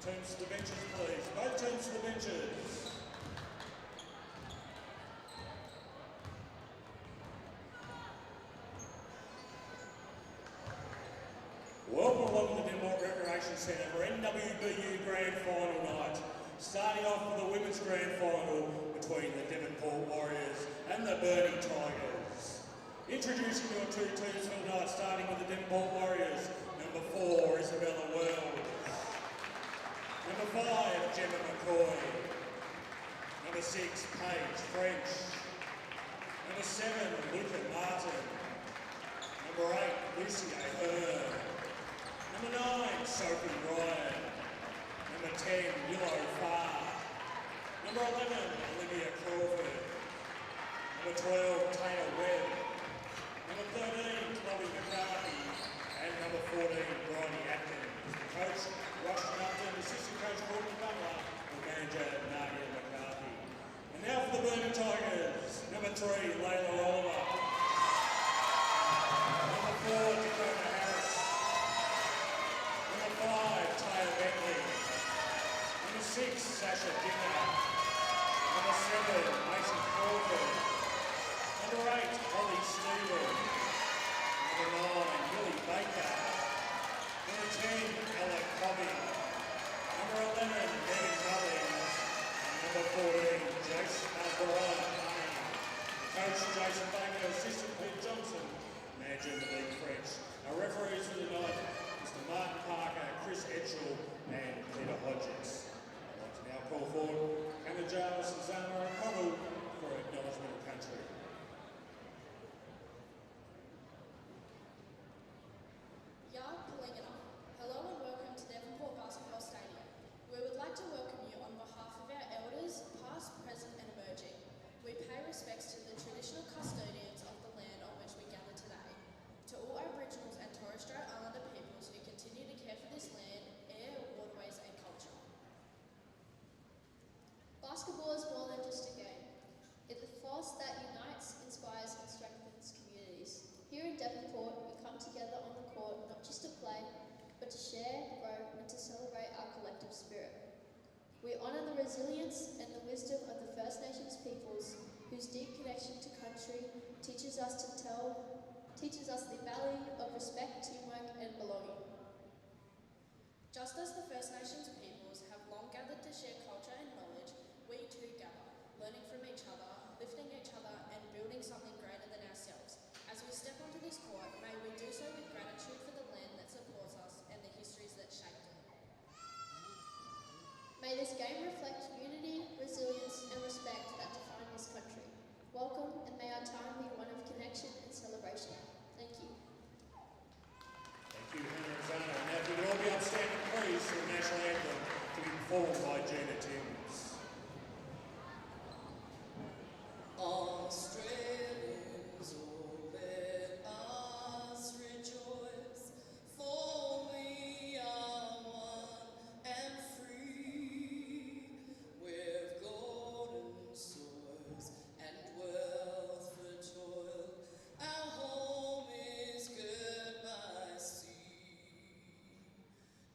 Teams to the benches, please. Both teams to the benches. Welcome along to the Devonport Recreation Centre for NWBU Grand Final night. Starting off with the Women's Grand Final between the Devonport Warriors and the Burnie Tigers. Introducing your two teams for the night, starting with the Devonport Warriors. Number 4, Isabella Wells. Number 5, Gemma McCoy. Number 6, Paige French. Number 7, Luca Martin. Number 8, Lucy Ahern. Number 9, Sophie Ryan. Number 10, Willow Farr. Number 11, Olivia Crawford. Number 12, Taylor Webb. Number 13, Chloe McCarthy. And number 14, Bronnie Atkins. Coach, Russian Upton, assistant coach, Courtney Butler, and manager, Nadia McCarthy. And now for the Burnie Tigers. Number 3, Layla Oliver. Number 4, Dakota Harris. Number 5, Taylor Bentley. Number 6, Sasha Dimmer. Number 7, Mason Crawford. Number 8, Holly Stevens. Number 9, Billy Baker. Number 10, Ella Cobby. Number 11, Megan Mullins. And number 14, Jace Brian Payne. Coach Jason Baker, assistant Pete Johnson, manager Malik French. Our referees for the night, Mr. Martin Parker, Chris Etchell, and Peter Hodges. I'd like to now call forward Hannah Jarvis and Zama O'Connell for acknowledgement of country. Yard pulling it off. Hello and welcome to Devonport Basketball Stadium. We would like to welcome you on behalf of our elders, past, present and emerging. We pay respects to the traditional custodians of the land on which we gather today, to all Aboriginals and Torres Strait Islander peoples who continue to care for this land, air, waterways and culture. Basketball is more than just a game. It's a force that unites, inspires and strengthens communities. Here in Devonport, we come together on the court not just to play, but to share, grow and to celebrate our collective spirit. We honour the resilience and the wisdom of the First Nations peoples whose deep connection to country teaches us the value of respect, teamwork and belonging. Just as the First Nations peoples have long gathered to share culture and knowledge, we too gather, learning from each other, lifting each other and building something greater than ourselves. As we step onto this court, may we do so with gratitude for the land that supports us and the histories that shaped it. May this game reflect unity, resilience and respect that define this country. Welcome and may our time be one of connection and celebration. Thank you. Thank you, Hannah and Zana. Now if you would all be upstanding please for the national anthem to be performed by Gina Timms. Australians, oh let us rejoice, for we are one and free, with golden swords and wealth for toil. Our home is goodbye sea.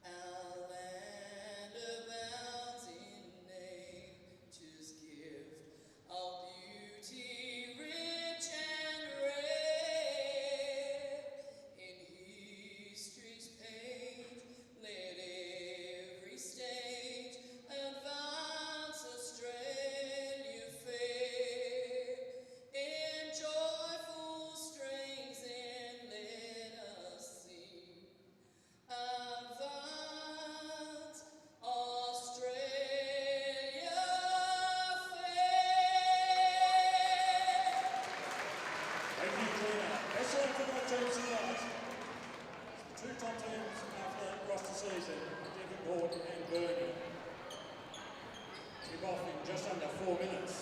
Our land abounds in nature's gift of beauty rich and rare. In history's page, let every stage advance Australia fair. In joyful strains and let us sing. Advance Australia fair. Thank you, Gina. That's all for my teams tonight. The two top teams after across the season, Devonport and Burnie. Tip off in just under 4 minutes.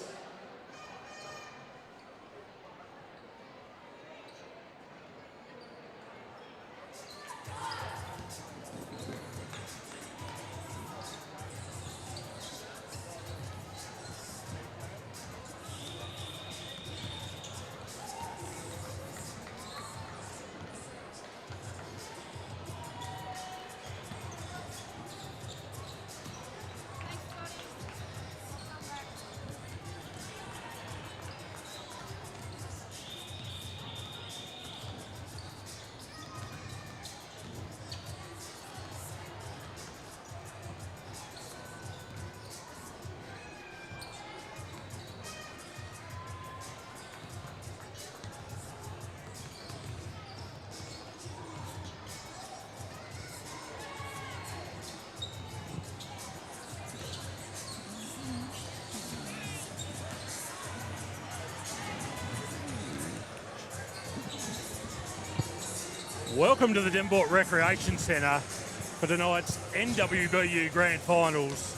Welcome to the Devonport Recreation Centre for tonight's NWBU Grand Finals.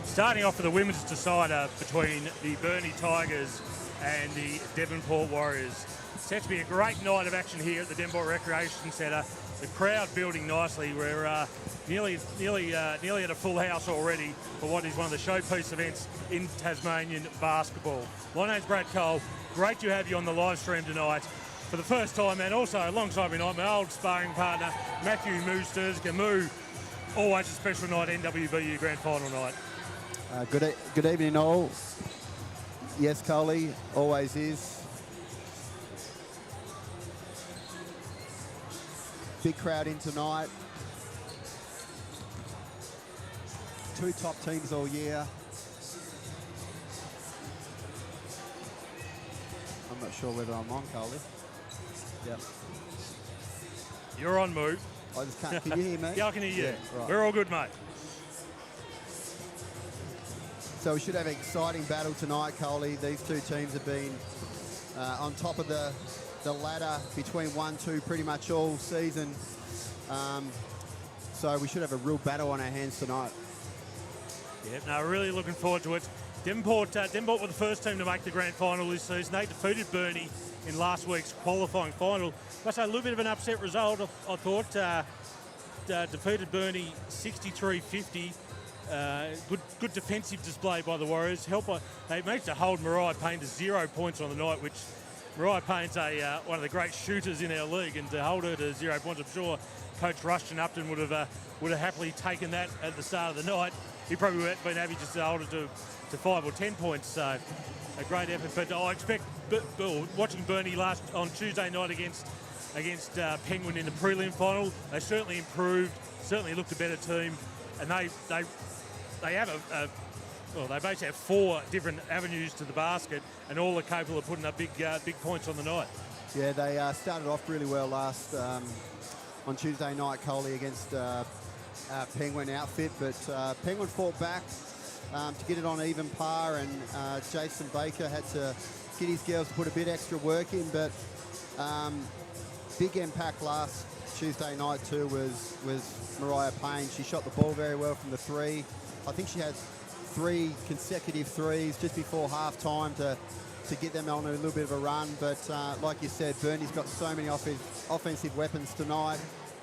Starting off with the women's decider between the Burnie Tigers and the Devonport Warriors. Set to be a great night of action here at the Devonport Recreation Centre. The crowd building nicely. We're nearly at a full house already for what is one of the showpiece events in Tasmanian basketball. My name's Brad Cole. Great to have you on the live stream tonight for the first time, and also alongside me tonight, my old sparring partner, Matthew Moo Sturska. Moo, always a special night, NWBU Grand Final night. Good evening all. Yes, Coley, always is. Big crowd in tonight. Two top teams all year. I'm not sure whether I'm on, Coley. Yep. You're on, Moo. I just can't. Can you hear me? Yeah, I can hear you. Yeah, right. We're all good, mate. So we should have an exciting battle tonight, Coley. These two teams have been on top of the ladder between 1-2 pretty much all season. So we should have a real battle on our hands tonight. Yeah, no, really looking forward to it. Devonport were the first team to make the grand final this season. They defeated Burnie in last week's qualifying final. Must say a little bit of an upset result, I thought. Defeated Burnie 63-50. Good defensive display by the Warriors. They managed to hold Mariah Payne to 0 points on the night, which Mariah Payne's one of the great shooters in our league, and to hold her to 0 points, I'm sure Coach Rushton Upton would have happily taken that at the start of the night. He probably would have been happy just to hold it to 5 or 10 points. So a great effort. But I expect, watching Burnie on Tuesday night against Penguin in the prelim final, they certainly improved, certainly looked a better team, and they have they basically have 4 different avenues to the basket, and all are capable of putting up big points on the night. Yeah, they started off really well on Tuesday night, Coley, against Penguin outfit, but Penguin fought back to get it on even par, and Jason Baker had to get his girls to put a bit extra work in, but big impact last Tuesday night too was Mariah Payne. She shot the ball very well from the 3. I think she had 3 consecutive threes just before half-time to get them on a little bit of a run. But like you said, Burnie's got so many offensive weapons tonight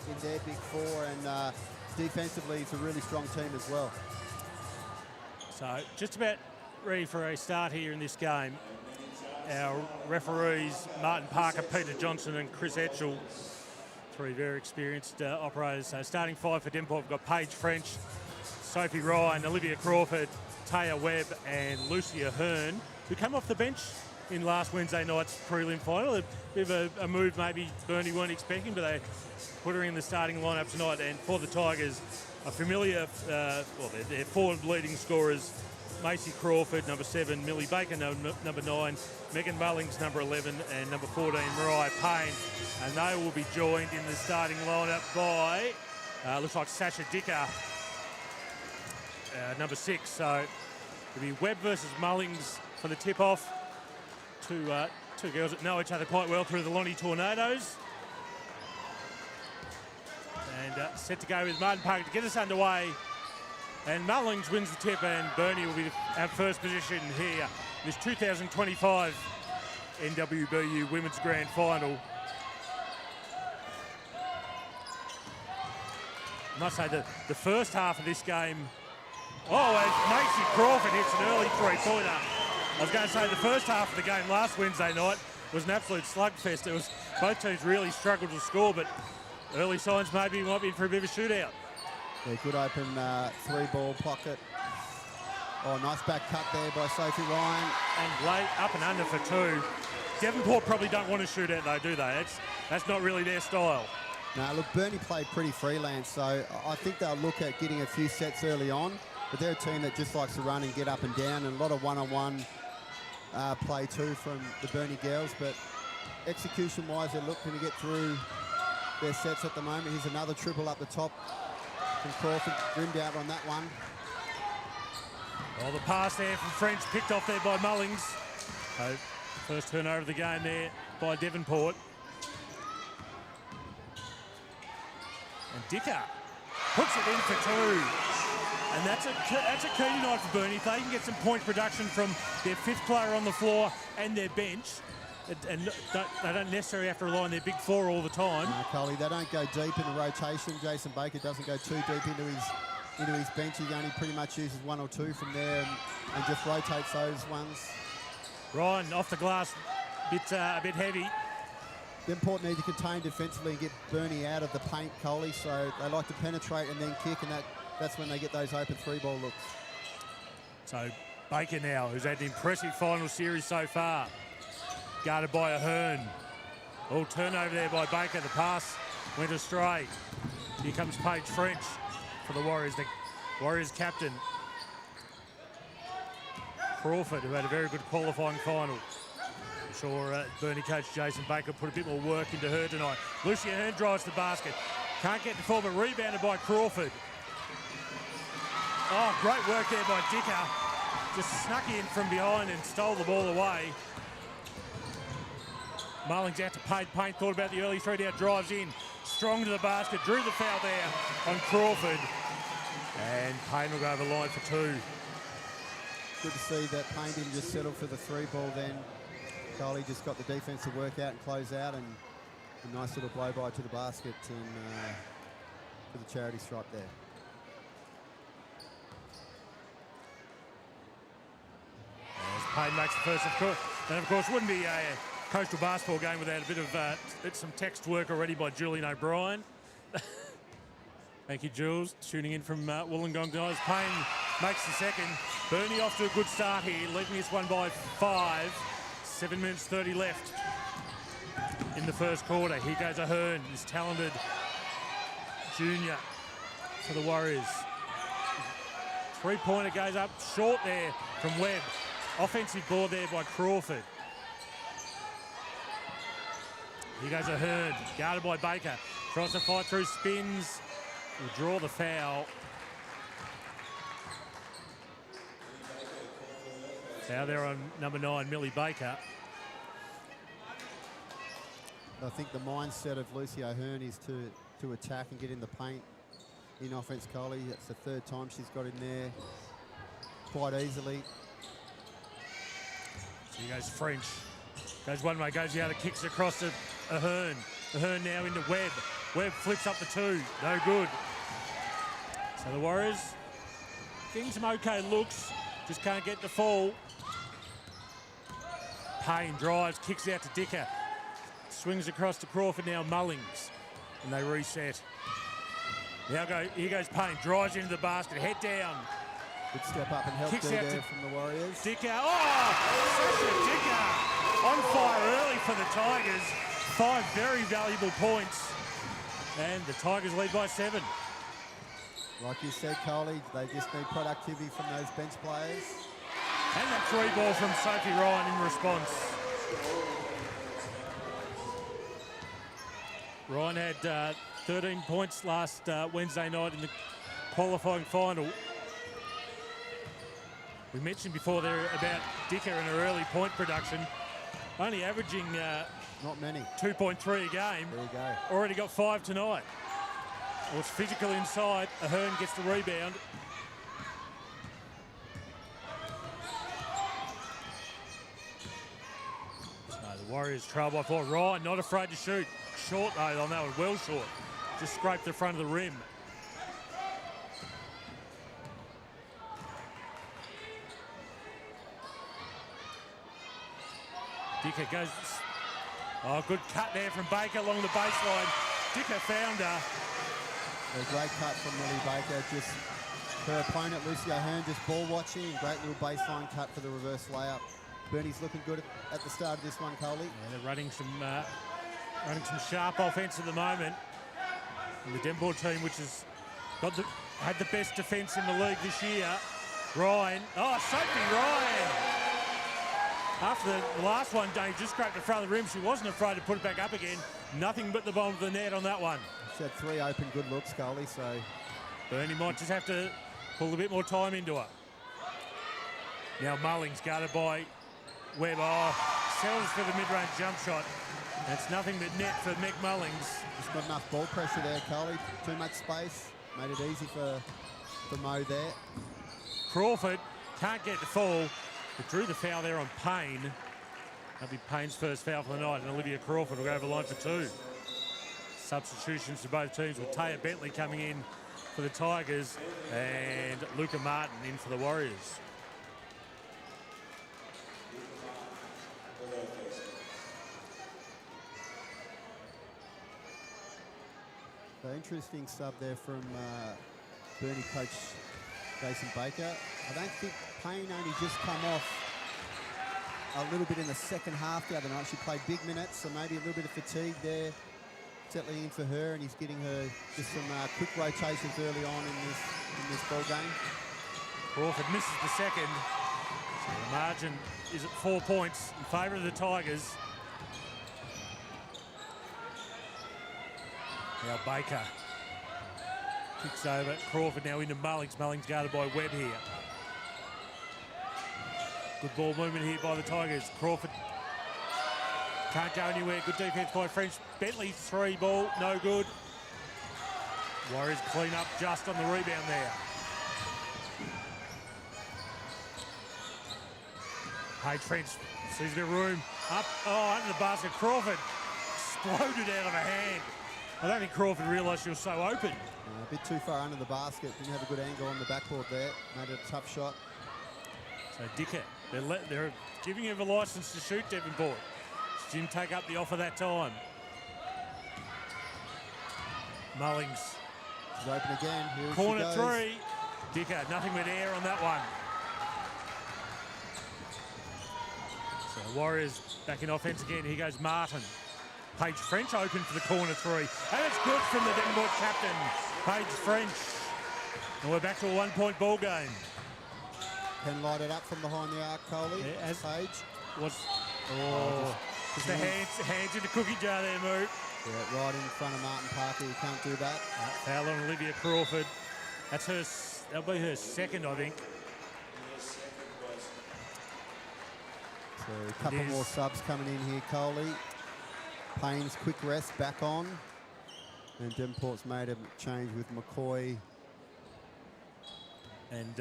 in their big 4, and defensively it's a really strong team as well. So just about ready for a start here in this game. Our referees, Martin Parker, Peter Johnson and Chris Etchell, 3 very experienced operators. So starting 5 for Devonport, we've got Paige French, Sophie Ryan, Olivia Crawford, Taya Webb and Lucia Hearn, who came off the bench in last Wednesday night's prelim final. A bit of a move maybe Burnie weren't expecting, but they put her in the starting lineup tonight. And for the Tigers, a familiar, their 4 leading scorers, Macy Crawford, number 7, Millie Baker, number 9, Megan Mullings, number 11, and number 14, Mariah Payne. And they will be joined in the starting lineup by, looks like Sasha Dicker, number 6. So it'll be Webb versus Mullings for the tip-off. Two girls that know each other quite well through the Lonnie Tornadoes. And set to go with Martin Parker to get us underway. And Mullings wins the tip, and Burnie will be our first position here in this 2025 NWBU Women's Grand Final. I must say that the first half of this game, as Macy Crawford hits an early 3-pointer. I was going to say the first half of the game last Wednesday night was an absolute slugfest. Both teams really struggled to score, but early signs maybe might be for a bit of a shootout. Yeah, good open 3-ball pocket. Oh, nice back cut there by Sophie Ryan. And late up and under for 2. Devonport probably don't want to shoot out though, do they? That's not really their style. No, look, Burnie played pretty freelance, so I think they'll look at getting a few sets early on. But they're a team that just likes to run and get up and down, and a lot of one-on-one play too from the Burnie girls. But execution-wise, they're looking to get through their sets at the moment. Here's another triple up the top from Crawford, rimmed out on that one. Well, the pass there from French, picked off there by Mullings. So first turnover of the game there by Devonport. And Dicker puts it in for 2. And that's a key tonight for Burnie. If they can get some point production from their 5th player on the floor and their bench, and they don't necessarily have to rely on their big 4 all the time. No, Coley, they don't go deep in the rotation. Jason Baker doesn't go too deep into his bench. He only pretty much uses 1 or 2 from there and just rotates those ones. Ryan off the glass, a bit heavy. Devonport need to contain defensively and get Burnie out of the paint, Coley, so they like to penetrate and then kick, and that's when they get those open 3-ball looks. So Baker now, who's had an impressive final series so far. Guarded by Ahern. All turnover there by Baker. The pass went astray. Here comes Paige French for the Warriors, the Warriors captain. Crawford, who had a very good qualifying final. I'm sure Burnie coach Jason Baker put a bit more work into her tonight. Lucy Ahern drives the basket. Can't get the ball, but rebounded by Crawford. Oh, great work there by Dicker. Just snuck in from behind and stole the ball away. Mullings out to paint, thought about the early 3, now drives in. Strong to the basket, drew the foul there on Crawford. And Payne will go over the line for 2. Good to see that Payne didn't just settle for the 3-ball then. Coley just got the defense to work out and close out, and a nice little blow-by to the basket and for the charity stripe there. As Payne makes the first, of course. And of course, wouldn't be a coastal basketball game without a bit of some text work already by Julian O'Brien. Thank you, Jules. Tuning in from Wollongong, guys. Payne makes the second. Burnie off to a good start here, leading this one by 5. 7 minutes 30 left in the first quarter. Here goes Ahern, this talented junior for the Warriors. 3-pointer goes up short there from Webb. Offensive board there by Crawford. Here goes Ahern, guarded by Baker. Tries to fight through, spins. Will draw the foul. Foul there on number 9, Millie Baker. I think the mindset of Lucy Ahern is to attack and get in the paint in offense, Coley. That's the 3rd time she's got in there quite easily. So here goes French. Goes one way, goes the other, kicks across to Ahern. Ahern now into Webb. Webb flips up the 2. No good. So the Warriors getting some okay looks. Just can't get the fall. Payne drives, kicks out to Dicker. Swings across to Crawford now, Mullings. And they reset. Here goes Payne, drives into the basket, head down. Good step up and help there from the Warriors. Dicker, Sasha Dicker on fire early for the Tigers. 5 very valuable points. And the Tigers lead by 7. Like you said, Coley, they just need productivity from those bench players. And that 3-ball from Sophie Ryan in response. Ryan had 13 points last Wednesday night in the qualifying final. We mentioned before there about Dicker and her early point production. Only averaging not many. 2.3 a game. There you go. Already got 5 tonight. Well, it's physical inside. Ahern gets the rebound. So the Warriors trail by 4. Ryan not afraid to shoot. Short though on that one, well short. Just scraped the front of the rim. Dicker goes. Oh, good cut there from Baker along the baseline. Dicker found her. A great cut from Millie Baker. Just her opponent, Lucy Ahern, just ball watching. Great little baseline cut for the reverse layup. Burnie's looking good at the start of this one, Coley. Yeah, they're running some sharp offense at the moment. And the Devonport team, which has had the best defense in the league this year. Ryan. Oh, Sophie Ryan. After the last one, Dave just scraped the front of the rim. She wasn't afraid to put it back up again. Nothing but the bottom of the net on that one. She had 3 open good looks, Coley, so... Burnie might just have to pull a bit more time into her. Now Mullings guarded by Webb. Oh, settles for the mid-range jump shot. That's nothing but net for Meg Mullings. Just got enough ball pressure there, Coley. Too much space. Made it easy for Mo there. Crawford can't get the fall, but drew the foul there on Payne. That'll be Payne's first foul for the night, and Olivia Crawford will go over the line for 2. Substitutions for both teams with Taya Bentley coming in for the Tigers and Luca Martin in for the Warriors. So interesting sub there from Burnie coach Jason Baker. I don't think Payne only just come off a little bit in the second half the other night. She played big minutes, so maybe a little bit of fatigue there settling in for her, and he's getting her just some quick rotations early on in this ball game. Crawford misses the second. So the margin is at 4 points in favour of the Tigers. Now Baker kicks over. Crawford now into Mullings. Mullings guarded by Webb here. Good ball movement here by the Tigers. Crawford can't go anywhere. Good defense by French. Bentley 3 ball, no good. Warriors clean up just on the rebound there. Paige French sees a bit of room. Up, under the basket. Crawford exploded out of her hand. I don't think Crawford realised she was so open. A bit too far under the basket. Didn't have a good angle on the backboard there. Made it a tough shot. So Dicker, they're giving her the licence to shoot Devonport. She didn't take up the offer that time. Mullings. She's open again. Here Corner she goes. 3. Dicker, nothing but air on that one. So Warriors back in offence again. Here goes Martin. Paige French open for the corner 3. And it's good from the Devonport captain, Paige French. And we're back to a 1-point ball game. Can light it up from behind the arc, Coley. Yeah, as Paige. Just the hands in the cookie jar there, Moo. Yeah, right in front of Martin Parker. You can't do that. Foul on Olivia Crawford. That'll be her second, I think. So a couple more subs coming in here, Coley. Payne's quick rest back on. And Devonport's made a change with McCoy. And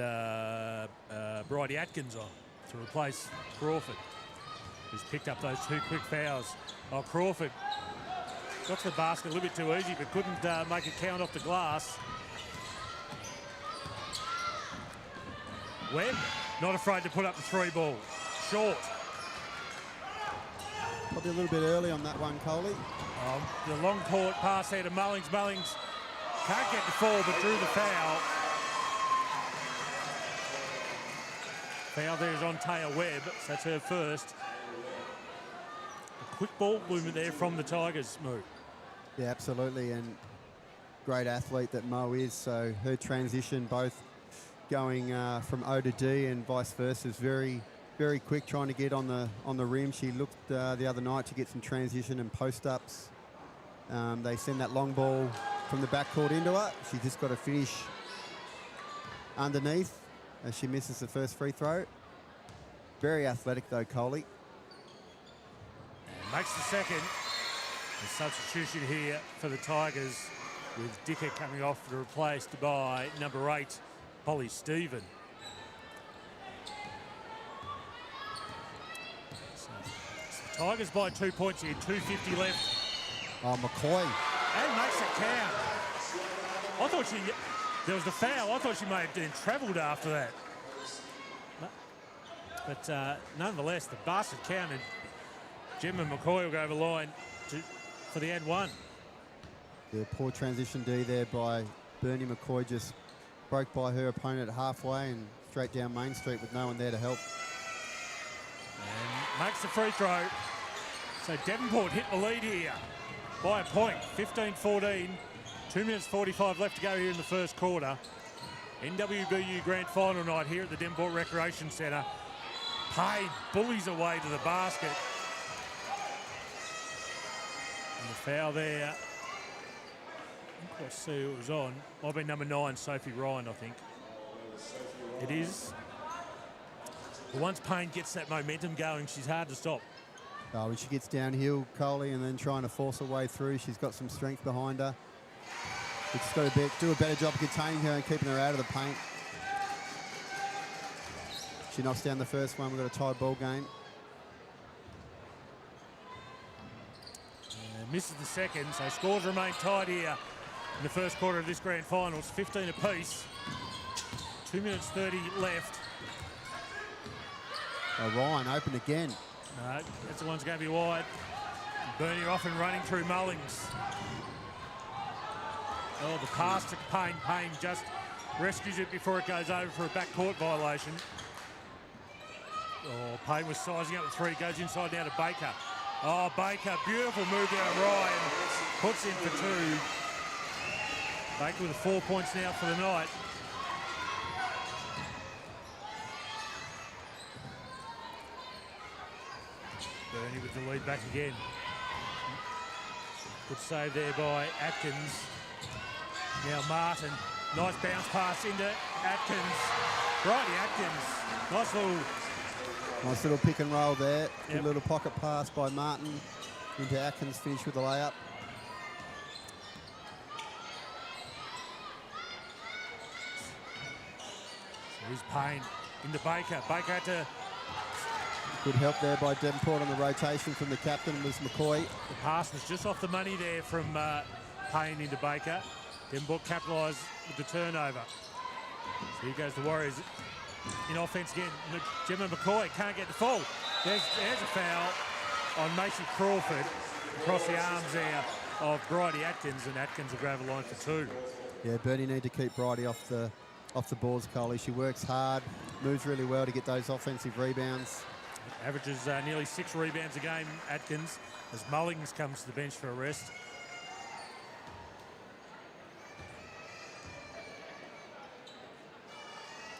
Bridie Atkins on to replace Crawford, who's picked up those 2 quick fouls. Crawford got to the basket a little bit too easy, but couldn't make it count off the glass. Webb, not afraid to put up the 3 ball. Short. Probably a little bit early on that one, Coley. The long court pass there to Mullings. Mullings can't get the fall, but drew the foul. Foul there is on Taya Webb, so that's her first. A quick ball movement there from the Tigers, Moo. Yeah, absolutely, and great athlete that Mo is. So her transition, both going from O to D and vice versa, is very, very quick. Trying to get on the rim. She looked the other night to get some transition and post ups. They send that long ball from the backcourt into her. She just got to finish underneath as she misses the first free throw. Very athletic though, Coley. And makes the second. The substitution here for the Tigers, with Dicker coming off, replaced by number 8, Polly Stephen. So Tigers by 2 points here, 2:50 left. Oh, McCoy. And makes it count. I thought there was the foul. I thought she may have been travelled after that. But nonetheless, the basket counted. Gemma McCoy will go over the line for the and 1. Yeah, poor transition D there by Burnie. McCoy just broke by her opponent halfway and straight down Main Street with no one there to help. And makes the free throw. So Devonport hit the lead here by a point, 15-14. 2 minutes 45 left to go here in the first quarter. NWBU Grand Final night here at the Devonport Recreation Centre. Payne bullies away to the basket. And the foul there, I can't quite see who it was on. Might have been number 9, Sophie Ryan, I think. It is. But once Payne gets that momentum going, she's hard to stop. Oh, when she gets downhill, Coley, and then trying to force her way through, she's got some strength behind her. We've just got to do a better job containing her and keeping her out of the paint. She knocks down the first one. We've got a tied ball game. Misses the second, so scores remain tied here in the first quarter of this grand final. It's 15 apiece. 2 minutes 30 left. Oh, Ryan open again. No, that's the one's going to be wide. Burnie off and running through Mullings. Oh, the pass to Payne. Payne just rescues it before it goes over for a backcourt violation. Oh, Payne was sizing up the three, goes inside now to Baker. Oh, Baker, beautiful move down Ryan. Puts in for two. Baker with 4 points now for the night. Burnie with the lead back again. Good save there by Atkins. Now Martin. Nice bounce pass into Atkins. Righty Atkins. Nice little pick and roll there. Yep. Good little pocket pass by Martin into Atkins, finish with the layup. So here's Payne into Baker. Baker had to... Good help there by Devonport on the rotation from the captain, was McCoy. The pass was just off the money there from Payne into Baker. Devonport capitalised with the turnover. So here goes the Warriors in offence again. Gemma McCoy can't get the full. There's a foul on Macy Crawford across the arms there of Bridie Atkins, and Atkins will grab a line for two. Yeah, Burnie need to keep Bridie off the boards, Coley. She works hard, moves really well to get those offensive rebounds. Averages nearly 6 rebounds a game, Atkins, as Mullings comes to the bench for a rest.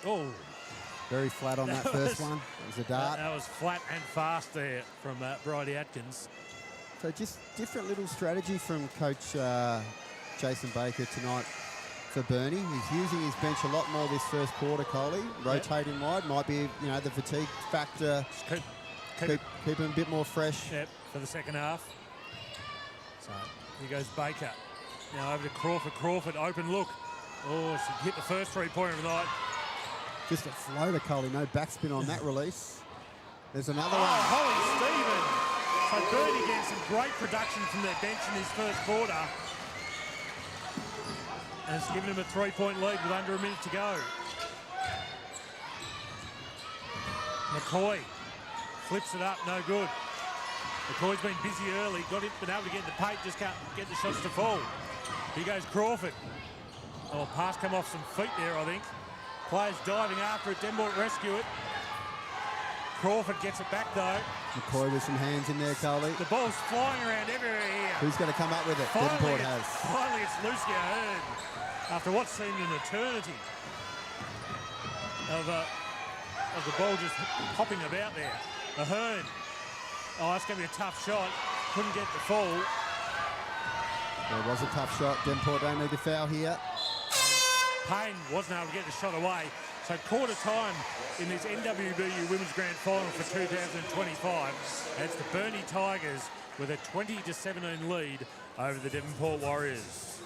Oh. Very flat on that first one. It was a dart. That was flat and fast there from Bridie Atkins. So just different little strategy from Coach Jason Baker tonight for Burnie. He's using his bench a lot more this first quarter, Coley. Rotating wide. Might be, the fatigue factor. Keep him a bit more fresh. Yep, for the second half. So here goes Baker. Now over to Crawford. Crawford, open look. Oh, she hit the first three-pointer of the night. Just a floater, Coley. No backspin on that release. There's another one. Holly Stephen. So Burnie getting some great production from their bench in this first quarter. And it's given him a 3-point lead with under a minute to go. McCoy flips it up, no good. McCoy's been busy early, been able to get in the paint, just can't get the shots to fall. Here goes Crawford. Oh, pass come off some feet there, I think. Players diving after it, Devonport rescue it. Crawford gets it back though. McCoy with some hands in there, Coley. The ball's flying around everywhere here. Who's going to come up with it? Devonport has. Finally it's Lucy Ahern. After what seemed an eternity of the ball just hopping about there. Ahern. Oh, that's going to be a tough shot. Couldn't get the fall. There was a tough shot. Devonport don't need to foul here. Payne wasn't able to get the shot away. So quarter time in this NWBU Women's Grand Final for 2025. And it's the Burnie Tigers with a 20-17 lead over the Devonport Warriors.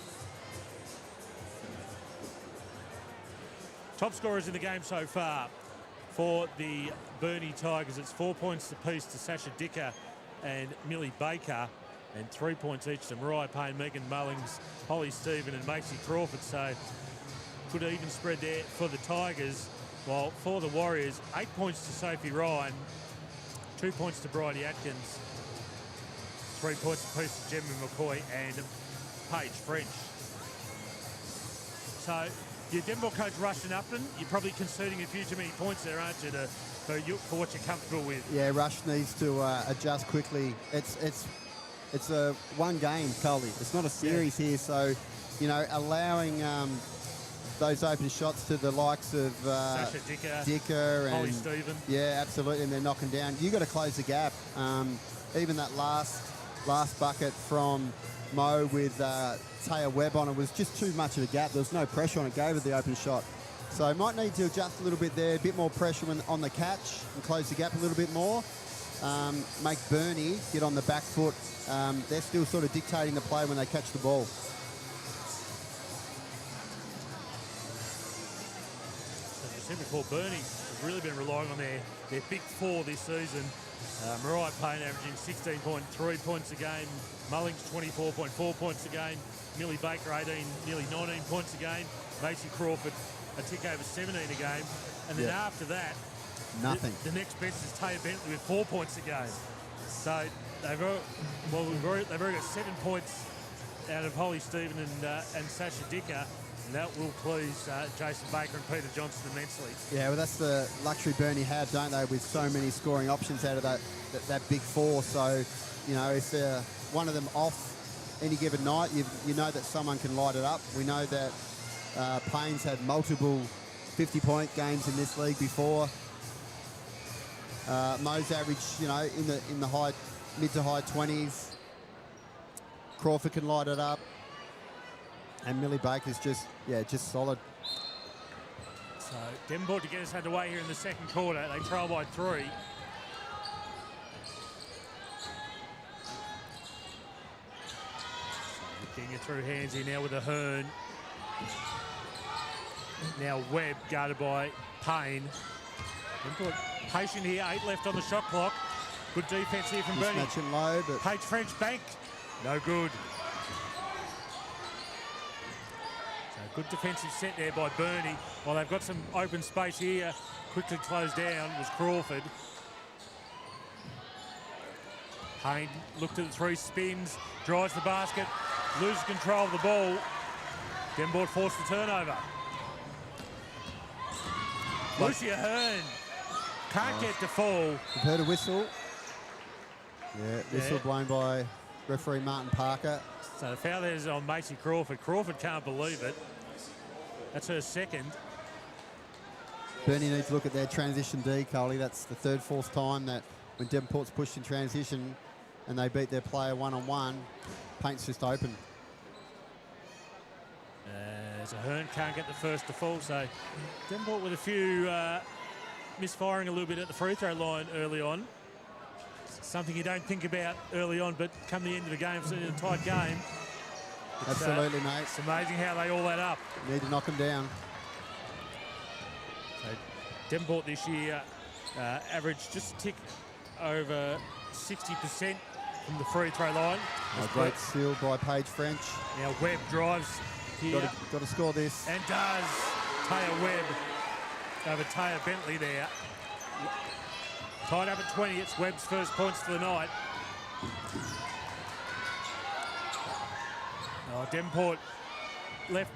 Top scorers in the game so far for the Burnie Tigers. It's 4 points apiece to Sasha Dicker and Millie Baker, and 3 points each to Mariah Payne, Megan Mullings, Holly Stephen and Macy Crawford. So good even spread there for the Tigers, while for the Warriors, 8 points to Sophie Ryan, 2 points to Bridie Atkins, 3 points apiece to Gemma McCoy and Paige French. So your Devonport coach Rushton Upton, you're probably conceding a few too many points there, aren't you, for what you're comfortable with? Yeah, Rush needs to adjust quickly. It's a one game, Coley. It's not a series here, so allowing those open shots to the likes of Sasha Dicker and Holly Stephen. Yeah, absolutely, and they're knocking down. You got to close the gap. Even that last bucket from Mo with Taya Webb on it was just too much of a gap. There was no pressure on it. Gave it the open shot. So might need to adjust a little bit there, a bit more pressure on the catch and close the gap a little bit more. make Burnie get on the back foot. They're still sort of dictating the play when they catch the ball. As I said before, Burnie have really been relying on their big four this season. Mariah Payne averaging 16.3 points a game. Mullings 24.4 points a game. Millie Baker nearly 19 points a game. Macy Crawford a tick over 17 a game. And then after that, nothing. The next best is Taya Bentley with 4 points a game. So they've already got 7 points out of Holly Stephen and Sasha Dicker. And that will please Jason Baker and Peter Johnson immensely. Yeah, well, that's the luxury Burnie have, don't they, with so many scoring options out of that big four. So, you know, if one of them off any given night, you know that someone can light it up. We know that Payne's had multiple 50-point games in this league before. Mo's average, you know, in the mid to high 20s. Crawford can light it up. And Millie Baker's just solid. So Devonport to get us underway here in the second quarter. They trail by 3. Getting it through hands here now with a Hearn. Now Webb guarded by Payne. Devonport patient here, 8 left on the shot clock. Good defense here from Burnie. Mismatching low, but Paige French banked. No good. Good defensive set there by Burnie. While they've got some open space here, quickly closed down was Crawford. Payne looked at the 3, spins, drives the basket, loses control of the ball. Devonport forced the turnover. Lucia Hearn can't get the fall. We've heard a whistle. Yeah, whistle blown by referee Martin Parker. So the foul there is on Macy Crawford. Crawford can't believe it. That's her second. Burnie needs to look at their transition D, Coley. That's the third, fourth time that when Devonport's pushed in transition and they beat their player one-on-one, paint's just open. As Hearn can't get the first to fall, so Devonport with a few misfiring a little bit at the free throw line early on. Something you don't think about early on, but come the end of the game, in a tight game. Absolutely, mate. It's amazing how they all add up. Need to knock them down. So Devonport this year averaged just a tick over 60% from the free throw line. Great steal by Paige French. Now Webb drives here. Got to score this. And does. Taya Webb over Taya Bentley there. Tied up at 20. It's Webb's first points for the night. Oh, Devonport left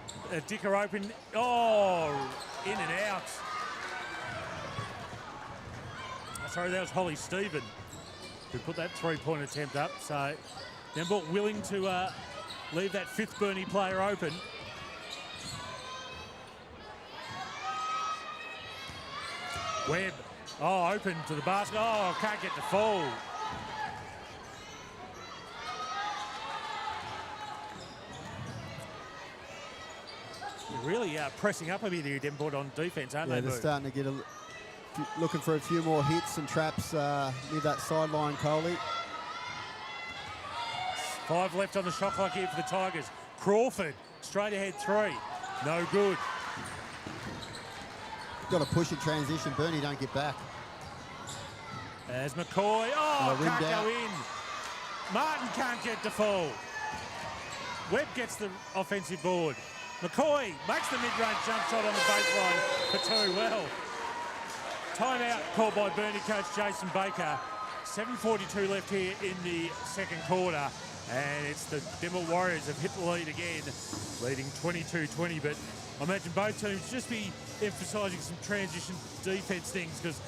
Dicker open. Oh, in and out. Sorry, that was Holly Stephen who put that 3-point attempt up. So Devonport willing to leave that 5th Burnie player open. Webb, open to the basket. Oh, can't get the fall. Really pressing up a bit here, Devonport, on defence, aren't they? They're starting to get looking for a few more hits and traps near that sideline, Coley. 5 left on the shot clock here for the Tigers. Crawford, straight ahead 3. No good. Got to push in transition. Burnie don't get back. As McCoy, can't go in. Martin can't get the fall. Webb gets the offensive board. McCoy makes the mid-range jump shot on the baseline for 2. Well, timeout called by Burnie coach Jason Baker. 7:42 left here in the second quarter. And it's the Devonport Warriors have hit the lead again, leading 22-20. But I imagine both teams just be emphasising some transition defence things, because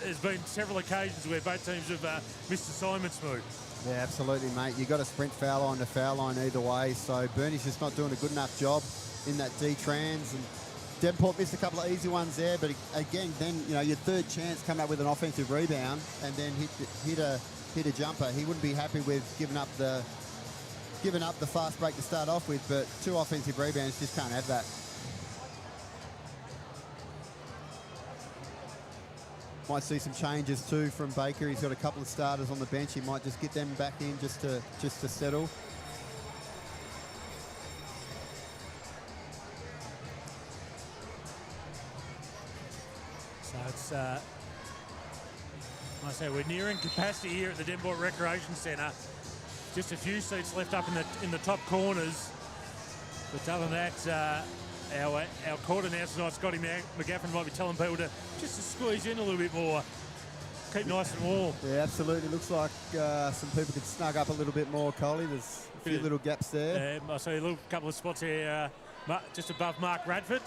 there's been several occasions where both teams have missed assignments, Smooth. Yeah, absolutely, mate. You've got a sprint foul line to foul line either way. So Burnie's just not doing a good enough job in that D-trans. And Devonport missed a couple of easy ones there. But again, then, you know, your third chance, come out with an offensive rebound and then hit a jumper. He wouldn't be happy with giving up the fast break to start off with, but 2 offensive rebounds, just can't have that. Might see some changes too from Baker. He's got a couple of starters on the bench. He might just get them back in just to settle. So it's, I say we're nearing capacity here at the Devonport Recreation Centre. Just a few seats left up in the top corners. But other than that, our court announcer tonight, Scotty McGaffin, might be telling people to squeeze in a little bit more. Keep nice and warm. Yeah, absolutely. Looks like some people could snug up a little bit more, Coley. There's a few little gaps there. I see a little couple of spots here just above Mark Radford,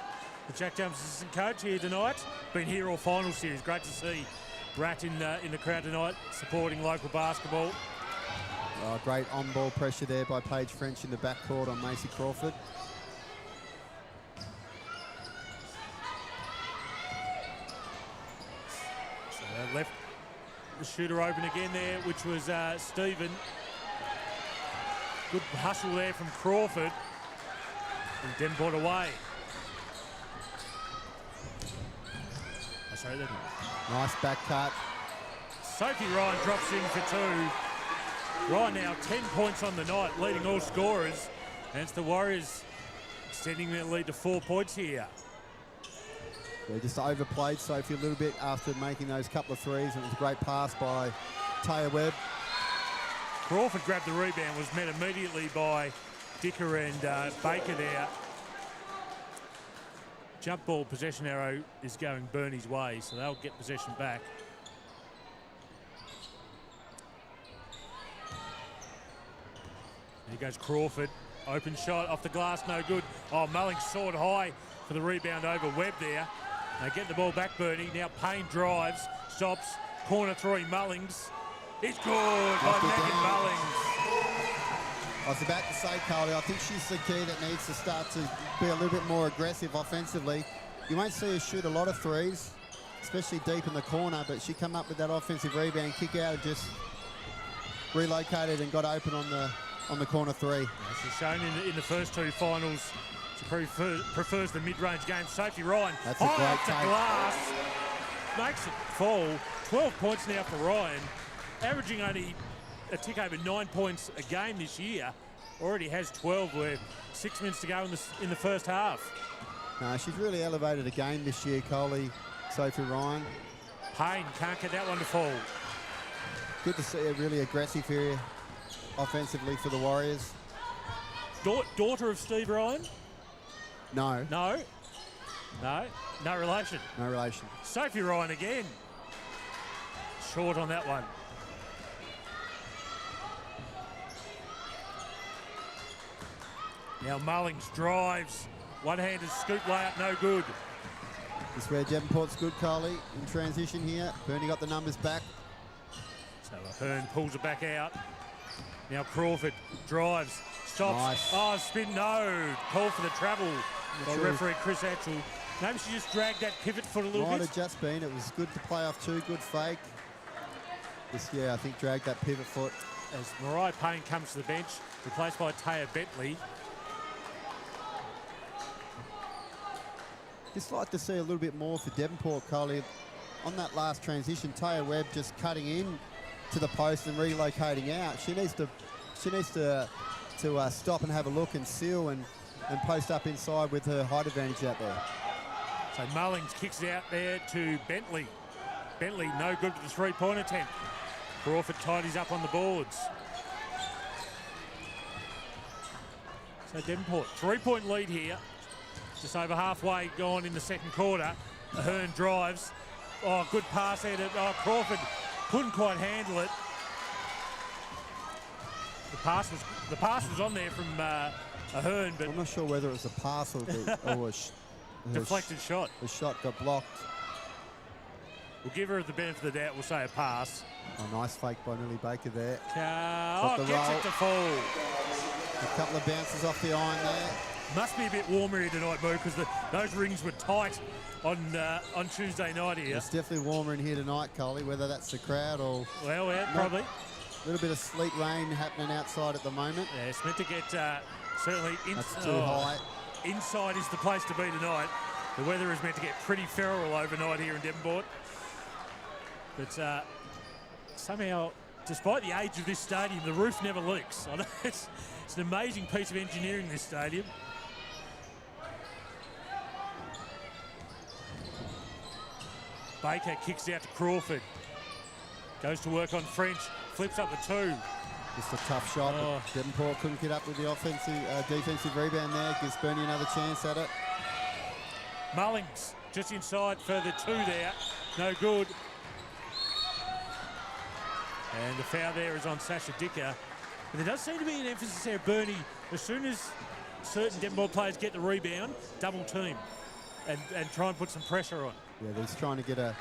the Jack Jones assistant coach here tonight. Been here all final series. Great to see Rat in the crowd tonight, supporting local basketball. Oh, great on-ball pressure there by Paige French in the backcourt on Macy Crawford. So left the shooter open again there, which was Stephen. Good hustle there from Crawford. And Devonport away. Oh, sorry, Nice back cut. Sophie Ryan drops in for 2. Ryan now 10 points on the night, leading all scorers. And it's the Warriors extending their lead to 4 points here. They just overplayed Sophie a little bit after making those couple of threes, and it was a great pass by Taya Webb. Crawford grabbed the rebound, was met immediately by Dicker and Baker there. Jump ball possession arrow is going Burnie's way, so they'll get possession back. Here goes Crawford. Open shot off the glass, no good. Oh, Mullings soared high for the rebound over Webb there. They get the ball back, Burnie. Now Payne drives, stops, corner three, Mullings. It's good by Megan Mullings. I was about to say, Carly, I think she's the key that needs to start to be a little bit more aggressive offensively. You won't see her shoot a lot of threes, especially deep in the corner, but she come up with that offensive rebound, kick out, and just relocated and got open on the corner three. Yeah, she's shown in the first 2 finals she prefers the mid-range game. Sophie Ryan, That's a great off the take. glass, makes it fall. 12 points now for Ryan, averaging only a tick over 9 points a game this year. Already has 12 with 6 minutes to go in the first half. No, she's really elevated a game this year, Coley, Sophie Ryan. Payne can't get that one to fall. Good to see her really aggressive here offensively for the Warriors. Daughter of Steve Ryan? No. No relation. No relation. Sophie Ryan again. Short on that one. Now Mullings drives. One-handed scoop layup, no good. This is where Devonport's good, Coley, in transition here. Burnie got the numbers back. So Ahern pulls it back out. Now Crawford drives, stops. Nice. Oh, spin, no. Call for the travel by referee Chris Atchell. Maybe she just dragged that pivot foot a little Might bit. have just been. It was good to play off 2, good fake. I think dragged that pivot foot. As Mariah Payne comes to the bench, replaced by Taya Bentley. Just like to see a little bit more for Devonport, Coley. On that last transition, Taya Webb just cutting in to the post and relocating out. She needs to stop and have a look and seal and post up inside with her height advantage out there. So Mullings kicks it out there to Bentley. Bentley no good with the three-point attempt. Crawford tidies up on the boards. So Devonport, 3-point lead here. Just over halfway gone in the second quarter. Ahern drives. Oh, good pass there to Crawford. Couldn't quite handle it. The pass was on there from Ahern, but I'm not sure whether it was a pass or deflected shot. The shot got blocked. We'll give her the benefit of the doubt. We'll say a pass. Oh, nice fake by Millie Baker there. Gets roll. it to fall. A couple of bounces off the iron there. Must be a bit warmer here tonight, Boo, because those rings were tight on Tuesday night here. It's definitely warmer in here tonight, Coley, whether that's the crowd or... Well, yeah, probably. A little bit of sleet rain happening outside at the moment. Yeah, it's meant to get certainly... That's too high. Inside is the place to be tonight. The weather is meant to get pretty feral overnight here in Devonport. But somehow, despite the age of this stadium, the roof never leaks. I know it's an amazing piece of engineering, this stadium. Baker kicks out to Crawford. Goes to work on French. Flips up the 2. Just a tough shot. Oh. But Devonport couldn't get up with the defensive rebound there. Gives Burnie another chance at it. Mullings just inside for the 2 there. No good. And the foul there is on Sasha Dicker. But there does seem to be an emphasis there, Burnie. As soon as certain Devonport players get the rebound, double team and try and put some pressure on. Yeah, he's trying to get a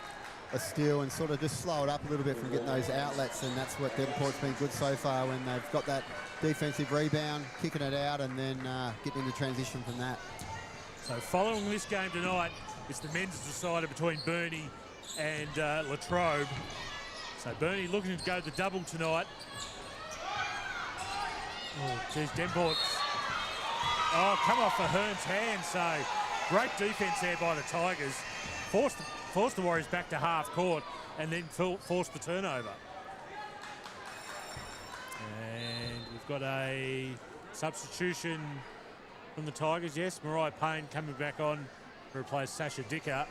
steal and sort of just slow it up a little bit from getting those outlets, and that's what Devonport's been good so far when they've got that defensive rebound, kicking it out, and then getting into transition from that. So following this game tonight, it's the men's decider between Burnie and Latrobe. So Burnie looking to go the double tonight. Oh, geez, Devonport's. Oh, come off for Hearn's hand. So great defence there by the Tigers. Forced the Warriors back to half court and then forced the turnover. And we've got a substitution from the Tigers. Yes, Mariah Payne coming back on to replace Sasha Dicker.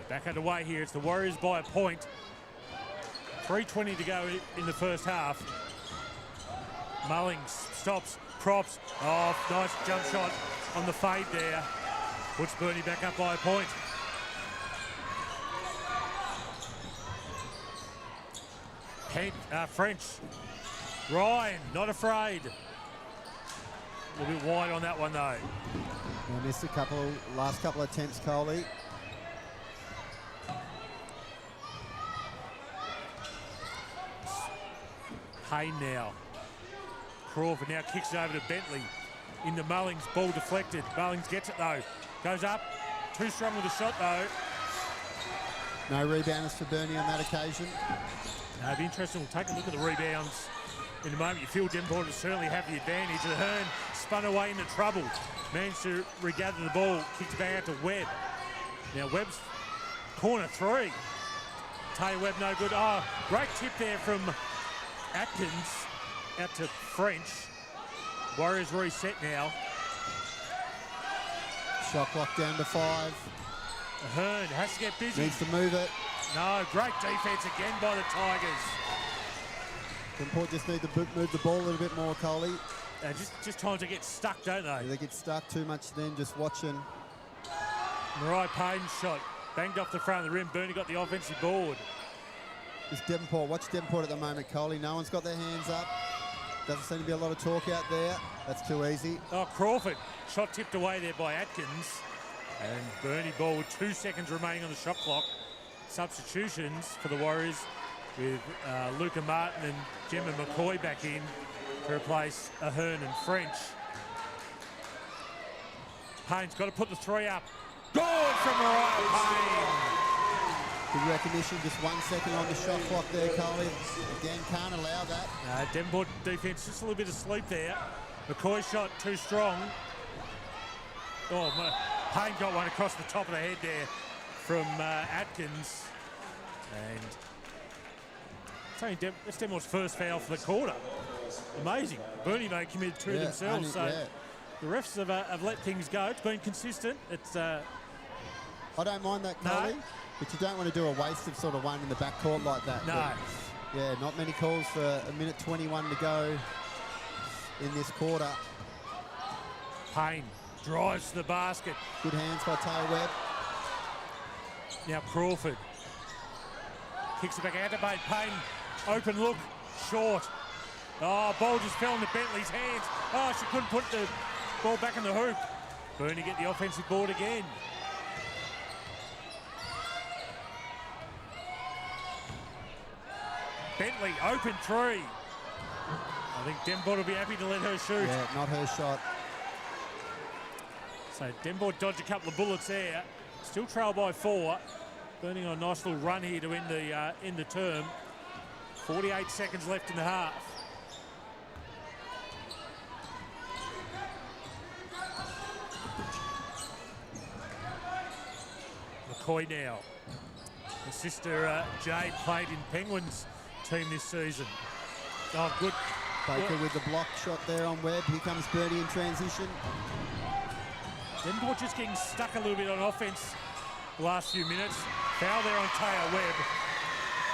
Back underway here. It's the Warriors by a point. 3:20 to go in the first half. Mullings stops, props. Oh, nice jump shot on the fade there. Puts Burnie back up by a point. French. Ryan, not afraid. A little bit wide on that one though. He missed last couple of attempts, Coley. Payne now. Crawford now kicks it over to Bentley. Into Mullings, ball deflected. Mullings gets it though. Goes up. Too strong with the shot though. No rebounders for Burnie on that occasion. It'd be interesting. We'll take a look at the rebounds in a moment. You feel Devonport will certainly have the advantage. The Hearn spun away into trouble. Managed to regather the ball. Kicks back out to Webb. Now Webb's corner 3. Taylor Webb no good. Oh, great tip there from Atkins out to French. Warriors reset now. Shot clock down to 5. Hearn has to get busy. Needs to move it. No, great defence again by the Tigers. Devonport just need to move the ball a little bit more, Coley. Just times they get stuck, don't they? They get stuck too much then, just watching. Mariah Payne's shot banged off the front of the rim. Burnie got the offensive board. Just Devonport. Watch Devonport at the moment, Coley. No one's got their hands up. Doesn't seem to be a lot of talk out there. That's too easy. Oh, Crawford. Shot tipped away there by Atkins. And Burnie ball with 2 seconds remaining on the shot clock. Substitutions for the Warriors with Luca Martin and Gemma McCoy back in to replace Ahern and French. Payne's got to put the 3 up. Good from Mariah Payne. Good recognition, just 1 second on the shot clock there, Coley. Again, can't allow that. Devonport defence, just a little bit of sleep there. McCoy's shot too strong. Oh, Payne got one across the top of the head there from Atkins. And that's Devonport's first foul for the quarter. Amazing. Burnie may committed 2 themselves. The refs have let things go. It's been consistent. It's. I don't mind that, Coley. But you don't want to do a waste of sort of one in the backcourt like that. No. But, yeah, not many calls for a minute 21 to go in this quarter. Payne drives to the basket. Good hands by Taylor Webb. Now Crawford kicks it back out to Payne. Payne, open look, short. Oh, ball just fell into Bentley's hands. Oh, she couldn't put the ball back in the hoop. Burnie get the offensive board again. Bentley, open 3. I think Devonport will be happy to let her shoot. Yeah, not her shot. So Devonport dodged a couple of bullets there. Still trail by 4. Burnie on a nice little run here to end the term. 48 seconds left in the half. McCoy now. His sister Jade played in Penguins team this season. Oh, good. Baker with the block shot there on Webb. Here comes Burnie in transition. Devonport just getting stuck a little bit on offense the last few minutes. Foul there on Taya Webb.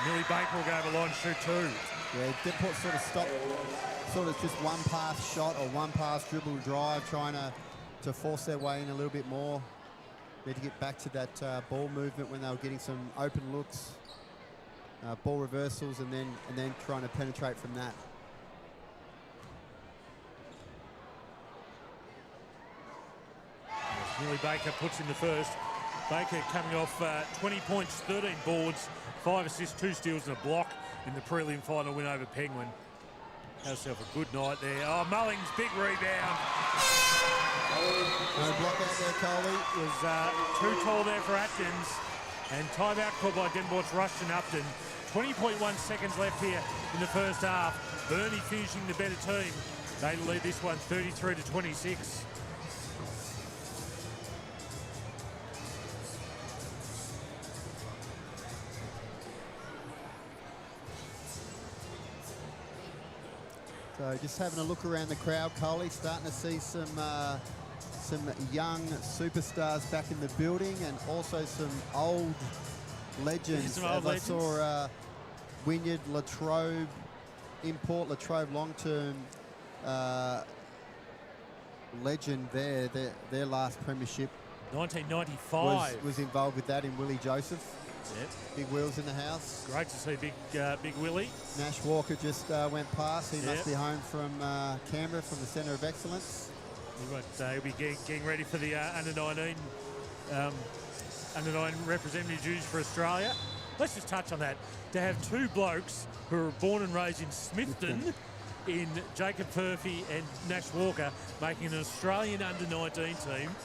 Millie Baker will go over line, shoot two. Yeah, Devonport sort of stopped, sort of just one pass shot or one pass dribble drive, trying to force their way in a little bit more. They had to get back to that ball movement when they were getting some open looks, ball reversals, and then trying to penetrate from that. Millie Baker puts in the first. Baker coming off 20 points, 13 boards, 5 assists, 2 steals and a block in the prelim final win over Penguin. Had herself a good night there. Oh, Mullings, big rebound. No block out there, Coley. Was too tall there for Atkins. And timeout called by Devonport's Rushton Upton. 20.1 seconds left here in the first half. Burnie finishing the better team. They lead this one 33-26. So just having a look around the crowd, Coley, starting to see some young superstars back in the building, and also some old legends. Some old legends. I saw Wynyard, Latrobe, Latrobe long-term legend there. Their last premiership 1995 was involved with that in Willie Joseph. Yep. Big wheels in the house. Great to see big Willie. Nash Walker just went past. He Yep. must be home from Canberra, from the Centre of Excellence. He'll be getting ready for the under-19 representative duties for Australia. Let's just touch on that. To have two blokes who were born and raised in Smithton, in Jacob Furphy and Nash Walker, making an Australian under-19 team,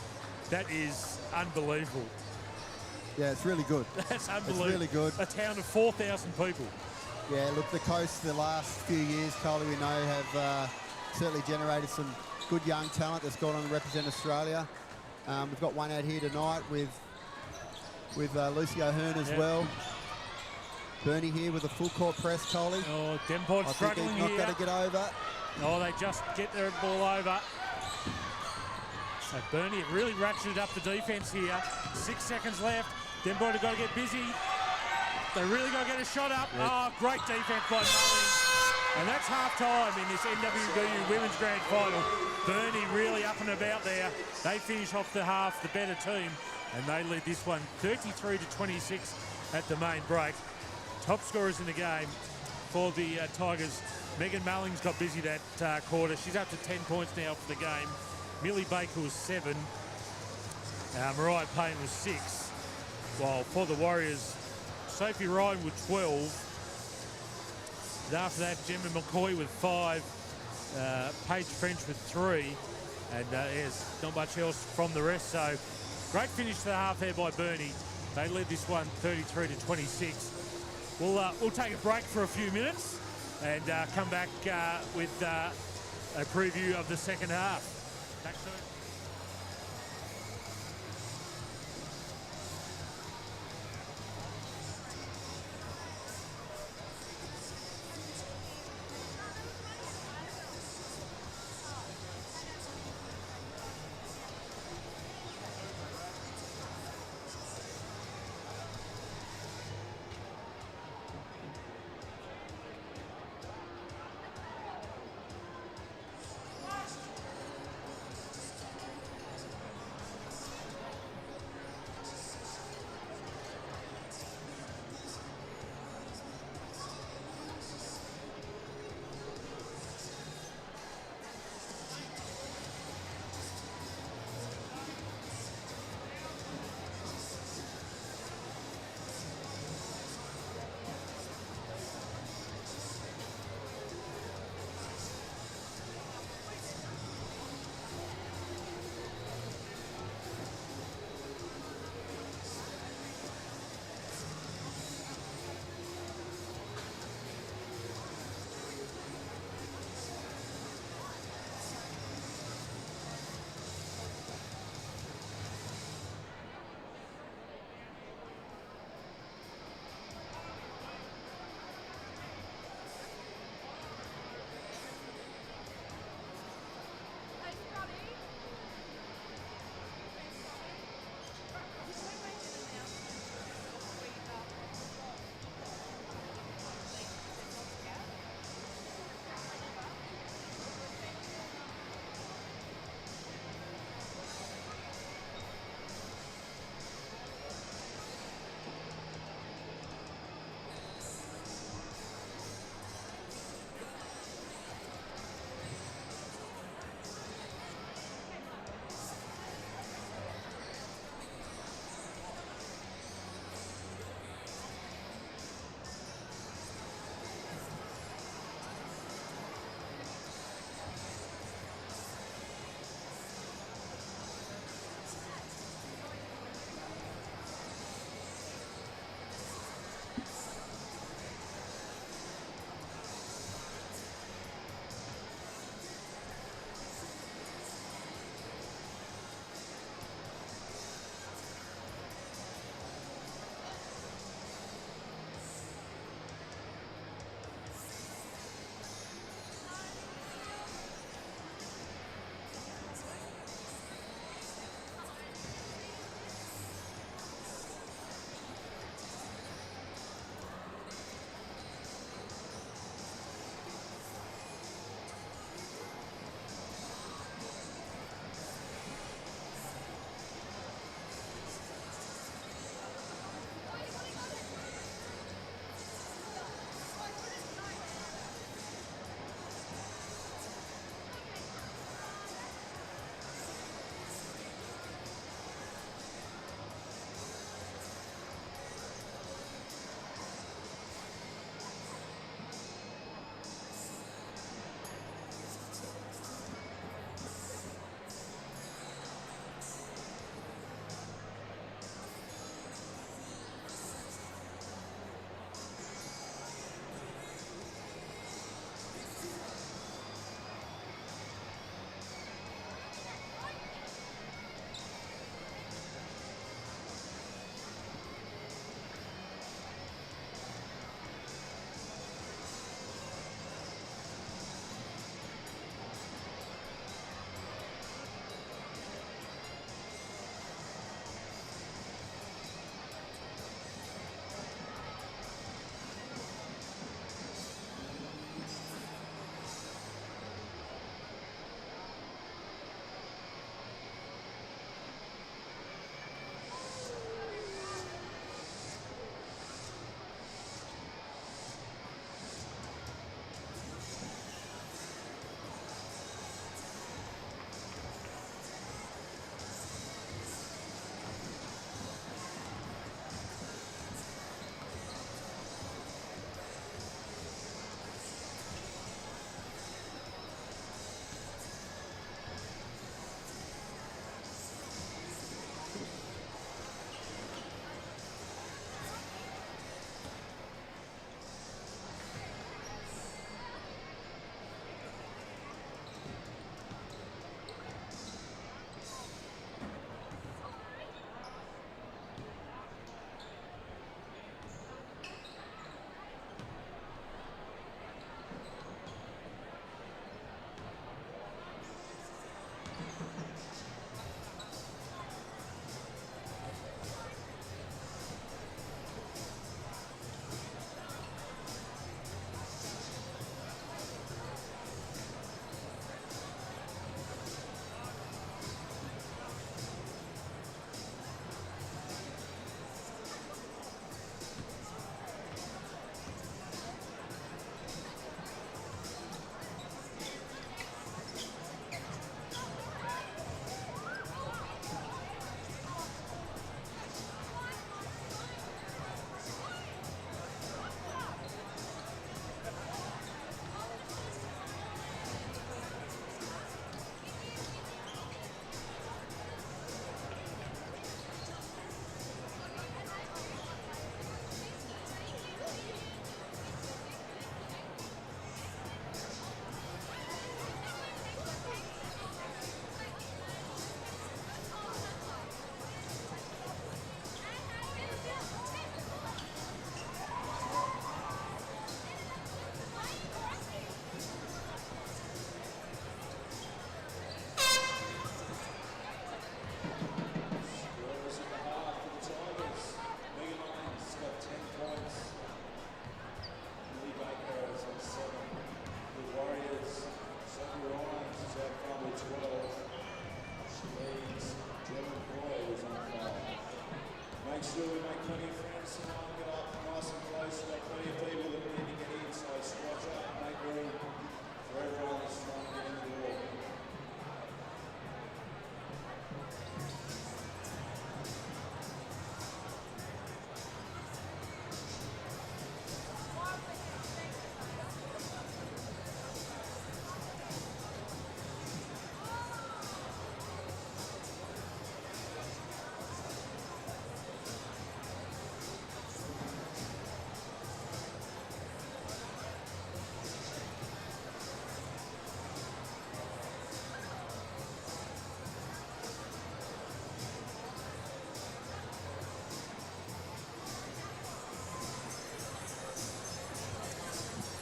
that is unbelievable. Yeah, it's really good. That's unbelievable. It's really good. A town of 4,000 people. Yeah, look, the coast the last few years, Coley, we know, have certainly generated some good young talent that's gone on to represent Australia. We've got one out here tonight with Lucy O'Hearn as well. Burnie here with a full court press, Coley. Oh, Devonport struggling here. Not going to get over. Oh, they just get their ball over. So Burnie have really ratcheted up the defence here. 6 seconds left. Devonport have got to get busy. They really got to get a shot up. Yep. Oh, great defence by Mullings. And that's half-time in this NWBU Women's Grand Final. Burnie really up and about there. They finish off the half, the better team, and they lead this one 33-26 at the main break. Top scorers in the game for the Tigers. Megan Mullings got busy that quarter. She's up to 10 points now for the game. Millie Baker was 7. Mariah Payne was 6. While for the Warriors, Sophie Ryan with 12. And after that, Gemma McCoy with 5. Paige French with 3. And there's not much else from the rest. So great finish to the half there by Burnie. They lead this one 33-26. We'll take a break for a few minutes and come back with a preview of the second half. Back soon.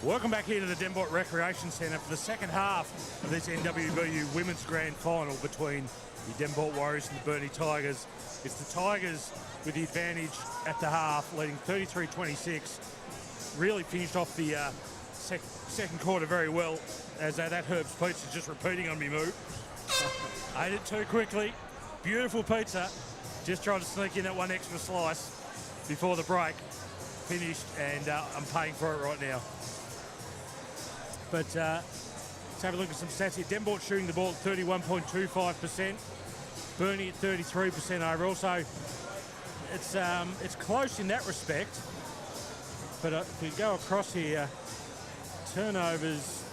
Welcome back here to the Devonport Recreation Centre for the second half of this NWBU Women's Grand Final between the Devonport Warriors and the Burnie Tigers. It's the Tigers with the advantage at the half, leading 33-26. Really finished off the second quarter very well, as that Herb's pizza just repeating on me, Moo. Ate it too quickly. Beautiful pizza. Just trying to sneak in that one extra slice before the break. Finished, and I'm paying for it right now. But let's have a look at some stats here. Devonport shooting the ball at 31.25%. Burnie at 33% overall. So it's close in that respect. But if we go across here, turnovers,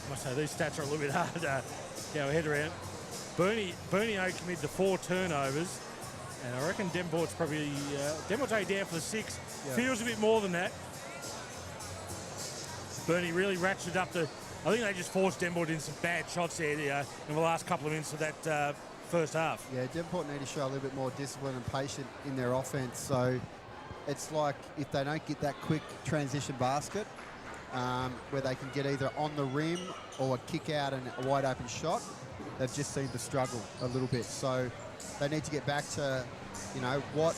I must say these stats are a little bit hard to get our head around. Burnie only committed to 4 turnovers. And I reckon Devonport's probably, Devonport's only down for the 6. Yeah. Feels a bit more than that. Burnie really ratcheted up the, I think they just forced Devonport in some bad shots there in the last couple of minutes of that first half. Yeah, Devonport need to show a little bit more discipline and patience in their offense. So it's like if they don't get that quick transition basket where they can get either on the rim or a kick out and a wide open shot, they've just seemed to struggle a little bit. So they need to get back to, you know, what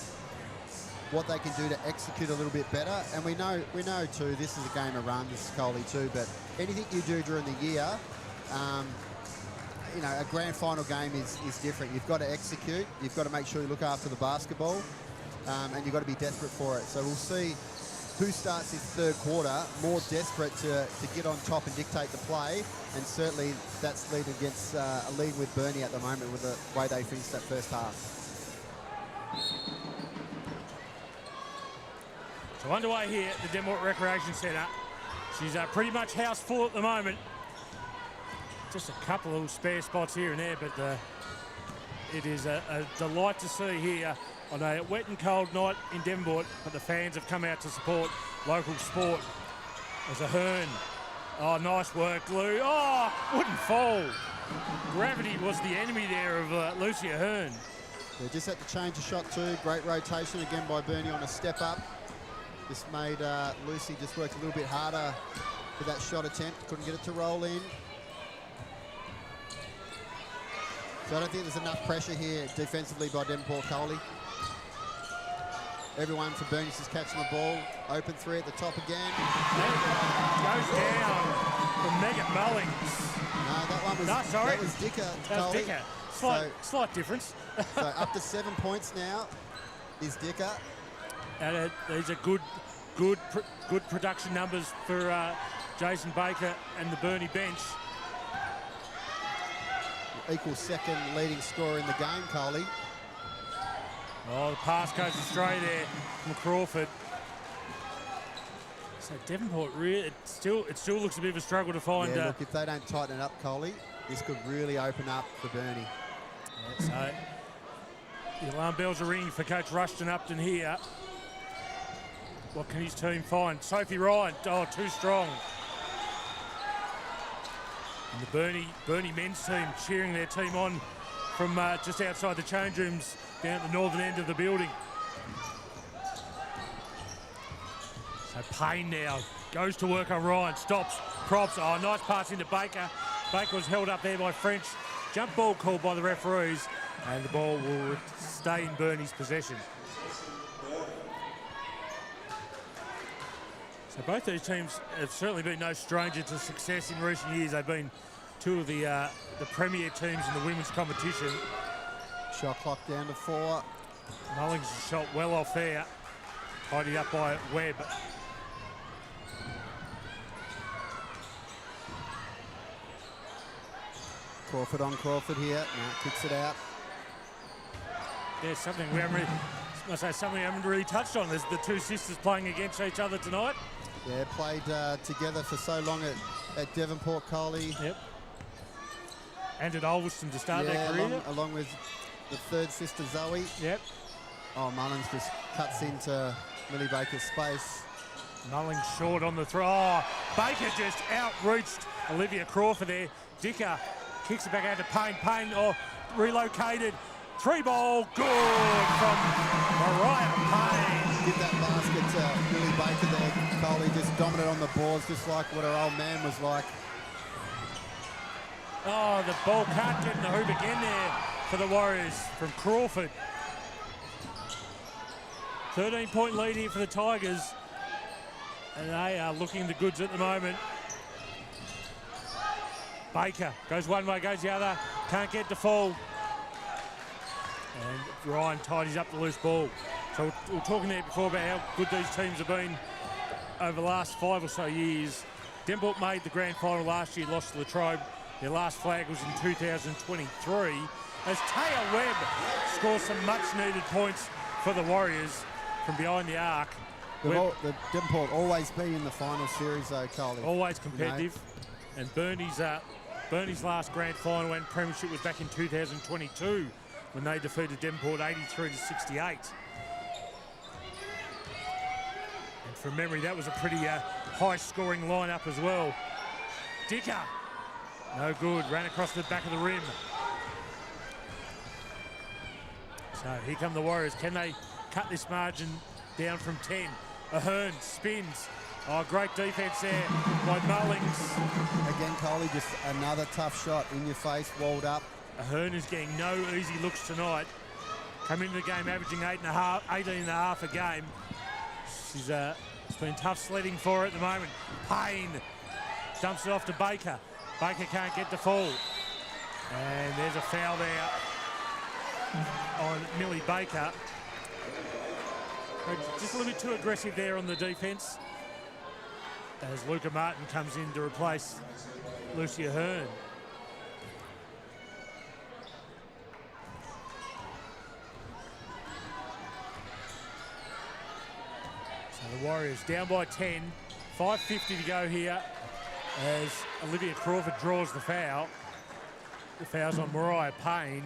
they can do to execute a little bit better. And we know too, this is a game of runs, Coley, too, but anything you do during the year, you know, a grand final game is different. You've got to execute, you've got to make sure you look after the basketball, and you've got to be desperate for it. So we'll see who starts this third quarter more desperate to get on top and dictate the play, and certainly that's leading against a lead with Burnie at the moment with the way they finished that first half. So underway here at the Devonport Recreation Centre. She's pretty much house full at the moment. Just a couple of little spare spots here and there, but it is a delight to see here on a wet and cold night in Devonport, but the fans have come out to support local sport. There's a Hearn. Oh, nice work, Lou. Oh, wouldn't fall. Gravity was the enemy there of Lucia Hearn. They just had to change the shot too. Great rotation again by Burnie on a step up. This made Lucy just work a little bit harder with that shot attempt. Couldn't get it to roll in. So I don't think there's enough pressure here defensively by Devonport Coley. Everyone for Burnie is catching the ball. Open 3 at the top again. Goes down from Megan Mullings. No, that one was, sorry. That was Dicker. That was Dicker. Slight difference. So up to 7 points now is Dicker. And these are good production numbers for Jason Baker and the Burnie bench. Equal second leading scorer in the game, Coley. Oh, the pass goes astray there from Crawford. So Devonport really, it still looks a bit of a struggle to find. Yeah, look, if they don't tighten it up, Coley, this could really open up for Burnie. Yeah, so the alarm bells are ringing for Coach Rushton Upton here. What can his team find? Sophie Ryan, oh, too strong. And the Burnie men's team cheering their team on from just outside the change rooms down at the northern end of the building. So Payne now goes to work on Ryan, stops, props. Oh, nice pass into Baker. Baker was held up there by French. Jump ball called by the referees, and the ball will stay in Burnie's possession. So both these teams have certainly been no stranger to success in recent years. They've been two of the premier teams in the women's competition. Shot clock down to 4. Mullings shot well off there, tidied up by Webb. Crawford on Crawford here. No, kicks it out. Yeah, something we haven't really touched on. There's the two sisters playing against each other tonight. Yeah, played together for so long at Devonport Coley. Yep. And at Ulverston to start their career. Along with the third sister, Zoe. Yep. Oh, Mullings just cuts into Millie Baker's space. Mullings short on the throw. Oh, Baker just outreached Olivia Crawford there. Dicker kicks it back out to Payne. Payne, relocated. 3-ball, good from Mariah Payne. Give that basket to Millie Baker there, Coley. just dominant on the boards, just like what her old man was like. Oh, the ball can't get in the hoop again there for the Warriors from Crawford. 13-point lead here for the Tigers. And they are looking the goods at the moment. Baker goes one way, goes the other. Can't get to fall. And Ryan tidies up the loose ball. So we were talking there before about how good these teams have been over the last 5 or so years. Devonport made the grand final last year, lost to Latrobe. Their last flag was in 2023. As Taya Webb scores some much-needed points for the Warriors from behind the arc. The Devonport always be in the final series, though, Coley. Always competitive. You know? And Burnie's last grand final and premiership was back in 2022 when they defeated Devonport 83-68. And from memory, that was a pretty high-scoring lineup as well. Dicker, no good, ran across the back of the rim. So here come the Warriors. Can they cut this margin down from 10? Ahern spins. Oh, great defense there by Mullings. Again, Coley, just another tough shot in your face, walled up. Ahern is getting no easy looks tonight. Come into the game averaging 18.5 a game. It's been tough sledding for her at the moment. Payne dumps it off to Baker. Baker can't get the fall. And there's a foul there on Millie Baker. Just a little bit too aggressive there on the defence as Luca Martin comes in to replace Lucy Ahern. So the Warriors down by 10, 5:50 to go here as Olivia Crawford draws the foul. The foul's on Mariah Payne.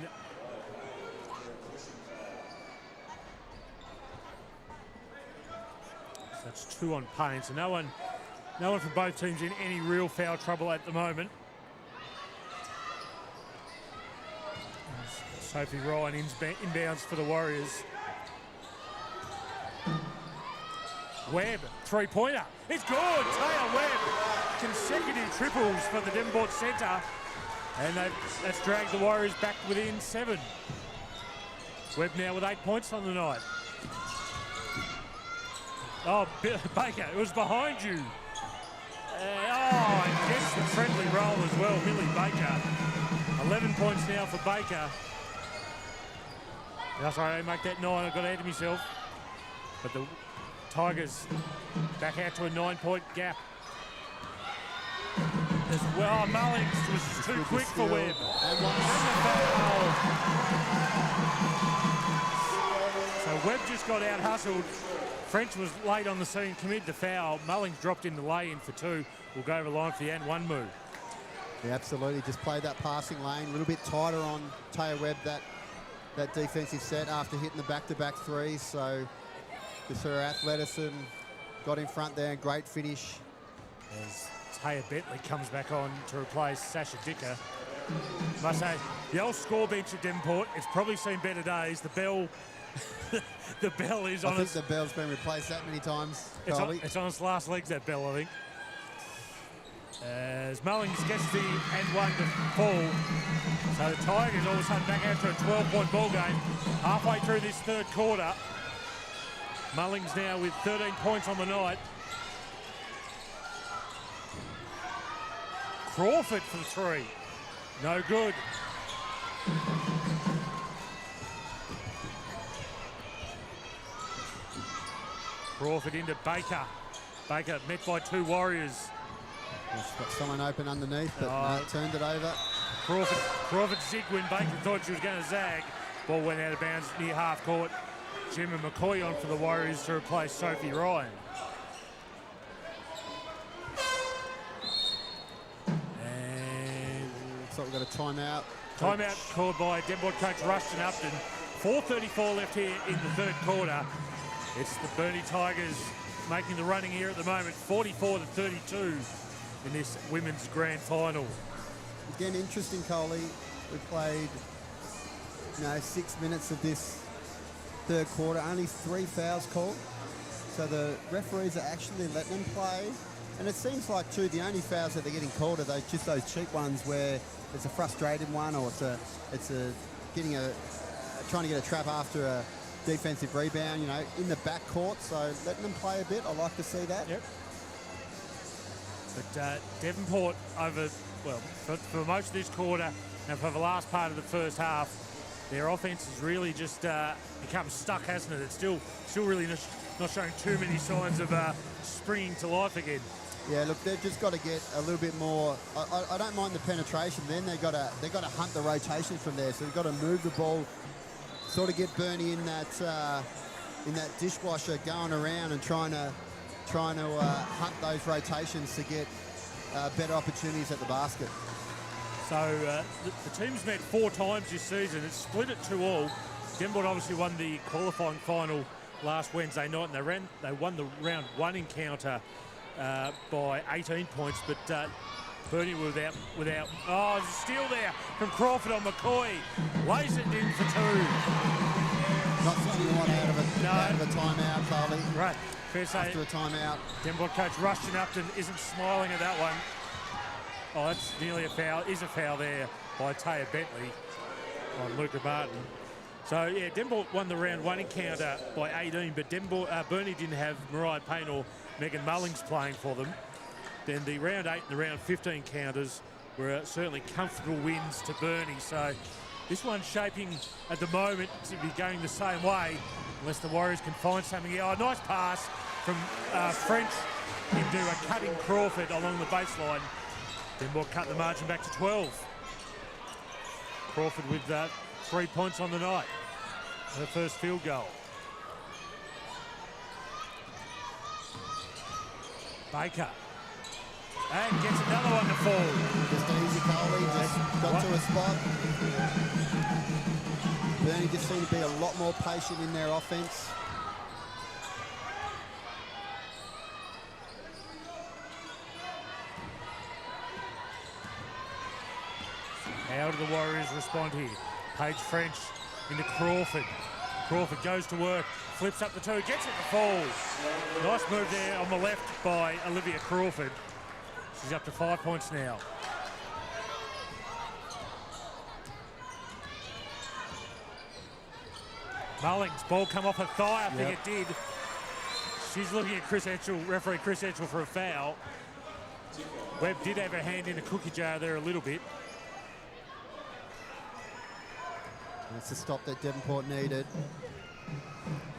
That's 2 on Payne, so no one from both teams in any real foul trouble at the moment. Sophie Ryan inbounds for the Warriors. Webb, three-pointer. It's good. Taya Webb, consecutive triples for the Devonport centre. And that's dragged the Warriors back within 7. Webb now with 8 points on the night. Oh, Baker, it was behind you. And gets the friendly roll as well, Millie Baker. 11 points now for Baker. Oh, sorry, I make that 9. I got ahead of myself. But the Tigers back out to a 9-point gap. As well, Mullings was too quick for Webb. And the foul. So Webb just got out hustled. French was late on the scene, committed the foul. Mullings dropped in the lay-in for 2. We'll go over the line for the and 1 move. Yeah, absolutely. Just played that passing lane. A little bit tighter on Taya Webb, that defensive set after hitting the back-to-back threes. So just her athleticism got in front there. Great finish. As Taya Bentley comes back on to replace Sasha Dicker. Must say, the old score bench at Devonport, it's probably seen better days. The bell... the bell is on I think the bell's been replaced that many times. It's on its last legs, that bell, I think. As Mullings gets the and 1 to fall. So the Tigers all of a sudden back out to a 12-point ball game. Halfway through this third quarter. Mullings now with 13 points on the night. Crawford for the 3. No good. Crawford into Baker. Baker met by 2 Warriors. Just got someone open underneath, but no, turned it over. Crawford zigged when Baker thought she was going to zag. Ball went out of bounds near half court. Gemma McCoy on for the Warriors to replace Sophie Ryan. And looks like we've got a timeout. Timeout called by Devonport coach Rushton Upton. 4:34 left here in the third quarter. It's the Burnie Tigers making the running here at the moment, 44-32 in this women's grand final. Again, interesting, Coley. We played, 6 minutes of this third quarter. Only 3 fouls called. So the referees are actually letting them play. And it seems like, too, the only fouls that they're getting called are just those cheap ones where it's a frustrated one, or it's trying to get a trap after a defensive rebound, you know, in the back court. So letting them play a bit, I like to see that. Yep. But Devonport for most of this quarter and for the last part of the first half, their offense has really just become stuck, hasn't it? It's still really not showing too many signs of springing to life again. Yeah, look, they've just got to get a little bit more. I don't mind the penetration. Then they've got to hunt the rotations from there. So they've got to move the ball, sort of get Burnie in that dishwasher, going around and trying to hunt those rotations to get better opportunities at the basket. So the team's met 4 times this season. It's split at 2-2. Devonport obviously won the qualifying final last Wednesday night, and they won the round 1 encounter by 18 points, but Burnie without steal there from Crawford on McCoy. Lays it in for 2. Not something you want out of a timeout, Carly. Right, fair say. After a timeout. Devonport coach Rushton Upton isn't smiling at that one. Oh, that's nearly a foul. Is a foul there by Taya Bentley on Luca Martin. So, yeah, Devonport won the round 1 encounter by 18, but Burnie didn't have Mariah Payne or Megan Mullings playing for them. Then the round 8 and the round 15 counters were certainly comfortable wins to Burnie. So this one's shaping at the moment to be going the same way, unless the Warriors can find something. Oh, nice pass from French into a cutting Crawford along the baseline. Devonport cut the margin back to 12. Crawford with 3 points on the night. Her first field goal. Baker. And gets another one to fall. Just easy, Coley. Just got to a spot. Burnie just seemed to be a lot more patient in their offense. How do the Warriors respond here? Paige French into Crawford. Crawford goes to work, flips up the 2, gets it to fall. Nice move there on the left by Olivia Crawford. She's up to 5 points now. Mullings, ball come off her thigh, I think it did. She's looking at referee Chris Etchell for a foul. Webb did have her hand in the cookie jar there a little bit. That's the stop that Devonport needed.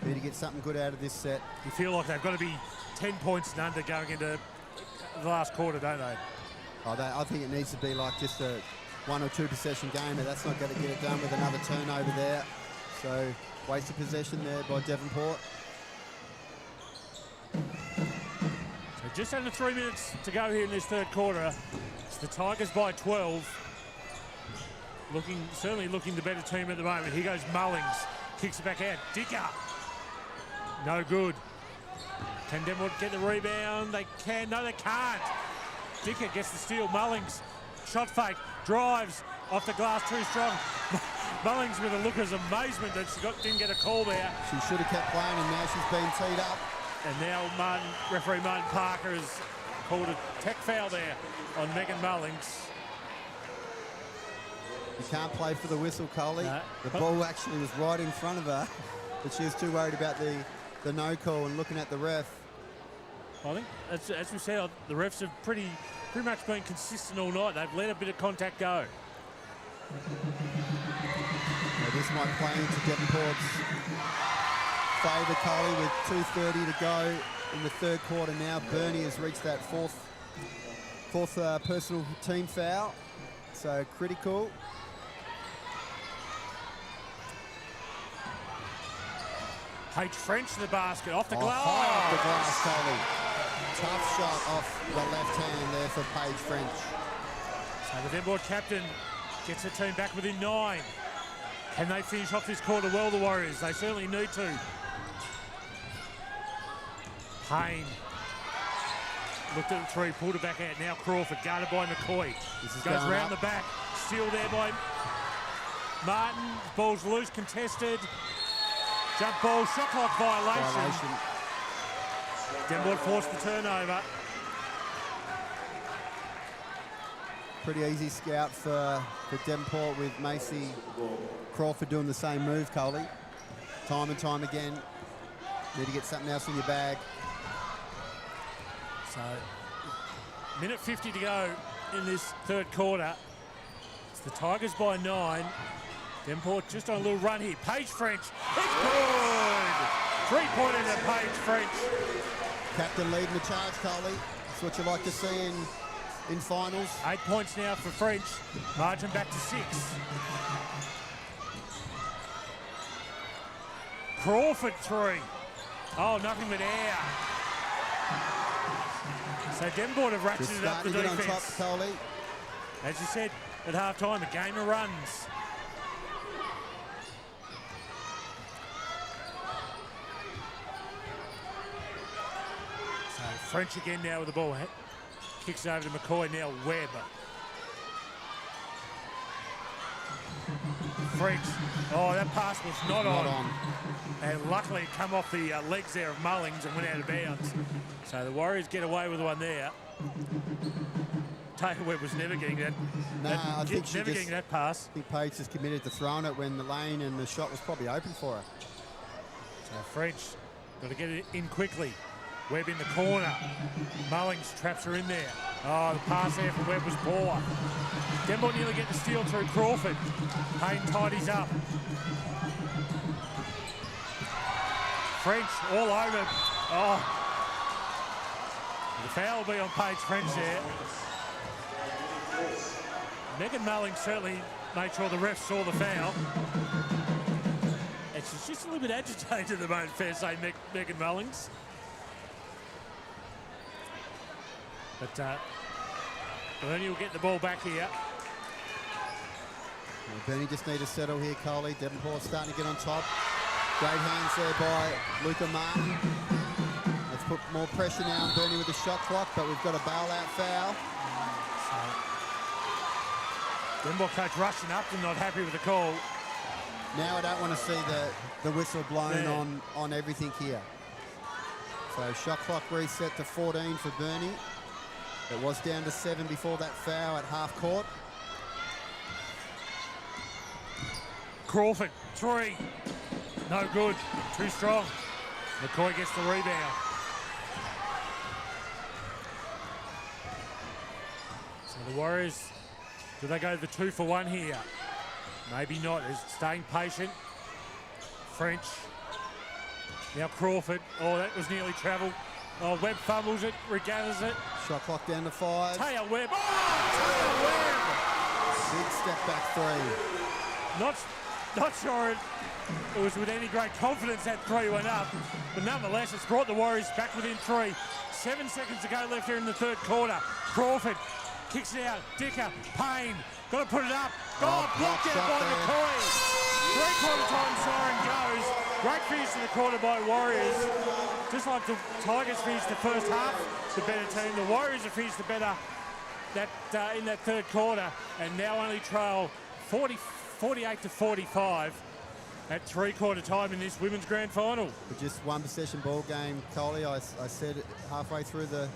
Need to get something good out of this set. You feel like they've got to be 10 points and under going into the last quarter, don't they? I think it needs to be like just a 1 or 2 possession game, but that's not going to get it done with another turnover there. So waste of possession there by Devonport. So just under 3 minutes to go here in this third quarter. It's the Tigers by 12. Certainly looking the better team at the moment. Here goes Mullings. Kicks it back out. Dicker. No good. Can Devonport get the rebound? They can. No, they can't. Dicker gets the steal. Mullings. Shot fake. Drives off the glass too strong. Mullings with a look of amazement that she didn't get a call there. She should have kept playing, and now she's been teed up. And now referee Martin Parker has called a tech foul there on Megan Mullings. You can't play for the whistle, Coley. No. The ball actually was right in front of her, but she was too worried about the no call and looking at the ref. I think, as we said, the refs have pretty much been consistent all night. They've let a bit of contact go. Now this might play into Devonport's favour, Coley, with 2:30 to go in the third quarter now. Burnie has reached that fourth personal team foul, so critical. Paige French to the basket, off the glass. High off the glass, Coley. Tough shot off the left hand there for Paige French. So the Devonport captain gets the team back within 9. Can they finish off this quarter well, the Warriors? They certainly need to. Payne looked at the 3, pulled it back out. Now Crawford, guarded by McCoy. Goes round the back. Steal there by Martin. Ball's loose, contested. Jump ball, shot clock violation. Devonport forced the turnover. Pretty easy scout for Devonport with Macy Crawford doing the same move, Coley. Time and time again. Need to get something else in your bag. So, minute 50 to go in this third quarter. It's the Tigers by 9. Devonport just on a little run here. Paige French. It's good! 3-pointer to Paige French. Captain leading the charge, Coley. That's what you like to see in finals. 8 points now for French. Margin back to 6. Crawford 3. Oh, nothing but air. So Devonport have ratcheted up the to get on top, defence. Coley. As you said at half-time, a game of runs. So French again now with the ball. Kicks it over to McCoy, now Webb. French. Oh, that pass was not on. And luckily it come off the legs there of Mullings and went out of bounds. So the Warriors get away with one there. Taylor Webb was never getting that. I think never getting that pass. I think Paige just committed to throwing it when the lane and the shot was probably open for her. So French got to get it in quickly. Webb in the corner. Mullings traps her in there. Oh, the pass there from Webb was poor. Devonport nearly get the steal through Crawford. Payne tidies up. French all over. Oh. The foul will be on Paige French there. Megan Mullings certainly made sure the refs saw the foul. And she's just a little bit agitated at the moment, fair to say, Megan Mullings. But Burnie will get the ball back here. Well, Burnie just need to settle here, Coley. Devonport starting to get on top. Great hands there by Luca Martin. Let's put more pressure now on Burnie with the shot clock, but we've got a bailout foul. Devonport coach rushing up and not happy with the call. Now I don't want to see the whistle blown on everything here. So shot clock reset to 14 for Burnie. It was down to 7 before that foul at half court. Crawford, 3. No good, too strong. McCoy gets the rebound. So the Warriors, do they go the 2-for-1 here? Maybe not, is staying patient. French. Now Crawford, oh that was nearly travelled. Oh, Webb fumbles it, regathers it. Shot clock down to 5. Taya Webb, oh, Taya Webb! Big step back 3. Not sure it was with any great confidence that 3 went up, but nonetheless it's brought the Warriors back within 3. 7 seconds to go left here in the third quarter. Crawford kicks it out, Dicker, Payne, got to put it up. Blocked out by McCoy. 3-quarter time siren goes. Great finish to the quarter by Warriors. Just like the Tigers finished the first half, the better team, the Warriors have finished the better in that third quarter, and now only trail 48-45 at 3-quarter time in this women's grand final. Just one possession ball game, Coley. I said halfway through that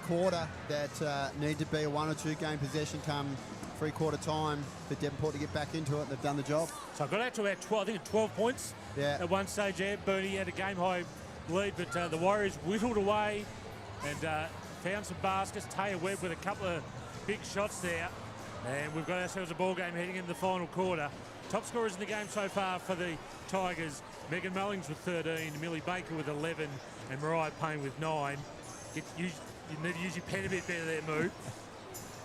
quarter that need to be a 1 or 2 game possession come 3-quarter time for Devonport to get back into it, and they've done the job. So I got out to about 12, I think 12 points at one stage there. Burnie had a game-high lead, but the Warriors whittled away and found some baskets. Taya Webb with a couple of big shots there. And we've got ourselves a ball game heading into the final quarter. Top scorers in the game so far for the Tigers, Megan Mullings with 13, Millie Baker with 11, and Mariah Payne with 9. You need to use your pen a bit better there, Moo.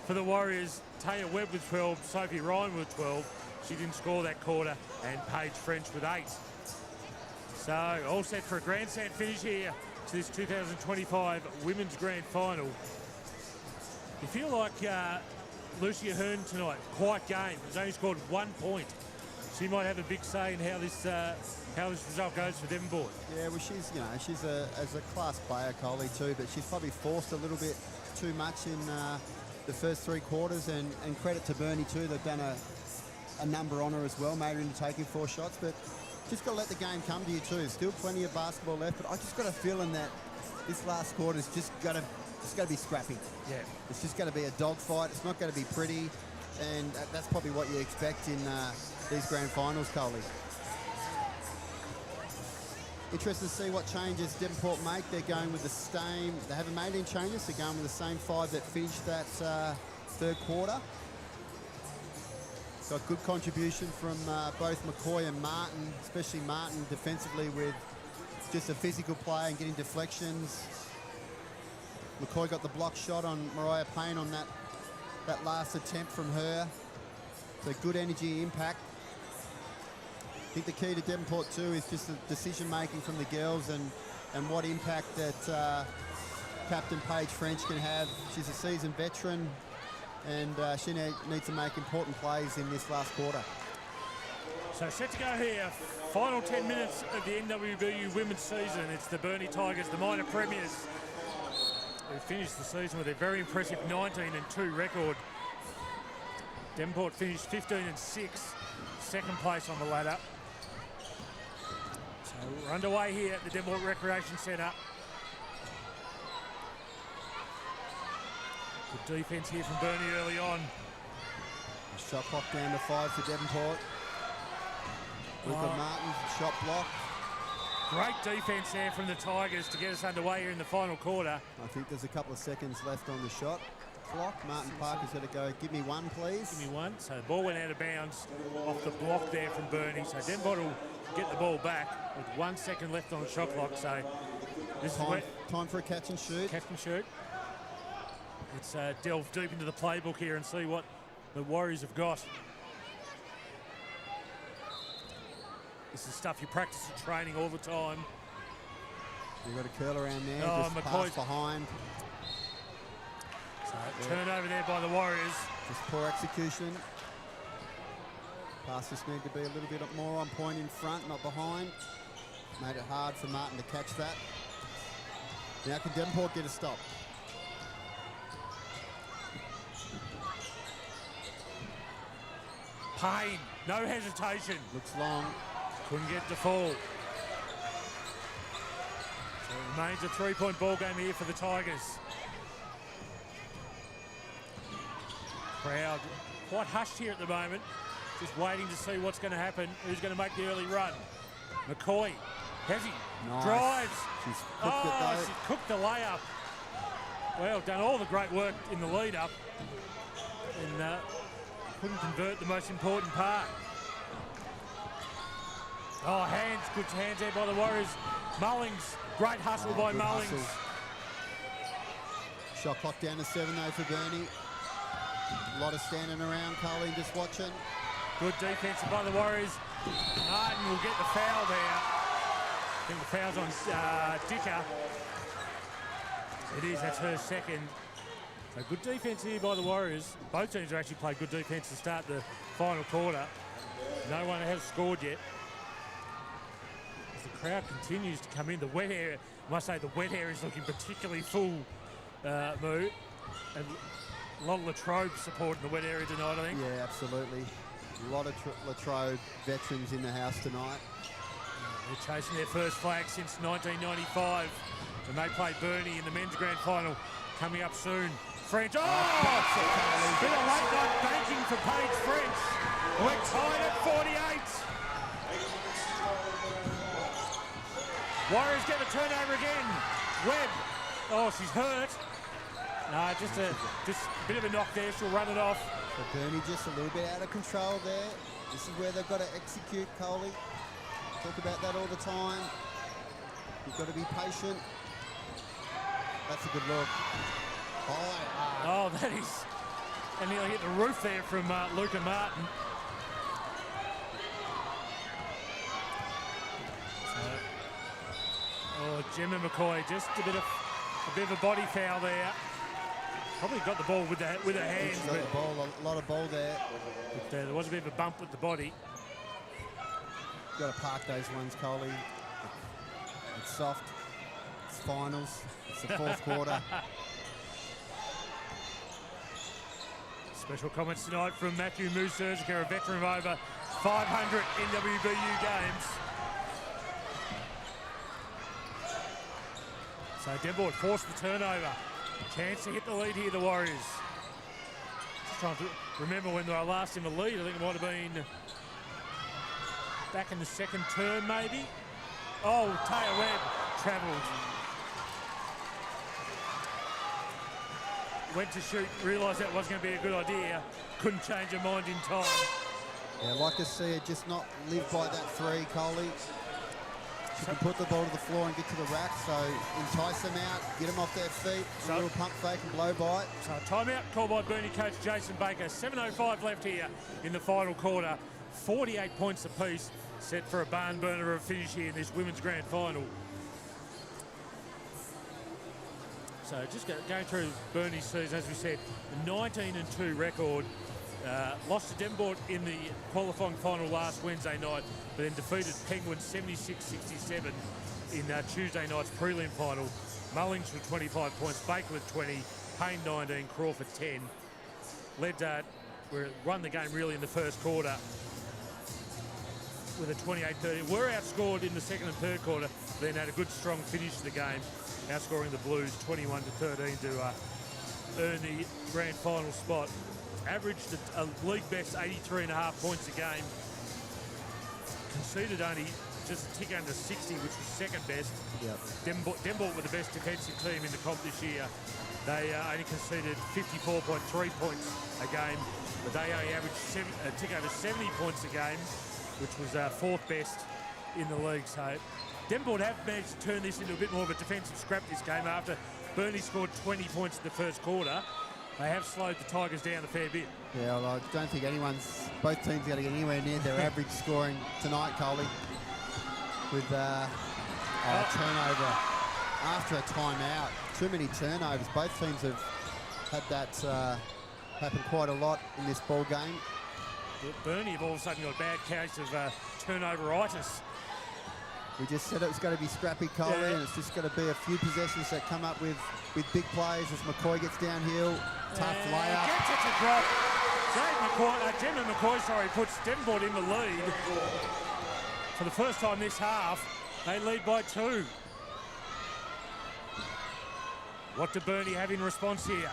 For the Warriors, Taya Webb with 12, Sophie Ryan with 12. She didn't score that quarter, and Paige French with 8. So all set for a grandstand finish here to this 2025 Women's Grand Final. You feel like Lucia Hearn tonight, quiet game, has only scored 1 point. She might have a big say in how this result goes for Devonport. Yeah, well, she's as a class player, Coley too, but she's probably forced a little bit too much in the first 3 quarters, and credit to Burnie too. They've done a number on her as well, made her into taking 4 shots, but just got to let the game come to you too. Still plenty of basketball left, but I just got a feeling that this last quarter's just got to be scrappy. Yeah. It's just going to be a dogfight. It's not going to be pretty, and that's probably what you expect in these grand finals, Coley. Interested to see what changes Devonport make. They're going with the same. They haven't made any changes. They're going with the same 5 that finished that third quarter. Got good contribution from both McCoy and Martin, especially Martin defensively with just a physical play and getting deflections. McCoy got the block shot on Mariah Payne on that last attempt from her. So good energy impact. I think the key to Devonport too is just the decision making from the girls and what impact that Captain Paige French can have. She's a seasoned veteran, and she needs to make important plays in this last quarter. So set to go here. Final 10 minutes of the NWBU women's season. It's the Burnie Tigers, the minor premiers, who finished the season with a very impressive 19-2 record. Devonport finished 15-6, second place on the ladder. So we're underway here at the Devonport Recreation Centre. Good defence here from Burnie early on. Shot clock down to 5 for Devonport. Luca Martin, shot block. Great defence there from the Tigers to get us underway here in the final quarter. I think there's a couple of seconds left on the shot clock. Martin Parker's got to go, give me one, please. Give me one. So the ball went out of bounds off the block there from Burnie. So Devonport will get the ball back with 1 second left on the shot clock. So this is time for a catch and shoot. Catch and shoot. Let's delve deep into the playbook here and see what the Warriors have got. This is stuff you practice at training all the time. You've got a curl around there, Oh, just McCoy's pass behind. So turnover there by the Warriors. Just poor execution. Passes need to be a little bit more on point in front, not behind. Made it hard for Martin to catch that. Now can Devonport get a stop? Payne, no hesitation. Looks long. Couldn't get the fall. So it remains a three-point ball game here for the Tigers. Crowd quite hushed here at the moment, just waiting to see what's going to happen, who's going to make the early run. McCoy, has he? Nice. Drives. She's cooked it though. She cooked the layup. Well, done all the great work in the lead-up, and couldn't convert the most important part. Oh, hands, good hands there by the Warriors. Mullings, great hustle by good Mullings. hustle. Shot clock down to 7 though for Burnie. A lot of standing around, Colleen just watching. Good defense by the Warriors. Martin will get the foul there. I think the foul's on Dicker. It is, that's her second. So good defense here by the Warriors. Both teams have actually played good defense to start the final quarter. No one has scored yet. As the crowd continues to come in, the wet area, I must say the wet area is looking particularly full, Moo. And a lot of Latrobe support in the wet area tonight, I think. Yeah, absolutely. A lot of Latrobe veterans in the house tonight. They're chasing their first flag since 1995 when they played Burnie in the men's grand final. Coming up soon. French. Oh! Bit of late night banking for Paige French. We're tied at 48. Warriors get a turnover again. Webb. Oh, she's hurt. No, just a bit of a knock there. She'll run it off. So Burnie just a little bit out of control there. This is where they've got to execute, Coley. Talk about that all the time. You've got to be patient. That's a good look. Oh, that is. And nearly hit the roof there from Luca Martin. Oh, Gemma McCoy, just a bit of a body foul there. Probably got the ball with her hands. Got the ball, a lot of ball there. But there was a bit of a bump with the body. Got to park those ones, Coley. It's soft. It's finals. It's the fourth quarter. Special comments tonight from Matthew Moose-Erziger, a veteran of over 500 NWBU games. So Devonport forced the turnover. Chance to hit the lead here, the Warriors. Just trying to remember when they were last in the lead. I think it might have been back in the second term, maybe. Oh, Taya Webb travelled. Went to shoot, realised that wasn't going to be a good idea. Couldn't change her mind in time. Yeah, I'd like to see her just not live by that three, Coley. She can put the ball to the floor and get to the rack, so entice them out, get them off their feet, a little pump fake and blow by it. So timeout called by Burnie coach Jason Baker. 7:05 left here in the final quarter. 48 points apiece, set for a barn burner of a finish here in this women's grand final. So just going through Burnie's season, as we said, 19-2 record. Lost to Devonport in the qualifying final last Wednesday night, but then defeated Penguins 76-67 in Tuesday night's prelim final. Mullings with 25 points, Baker with 20, Payne 19, Crawford 10. Run the game really in the first quarter with a 28-30. Were outscored in the second and third quarter, then had a good strong finish to the game, outscoring the Blues 21-13 to earn the grand final spot. Averaged a league best 83.5 points a game. Conceded only just a tick under 60, which was second best. Yep. Devonport were the best defensive team in the comp this year. They only conceded 54.3 points a game, but they only averaged a tick over 70 points a game, which was fourth best in the league. So Devonport have managed to turn this into a bit more of a defensive scrap this game after Burnie scored 20 points in the first quarter. They have slowed the Tigers down a fair bit. Yeah, well, I don't think both teams are going to get anywhere near their average scoring tonight, Coley. With a turnover after a timeout. Too many turnovers. Both teams have had that happen quite a lot in this ball game. Burnie have all of a sudden got a bad case of turnoveritis. We just said it was going to be scrappy, Coley, and it's just going to be a few possessions that come up with big plays as McCoy gets downhill. Tough layup. Gets it to drop. Gemma McCoy, puts Devonport in the lead. For the first time this half, they lead by 2. What do Burnie have in response here?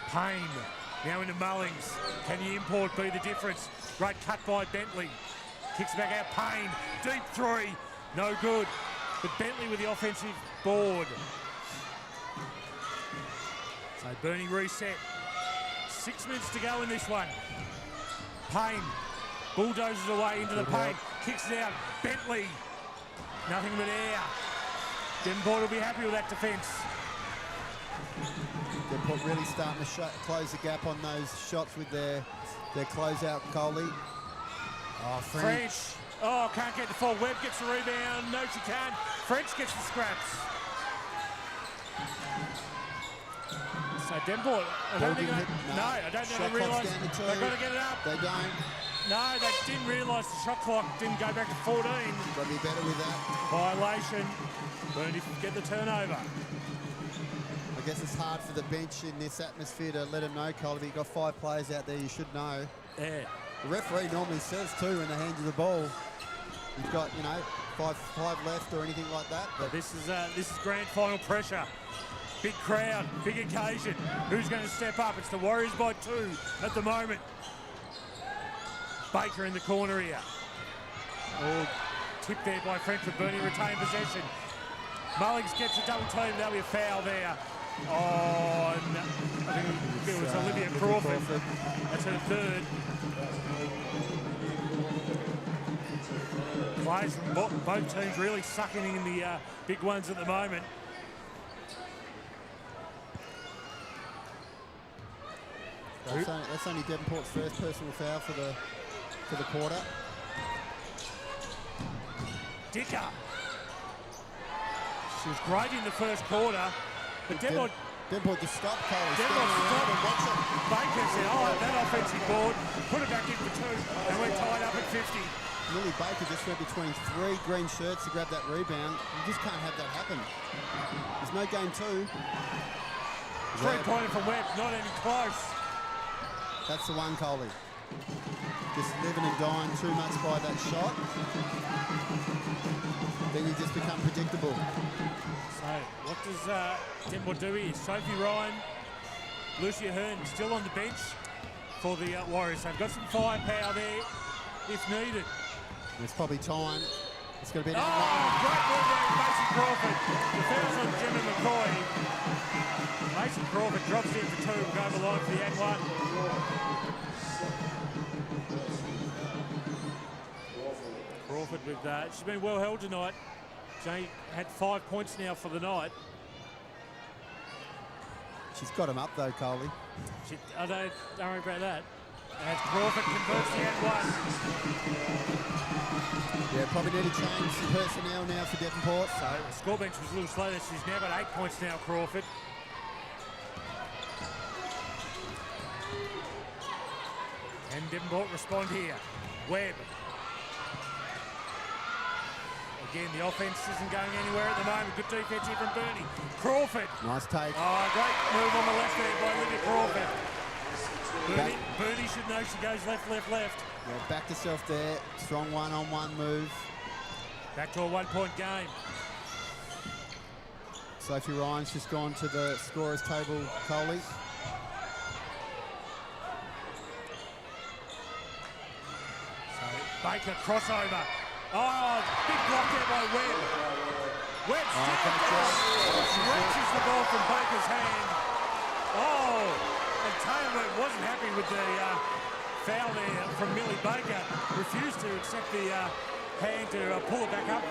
Payne, now into Mullings. Can the import be the difference? Great cut by Bentley. Kicks back out, Payne, deep three, no good. But Bentley with the offensive board. So Burnie reset. 6 minutes to go in this one. Payne bulldozes away into the paint, kicks it out, Bentley, nothing but air. Devonport will be happy with that defence. Devonport really starting to close the gap on those shots with their closeout, Coley. Oh, French. Oh, can't get the fall. Webb gets the rebound. No, she can't. French gets the scraps. So Devonport, I don't think they realise they've got to get it up. They don't. No, they didn't realise the shot clock didn't go back to 14. Got to be better with that. Violation. Burnie get the turnover. I guess it's hard for the bench in this atmosphere to let them know, Coley. You've got 5 players out there, you should know. Yeah. The referee normally says too when they hand you the ball. You've got, five left or anything like that. But this is grand final pressure. Big crowd, big occasion. Who's going to step up? It's the Warriors by 2 at the moment. Baker in the corner here. Oh, tipped there by Frankfurt. Burnie retained possession. Mullings gets a double team. That'll be a foul there. Oh, no. I think it was Olivia Crawford. That's her third. Players from both teams really sucking in the big ones at the moment. That's only Devonport's first personal foul for the quarter. Dicker. She was great in the first quarter, but Devonport just stopped, Coley. Devonport stopped. Baker said, that offensive board, put it back in for 2, and we're tied up at 50. Lily Baker just went between 3 green shirts to grab that rebound. You just can't have that happen. There's no game 2. 3-pointer from Webb, not even close. That's the one, Coley. just living and dying too much by that shot, then you just become predictable. So what does Devonport do here? Sophie Ryan, Lucia Hearn still on the bench for the Warriors. They've got some firepower there if needed. It's probably time. It's going to be an great ball there, Macy Crawford. The foul's on Gemma McCoy. Macy Crawford drops in for 2, will go over the line for the and 1. Crawford with she's been well held tonight. She's only had 5 points now for the night. She's got him up though, Coley. I don't worry about that. As Crawford converts the and 1. Yeah, probably need to change some personnel now for Devonport. So the score bench was a little slow there. She's now got 8 points now, Crawford. Can Devonport respond here? Webb. Again, the offence isn't going anywhere at the moment. Good defence here from Burnie. Crawford. Nice take. Oh, great move on the left there by Olivia Crawford. Burnie should know she goes left, left, left. Yeah, backed herself there. Strong one-on-one move. Back to a 1-point game. Sophie Ryan's just gone to the scorers table, Coley. So Baker crossover. Oh, big block there by Webb. Webb reaches the ball from Baker's hand. Oh, and Taylor Webb wasn't happy with the foul there from Millie Baker. Refused to accept the hand to pull it back up.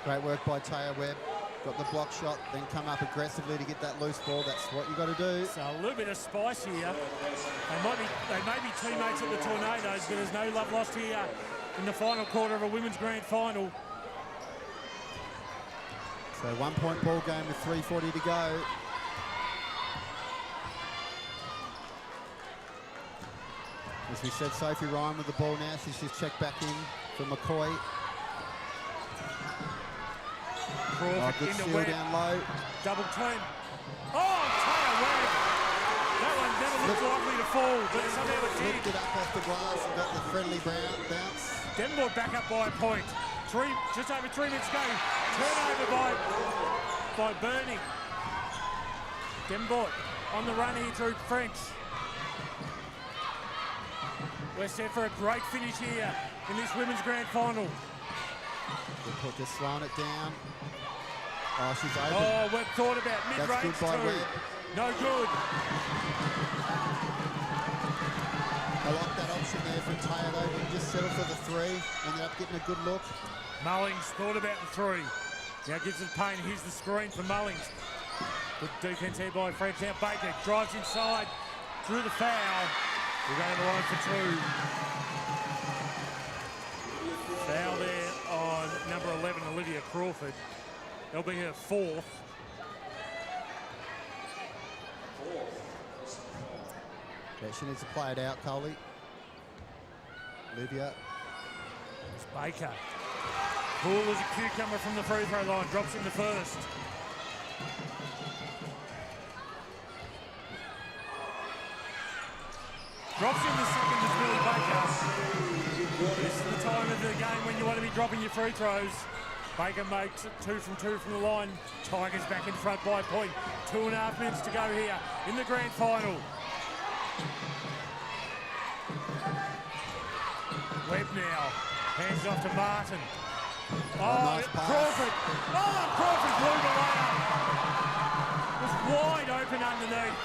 Great work by Taya Webb. Got the block shot, then come up aggressively to get that loose ball. That's what you got to do. So a little bit of spice here. They may be teammates at the Tornadoes, but there's no love lost here in the final quarter of a women's grand final. So 1-point ball game with 3:40 to go. As we said, Sophie Ryan with the ball now. She's just checked back in for McCoy. Crawford good into steal Webb. down low. Double team. Oh, Taylor Webb. That one never looked likely to fall, but somehow it did. Lifted up off the glass and got the friendly bounce. Devonport back up by a point. Just over 3 minutes to go. Turnover by Burnie. Devonport on the run here through French. We're set for a great finish here in this women's grand final. Devonport just slowing it down. Oh, she's open. Oh, we've thought about That's mid-range good by too. Webb. No good. I like that option there from Taya though. He just settled for the 3. Ended up getting a good look. Mullings thought about the 3. Now gives it pain. Here's the screen for Mullings. Good defence here by French. Now Baker drives inside. Drew the foul. We're going to the line for 2. Foul there on number 11, Olivia Crawford. That'll be her 4th. Yeah, she needs to play it out, Coley. Olivia. It's Baker. Cool as a cucumber from the free throw line. Drops in the first. Drops in the second as Millie Baker. This is the time of the game when you want to be dropping your free throws. Baker makes it 2 from 2 from the line. Tigers back in front by a point. 2.5 minutes to go here in the grand final. Webb now. Hands off to Martin. Nice pass. Crawford. Oh, Crawford blew the layup. It was wide open underneath.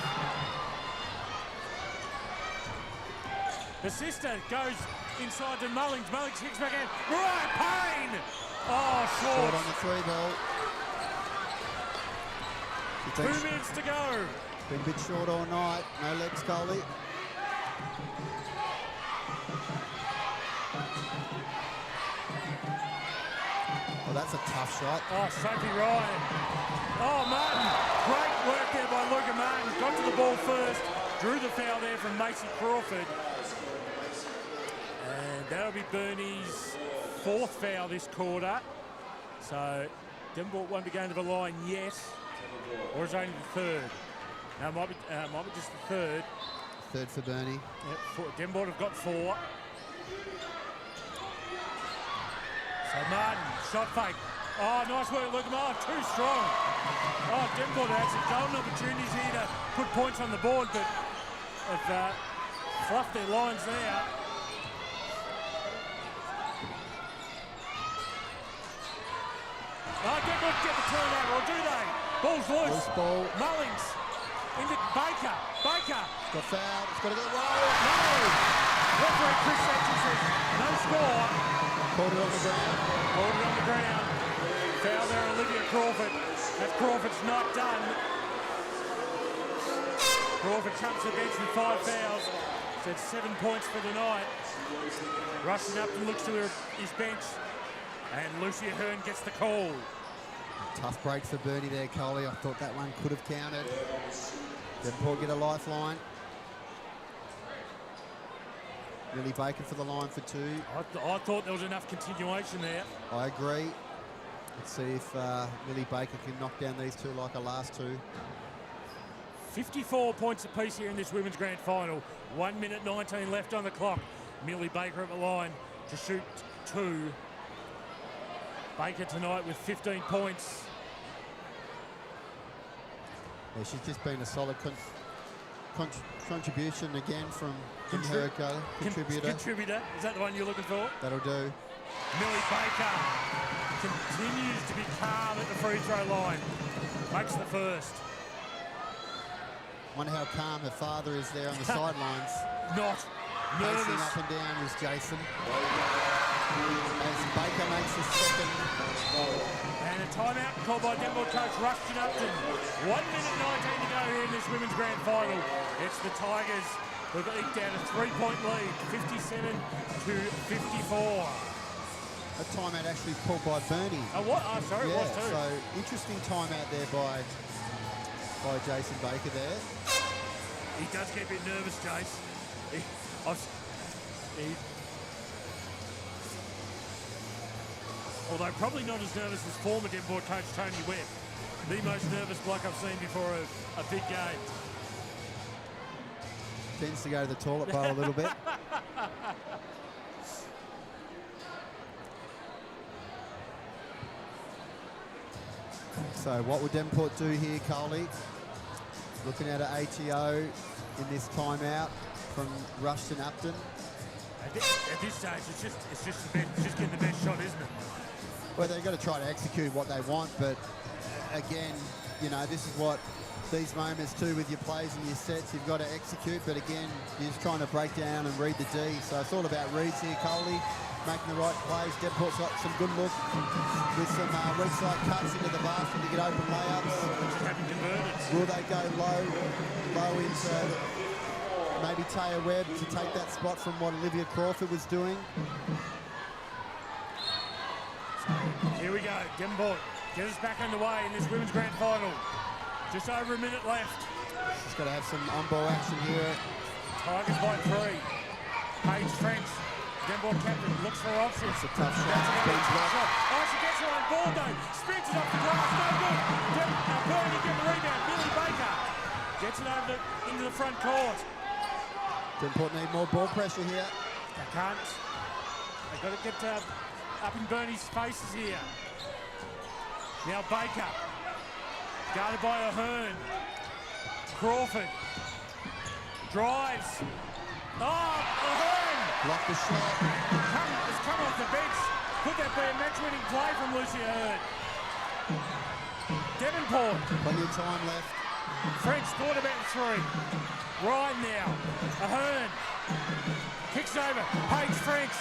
The sister goes inside to Mullings. Mullings kicks back in. Mariah Payne. Oh, Short short. on the 3 ball. 2 minutes to go. Been a bit short all night. No legs, Coley. Well, that's a tough shot. Oh, Sophie Ryan. Oh, Martin. Great work there by Luca Martin. Got to the ball first. Drew the foul there from Macy Crawford. And that'll be Burnie's 4th foul this quarter. So, Devonport won't be going to the line yet. Or is it only the 3rd? No, it might be just the 3rd. third for Burnie. Yep, Devonport have got 4. So Martin, shot fake. Oh, nice work, Luke. Oh, too strong. Oh, Devonport had some golden opportunities here to put points on the board, but have fluffed their lines there. Oh, Devonport get the turnover, or do they? Ball's loose. Loose ball. Mullings into Baker. Baker. Got fouled. It's got to get rolled. No. Referee Chris Sanchez says no score. Caught it on the ground. Hold it on the ground. Foul there, Olivia Crawford. As Crawford's not done. Crawford jumps the bench with 5 fouls. That's 7 points for the night. Rushing up and looks to his bench. And Lucia Hearn gets the call. Tough break for Burnie there, Coley. I thought that one could have counted. Devonport get a lifeline. Millie Baker for the line for 2. I thought there was enough continuation there. I agree. Let's see if Millie Baker can knock down these 2 like her last 2. 54 points apiece here in this women's grand final. 1 minute 19 left on the clock. Millie Baker at the line to shoot 2. Baker tonight with 15 points. Yeah, she's just been a solid contribution again from her contributor. Contributor, is that the one you're looking for? That'll do. Millie Baker continues to be calm at the free throw line. Makes the first. Wonder how calm her father is there on the sidelines. Not Pacing nervous. up and down is Jason. As Baker makes his second. And a timeout called by Devonport coach Rushton Upton. 1 minute 19 to go here in this women's grand final. It's the Tigers who've eked out a 3-point lead, 57 to 54. A timeout actually pulled by Burnie. Oh, what? Oh, sorry, it Yeah, was too. so interesting timeout there by Jason Baker there. He does get a bit nervous, Jace. Although probably not as nervous as former Devonport coach Tony Webb. The most nervous bloke I've seen before a big game. Tends to go to the toilet bowl a little bit. So what would Devonport do here, Coley? Looking at an ATO in this timeout from Rushton Upton. At this stage, it's just getting the best shot, isn't it? Well, they've got to try to execute what they want, but again, you know, this is what these moments too with your plays and your sets, you've got to execute, but again, you're just trying to break down and read the D. So it's all about reads here, Coley, making the right plays. Devonport's got some good look with some weak side cuts into the basket to get open layups. Haven't converted. Will they go low into maybe Taya Webb to take that spot from what Olivia Crawford was doing? Here we go, Devonport get us back underway in this women's grand final. Just over a minute left. She's got to have some on-ball action here. Tigers by 3. Paige French, Devonport captain, looks for options. It's a tough shot. That's It's been blocked. Oh, she gets her on board though. Spins it off the glass, no good. Burnie get the rebound. Millie Baker gets it over into the front court. Devonport need more ball pressure here. They can't. They've got to get up in Burnie's faces here. Now Baker, guarded by Ahern. Crawford drives. Oh, Ahern Block the shot. has come off the bench. Could that be a match-winning play from Lucia Ahern? Devonport. Plenty of time left. French thought about the 3. Ryan now. Ahern kicks over. Paige French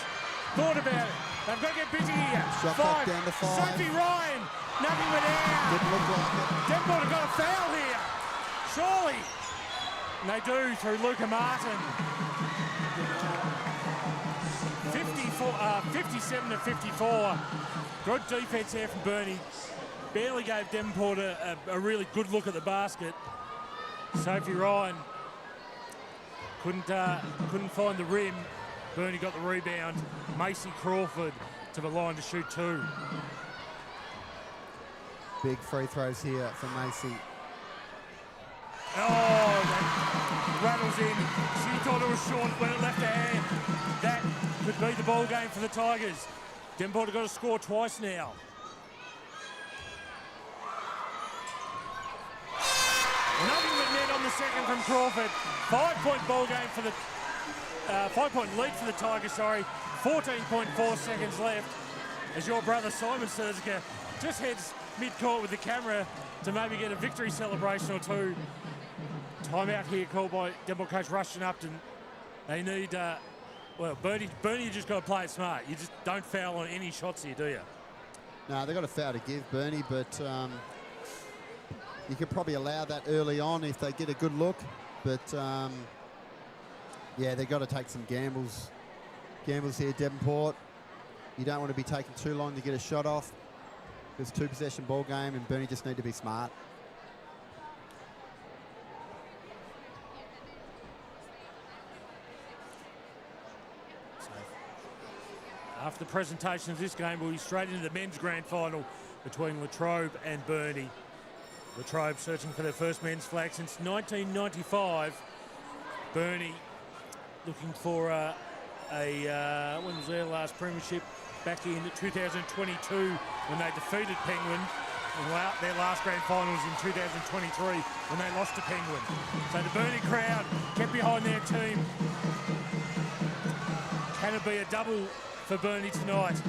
thought about it. They've got to get busy here. Shot clock down to 5. Sophie Ryan, nothing but out. Didn't look like it. Devonport have got a foul here. Surely. And they do through Luca Martin. 57 to 54. Good defense here from Burnie. Barely gave Devonport a really good look at the basket. Sophie Ryan couldn't find the rim. Burnie got the rebound. Macy Crawford to the line to shoot 2. Big free throws here from Macy. Oh, rattles in. She thought it was short when it left her hand. That could be the ball game for the Tigers. Devonport have got to score twice now. Nothing but net on the second from Crawford. 5-point ball game for the 5-point lead for the Tigers, sorry. 14.4 seconds left as your brother Simon Serzica just heads mid-court with the camera to maybe get a victory celebration or two. Timeout here called by Devonport coach Rushton Upton. They need, well, Burnie, you just got to play it smart. You just don't foul on any shots here, do you? No, they've got a foul to give, Burnie, but you could probably allow that early on if they get a good look. But, yeah, they've got to take some gambles. Gambles here, Devonport. You don't want to be taking too long to get a shot off. It's a 2-possession ball game, and Burnie just need to be smart. After the presentation of this game, we'll be straight into the men's grand final between Latrobe and Burnie. Latrobe searching for their first men's flag since 1995. Burnie looking for when was their last premiership? Back in 2022 when they defeated Penguin. And their last grand final was in 2023 when they lost to Penguin. So the Burnie crowd kept behind their team. Can it be a double for Burnie tonight?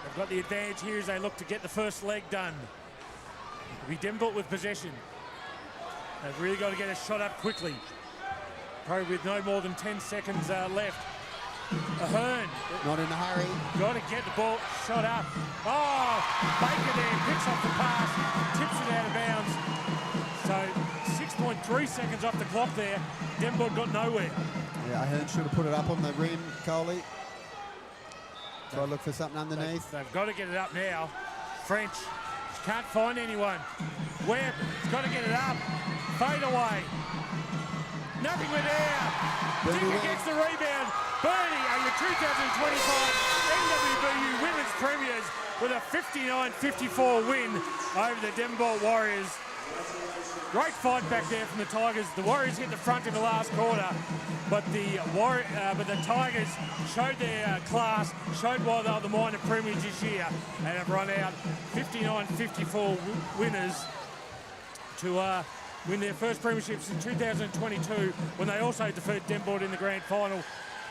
They've got the advantage here as they look to get the first leg done. It'll be Devonport with possession. They've really got to get a shot up quickly. Probably with no more than 10 seconds left. Ahern. Not in a hurry. Got to get the ball shot up. Oh, Baker there picks up the pass, tips it out of bounds. So 6.3 seconds off the clock there. Devonport got nowhere. Yeah, Ahern should have put it up on the rim, Coley. Try to look for something underneath. They've got to get it up now. French can't find anyone. Webb has got to get it up. Fade away. Nothing but air. Dicker gets the rebound. Burnie are your 2025 NWBU Women's Premiers with a 59-54 win over the Devonport Warriors. Great fight back there from the Tigers. The Warriors hit the front in the last quarter, but the Tigers showed their class, showed why they were the minor premiers this year, and have run out 59-54 winners to win their first premierships in 2022 when they also defeated Devonport in the grand final.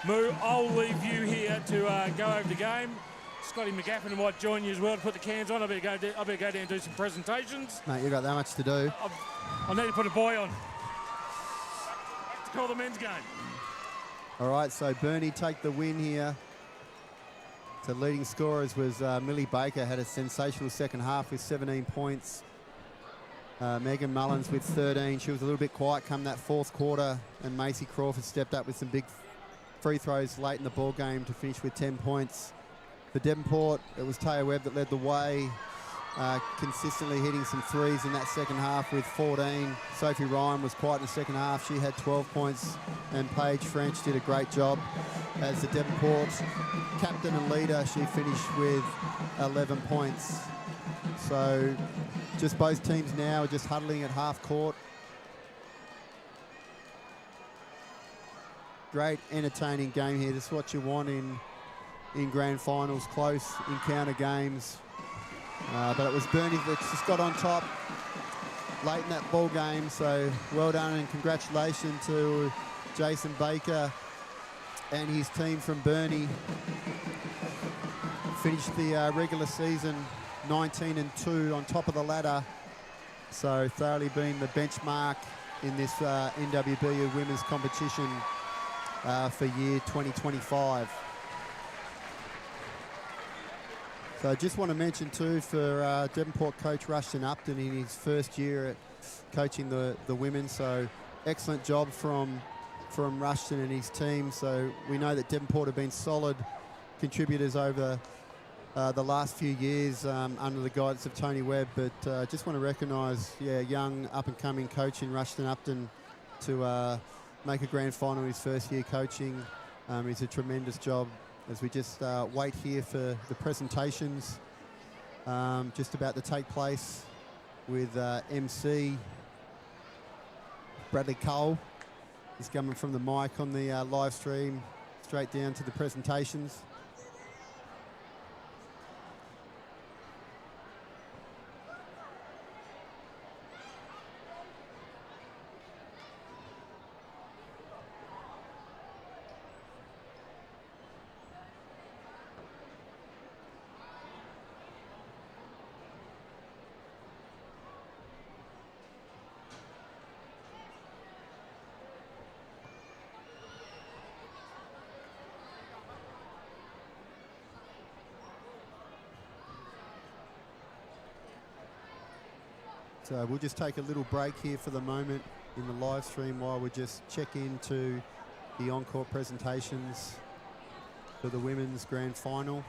Moo, I'll leave you here to go over the game. Scotty McGaffin might join you as well to put the cans on. I better go down and do some presentations. Mate, you've got that much to do. I need to put a buoy on to call the men's game. All right, so Burnie take the win here. The leading scorers was Millie Baker, had a sensational second half with 17 points. Megan Mullins with 13. She was a little bit quiet come that fourth quarter, and Macy Crawford stepped up with some big free throws late in the ball game to finish with 10 points. For Devonport, it was Taya Webb that led the way, consistently hitting some threes in that second half with 14. Sophie Ryan was quiet in the second half. She had 12 points, and Paige French did a great job as the Devonport captain and leader. She finished with 11 points. So just both teams now are just huddling at half court. Great entertaining game here. This is what you want in grand finals, close encounter games. But it was Burnie that just got on top late in that ball game. So well done and congratulations to Jason Baker and his team from Burnie. Finished the regular season 19-2 on top of the ladder. So thoroughly been the benchmark in this NWBU women's competition for year 2025. So I just want to mention too for Devonport coach Rushton Upton in his first year at coaching the women. So excellent job from Rushton and his team. So we know that Devonport have been solid contributors over the last few years under the guidance of Tony Webb, but just want to recognise, young up-and-coming coach in Rushton Upton to make a grand final in his first year coaching. It's a tremendous job as we just wait here for the presentations just about to take place with MC Bradley Cole is coming from the mic on the live stream straight down to the presentations. So we'll just take a little break here for the moment in the live stream while we just check into the encore presentations for the women's grand final.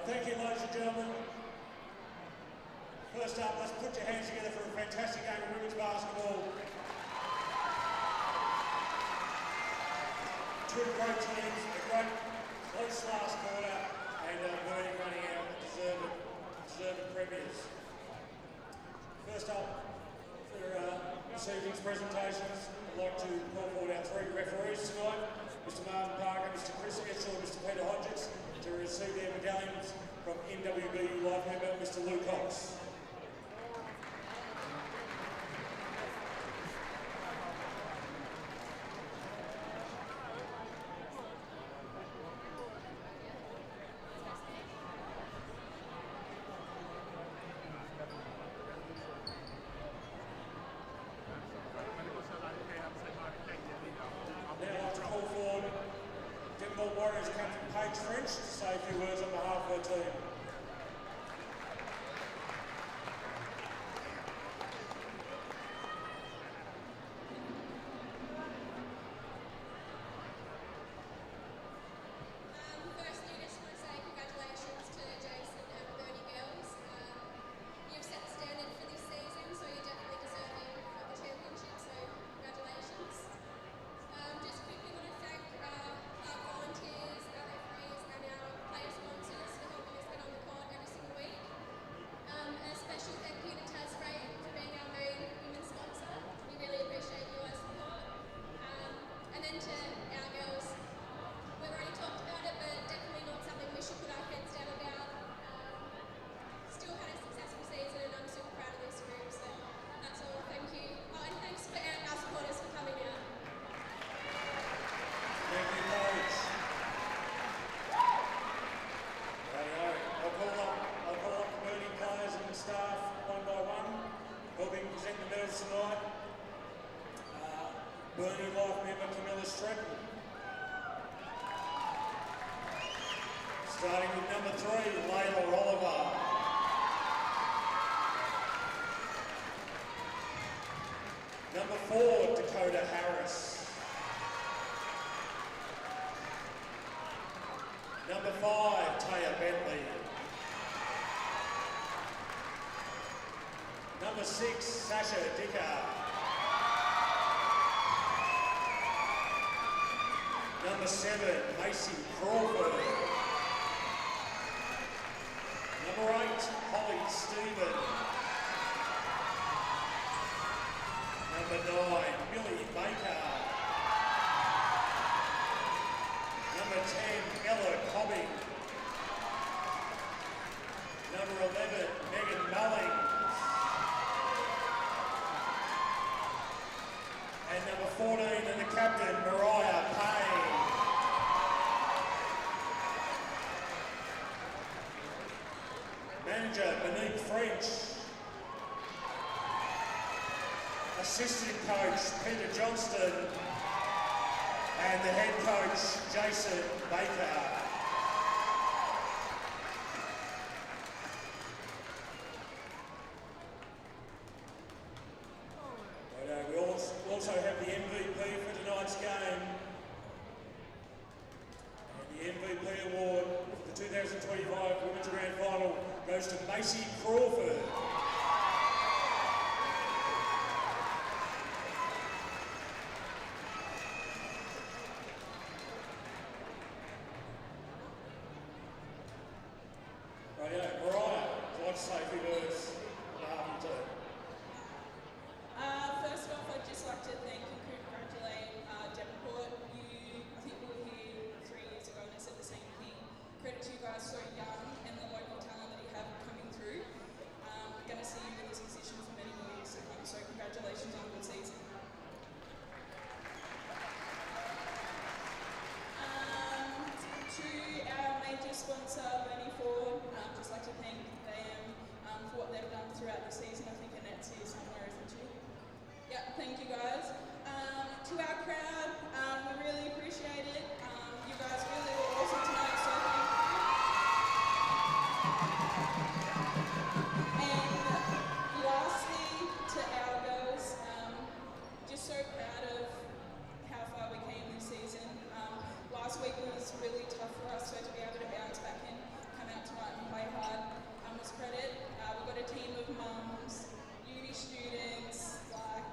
Thank you, ladies and gentlemen. First up, let's put your hands together for a fantastic game of women's basketball. Two great teams, a great close last quarter, and Burnie running out deserved premiers. First up, for this evening's presentations, I'd like to call forward our three referees tonight, Mr. Martin Parker, Mr. Chris Etchell, and Mr. Peter Hodges, to receive their medallions from NWBU live member Mr. Lou Cox. Burnie live member Camilla Stratton. Starting with number 3, Layla Oliver. Number 4, Dakota Harris. Number 5, Taya Bentley. Number 6, Sasha Dicker. Number 7, Macy Crawford. Number 8, Holly Stephen. Number 9, Millie Baker. Number 10, Ella Cobbing. Number 11, Megan Mulling. And number 14, and the captain, Mariah Payne. Manager, Monique French. Assistant coach, Peter Johnston. And the head coach, Jason Baker. We also have the MVP for tonight's game. And the MVP award for the 2025 Women's Grand Final goes to Macy Crawford. Mariah, would you like to say a few words on behalf of the team? First off, I'd just like to thank and congratulate Devonport. I think we were here 3 years ago and I said the same thing. Credit to you guys, so young, and the local talent that you have coming through. We're going to see you in this position for many more years to come, so congratulations on a good season. To our major sponsor, Burnie, just like to thank them for what they've done throughout the season. I think Annette's here somewhere, isn't she? Yeah, thank you guys. To our crowd, we really appreciate it. You guys really were awesome tonight, so thank you. And lastly, to our girls, just so proud of how far we came this season. Last week was really tough for us, so to be able to bounce back and come out tonight and play hard was credit. We've got a team of mums, uni students, like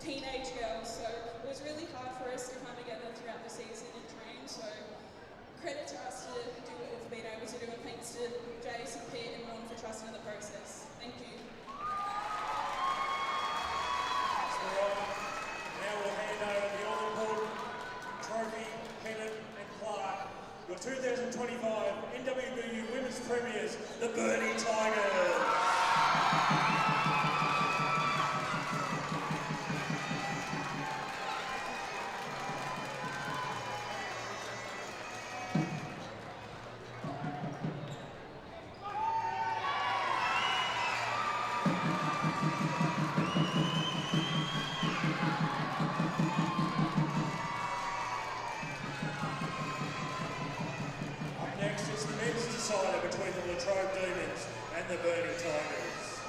teenage girls, so it was really hard for us to come together throughout the season and train, so credit to us to do what we've been able to do, and thanks to Jace and Pete and Ron for trusting in the process. Thank you. Thanks, Mariah. Now we'll hand over the all-important trophy, pennant and plaque. Your 2025 NWBU Women's Premiers, the Burnie Tigers. Up next is the men's decider between the Latrobe Demons and the Burnie Tigers.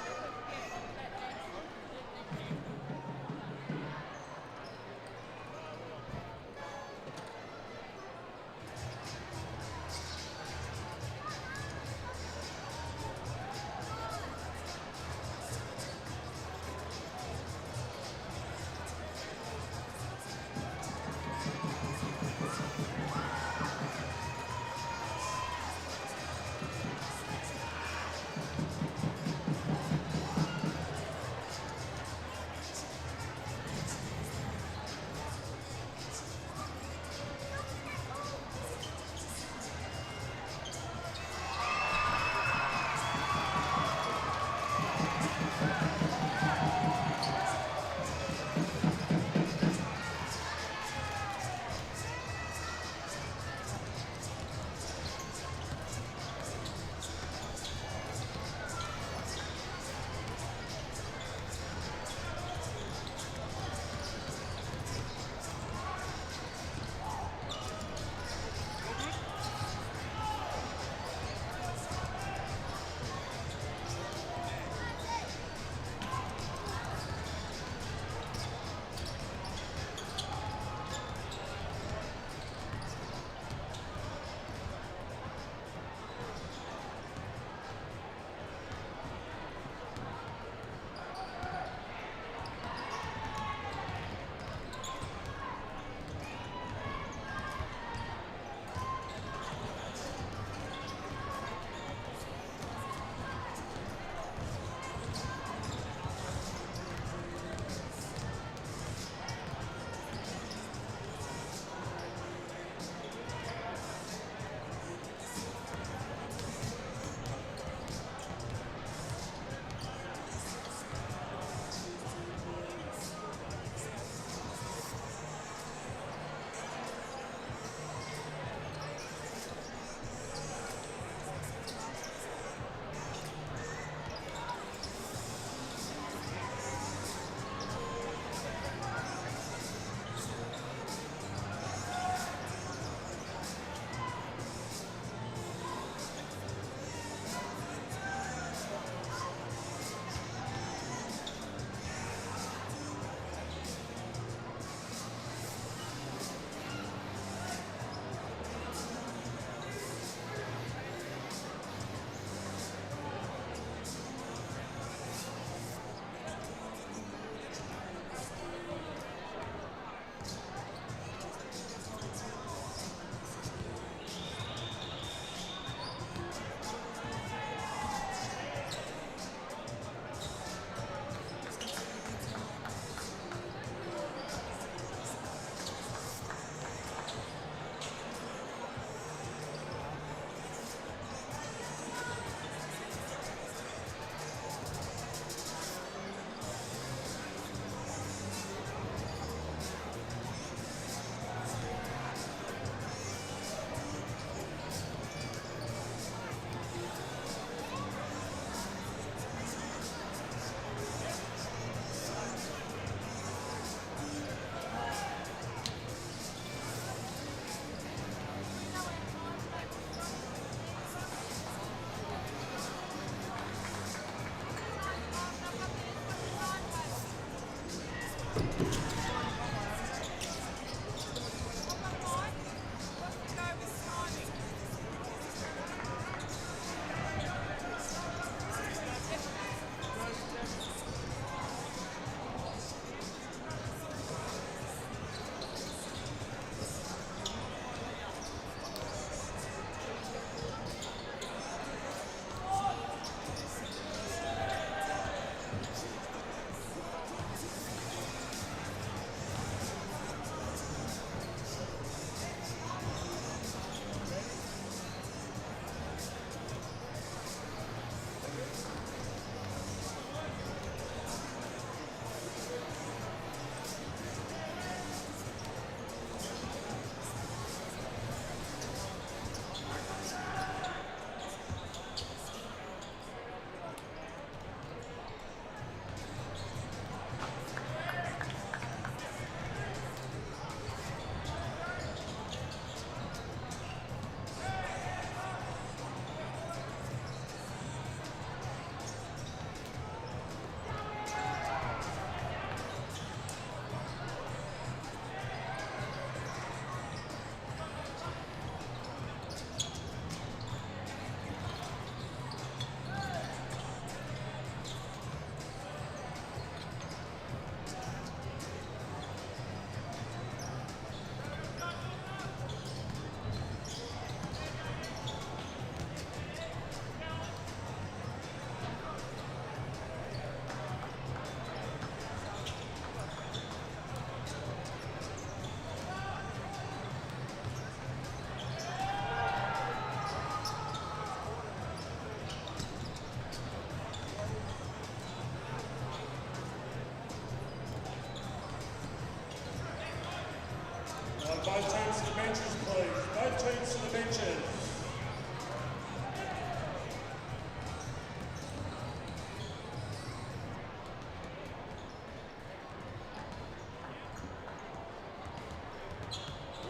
Both teams to the benches, please. Both teams to the benches.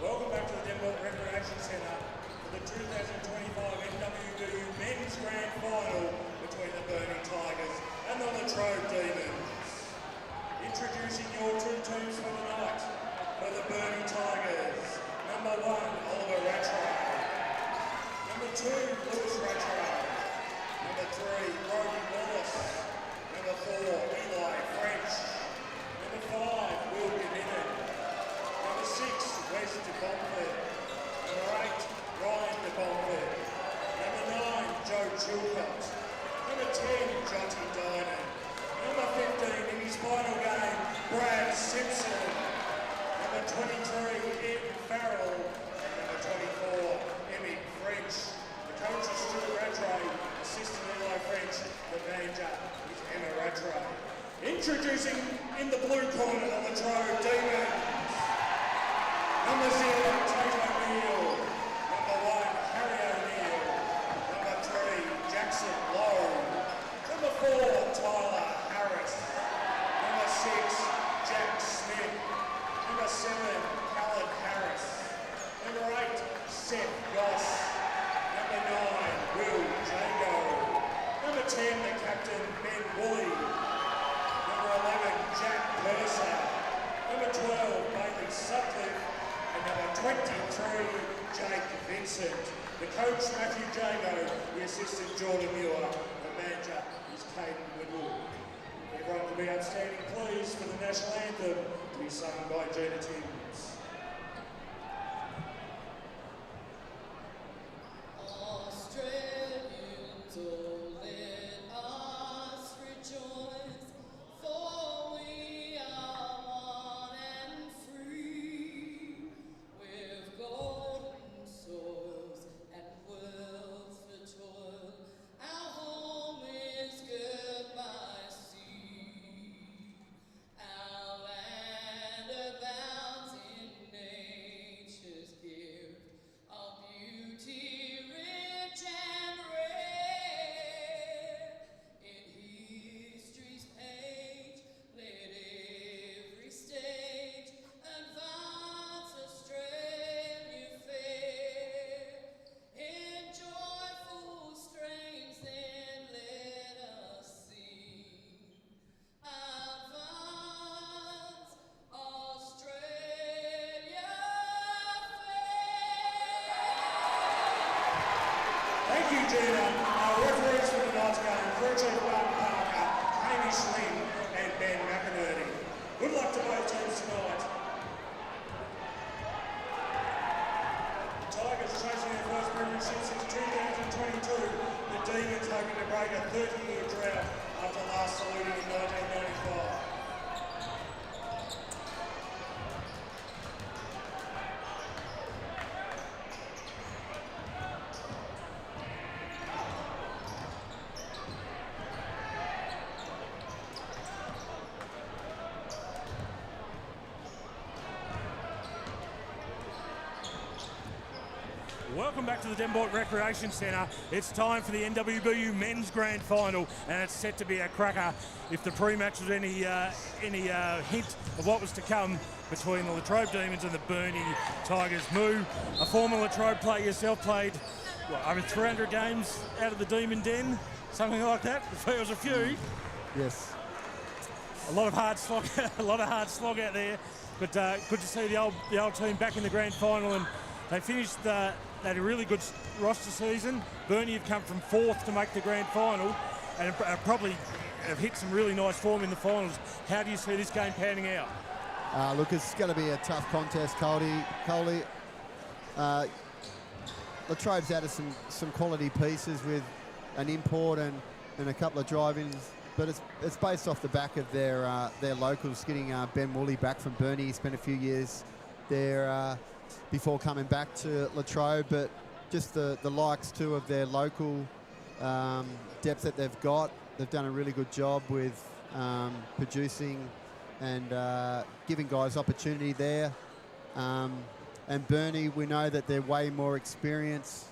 Welcome back to the Devonport Recreation Centre for the 2025 NWBU Men's Grand Final between the Burnie Tigers and the Latrobe Demons. Introducing your two teams for the night. For the Burnie Tigers, number 1, Oliver Rattray. Number 2, Lewis Rattray. Number 3, Brody Wallace. Number 4, Eli French. Number 5, Will Gavinin. Number 6, Wes Devonport. Number 8, Ryan Devonport. Number 9, Joe Chilcott. Number 10, Jotty Dynan. Number 15 in his final game, Brad Simpson. Number 23, Ed Farrell. And number 24, Emmy French. The coach is Stuart Rattray, assistant Eli French. The manager is Emma Rattray. Introducing in the blue corner, the Latrobe Demons. Number 0, Tate O'Neill. Number 1, Harry O'Neill. Number 3, Jackson Lowe. Number 4, Tyler Harris. Number 6, Jack Smith. Number 7, Callum Harris. Number 8, Seth Goss. Number 9, Will Jago. Number 10, the captain, Ben Woolley. Number 11, Jack Purser. Number 12, Bailey Sutcliffe. And number 23, Jake Vincent. The coach, Matthew Jago. The assistant, Jordan Muir. The manager is Caden Woodward. Everyone can be outstanding, please, for the national anthem to be sung by Gina Timms. Australians, oh, let us rejoice, for we are one and free, with golden soils and wealth for toil. Our home is good by sea. Our land abounds in nature's gift of beauty rich and rare. In history's page, let every stage advance Australia fair. In joyful strains then let us sing. Advance Australia Thank you, Gina. Our referees for tonight's game, crew chief Mark Parker, Hamish Lynn, and Ben McInerney. Good luck to both teams tonight. The Tigers chasing their first premiership since 2022. The Demons hoping to break a 30-year drought after last saluting in 1995. Welcome back to the Devonport Recreation Centre. It's time for the NWBU Men's Grand Final, and it's set to be a cracker. If the pre-match was any hint of what was to come between the Latrobe Demons and the Burnie Tigers. Moo, a former Latrobe player yourself, played over 300 games out of the Demon Den, something like that. There was a few. Yes. A lot of hard slog, out there. But good to see the old team back in the grand final, and they finished. They had a really good roster season. Burnie have come from 4th to make the grand final, and probably have hit some really nice form in the finals. How do you see this game panning out? Look, it's going to be a tough contest, Coley. Latrobe's added some quality pieces with an import and a couple of drive-ins, but it's based off the back of their locals getting Ben Woolley back from Burnie. He spent a few years there before coming back to Latrobe, but just the likes too of their local depth that they've got. They've done a really good job with producing and giving guys opportunity there. and Burnie, we know that they're way more experienced.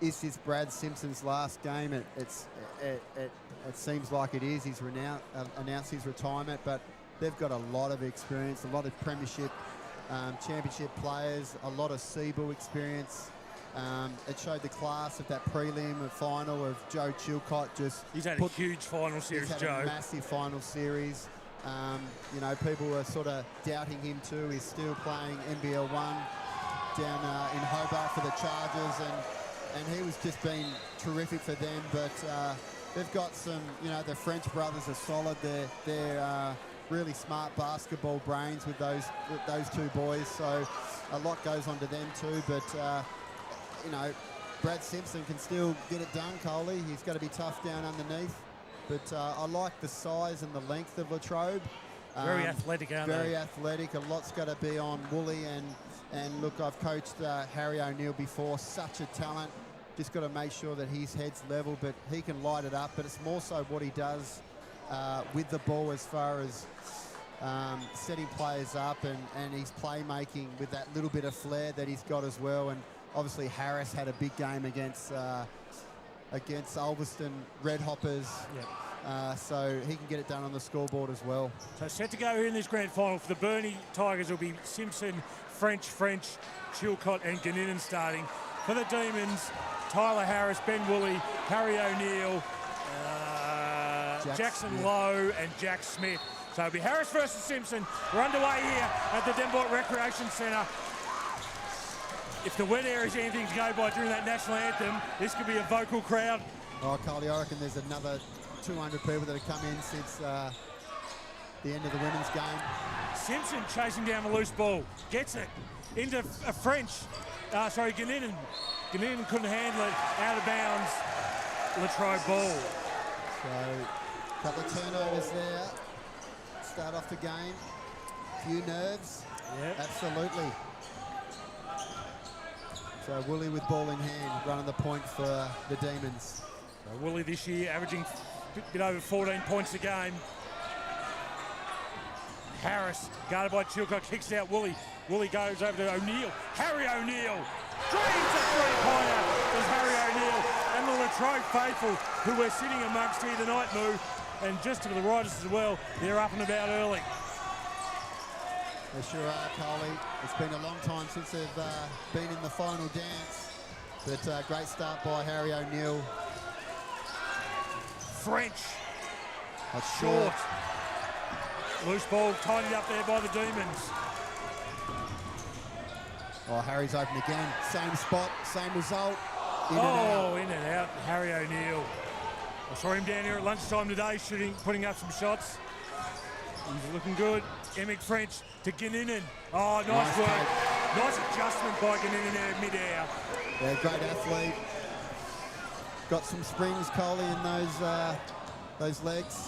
Is this Brad Simpson's last game? It seems like it is. He's announced his retirement, but they've got a lot of experience, a lot of premiership, championship players, a lot of Seabull experience. It showed the class of that prelim and final of Joe Chilcott. He's had a huge final series, he's had Joe. a massive final series. You know, people were sort of doubting him too. He's still playing NBL 1 down in Hobart for the Chargers, and he was just been terrific for them. But they've got some, you know, the French brothers are solid. They're really smart basketball brains with those two boys. So a lot goes on to them too. But you know, Brad Simpson can still get it done, Coley. He's got to be tough down underneath. But I like the size and the length of Latrobe. Very athletic, aren't they? Very athletic. A lot's got to be on Wooly. And look, I've coached Harry O'Neill before. Such a talent. Just got to make sure that his head's level, but he can light it up. But it's more so what he does with the ball as far as setting players up and his playmaking with that little bit of flair that he's got as well. And obviously Harris had a big game against Ulverston Red Hoppers. Yep. So he can get it done on the scoreboard as well. So set to go here in this grand final for the Burnie Tigers will be Simpson, French, Chilcott and Ganninan starting. For the Demons, Tyler Harris, Ben Woolley, Harry O'Neill, Jackson Lowe and Jack Smith. So it'll be Harris versus Simpson. We're underway here at the Devonport Recreation Centre. If the wet air is anything to go by during that national anthem, this could be a vocal crowd. Oh, Carly, I reckon there's another 200 people that have come in since the end of the women's game. Simpson chasing down the loose ball, gets it into a Ganninan. Ganninan couldn't handle it, out of bounds, Latrobe ball. So, a couple of turnovers there. Start off the game. Few nerves. Yep. Absolutely. So Woolley with ball in hand, running the point for the Demons. So Woolley this year averaging a bit over 14 points a game. Harris, guarded by Chilcott, kicks out Woolley. Woolley goes over to O'Neill. Harry O'Neill dreams a three-pointer as Harry O'Neill and the Latrobe faithful, who we're sitting amongst here tonight, Moo. And just to the right as well, they're up and about early. They sure are, Coley. It's been a long time since they've been in the final dance. But great start by Harry O'Neill. French, That's short. Loose ball tidied up there by the Demons. Oh, Harry's open again. Same spot, same result. In and out. Harry O'Neill. I saw him down here at lunchtime today putting up some shots. He's looking good. Emick French to Ganninan. Oh, nice work. Take. Nice adjustment by Ganninan there mid-air. Yeah, great athlete. Got some springs, Coley, in those legs.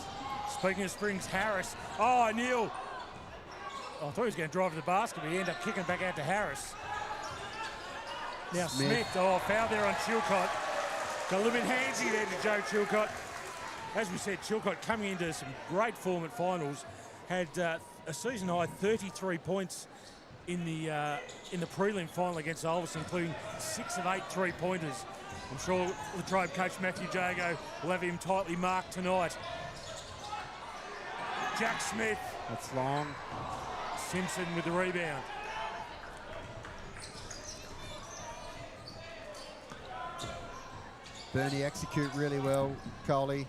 Speaking of springs, Harris. Oh, O'Neill. I thought he was going to drive to the basket, but he ended up kicking back out to Harris. Now Smith. Oh, foul there on Chilcott. Got a little bit handsy there to Joe Chilcott. As we said, Chilcott coming into some great form at finals. Had a season-high 33 points in the prelim final against Ulverston, including 6 of 8 3-pointers. I'm sure Latrobe coach Matthew Jago will have him tightly marked tonight. Jack Smith. That's long. Simpson with the rebound. Burnie execute really well, Coley.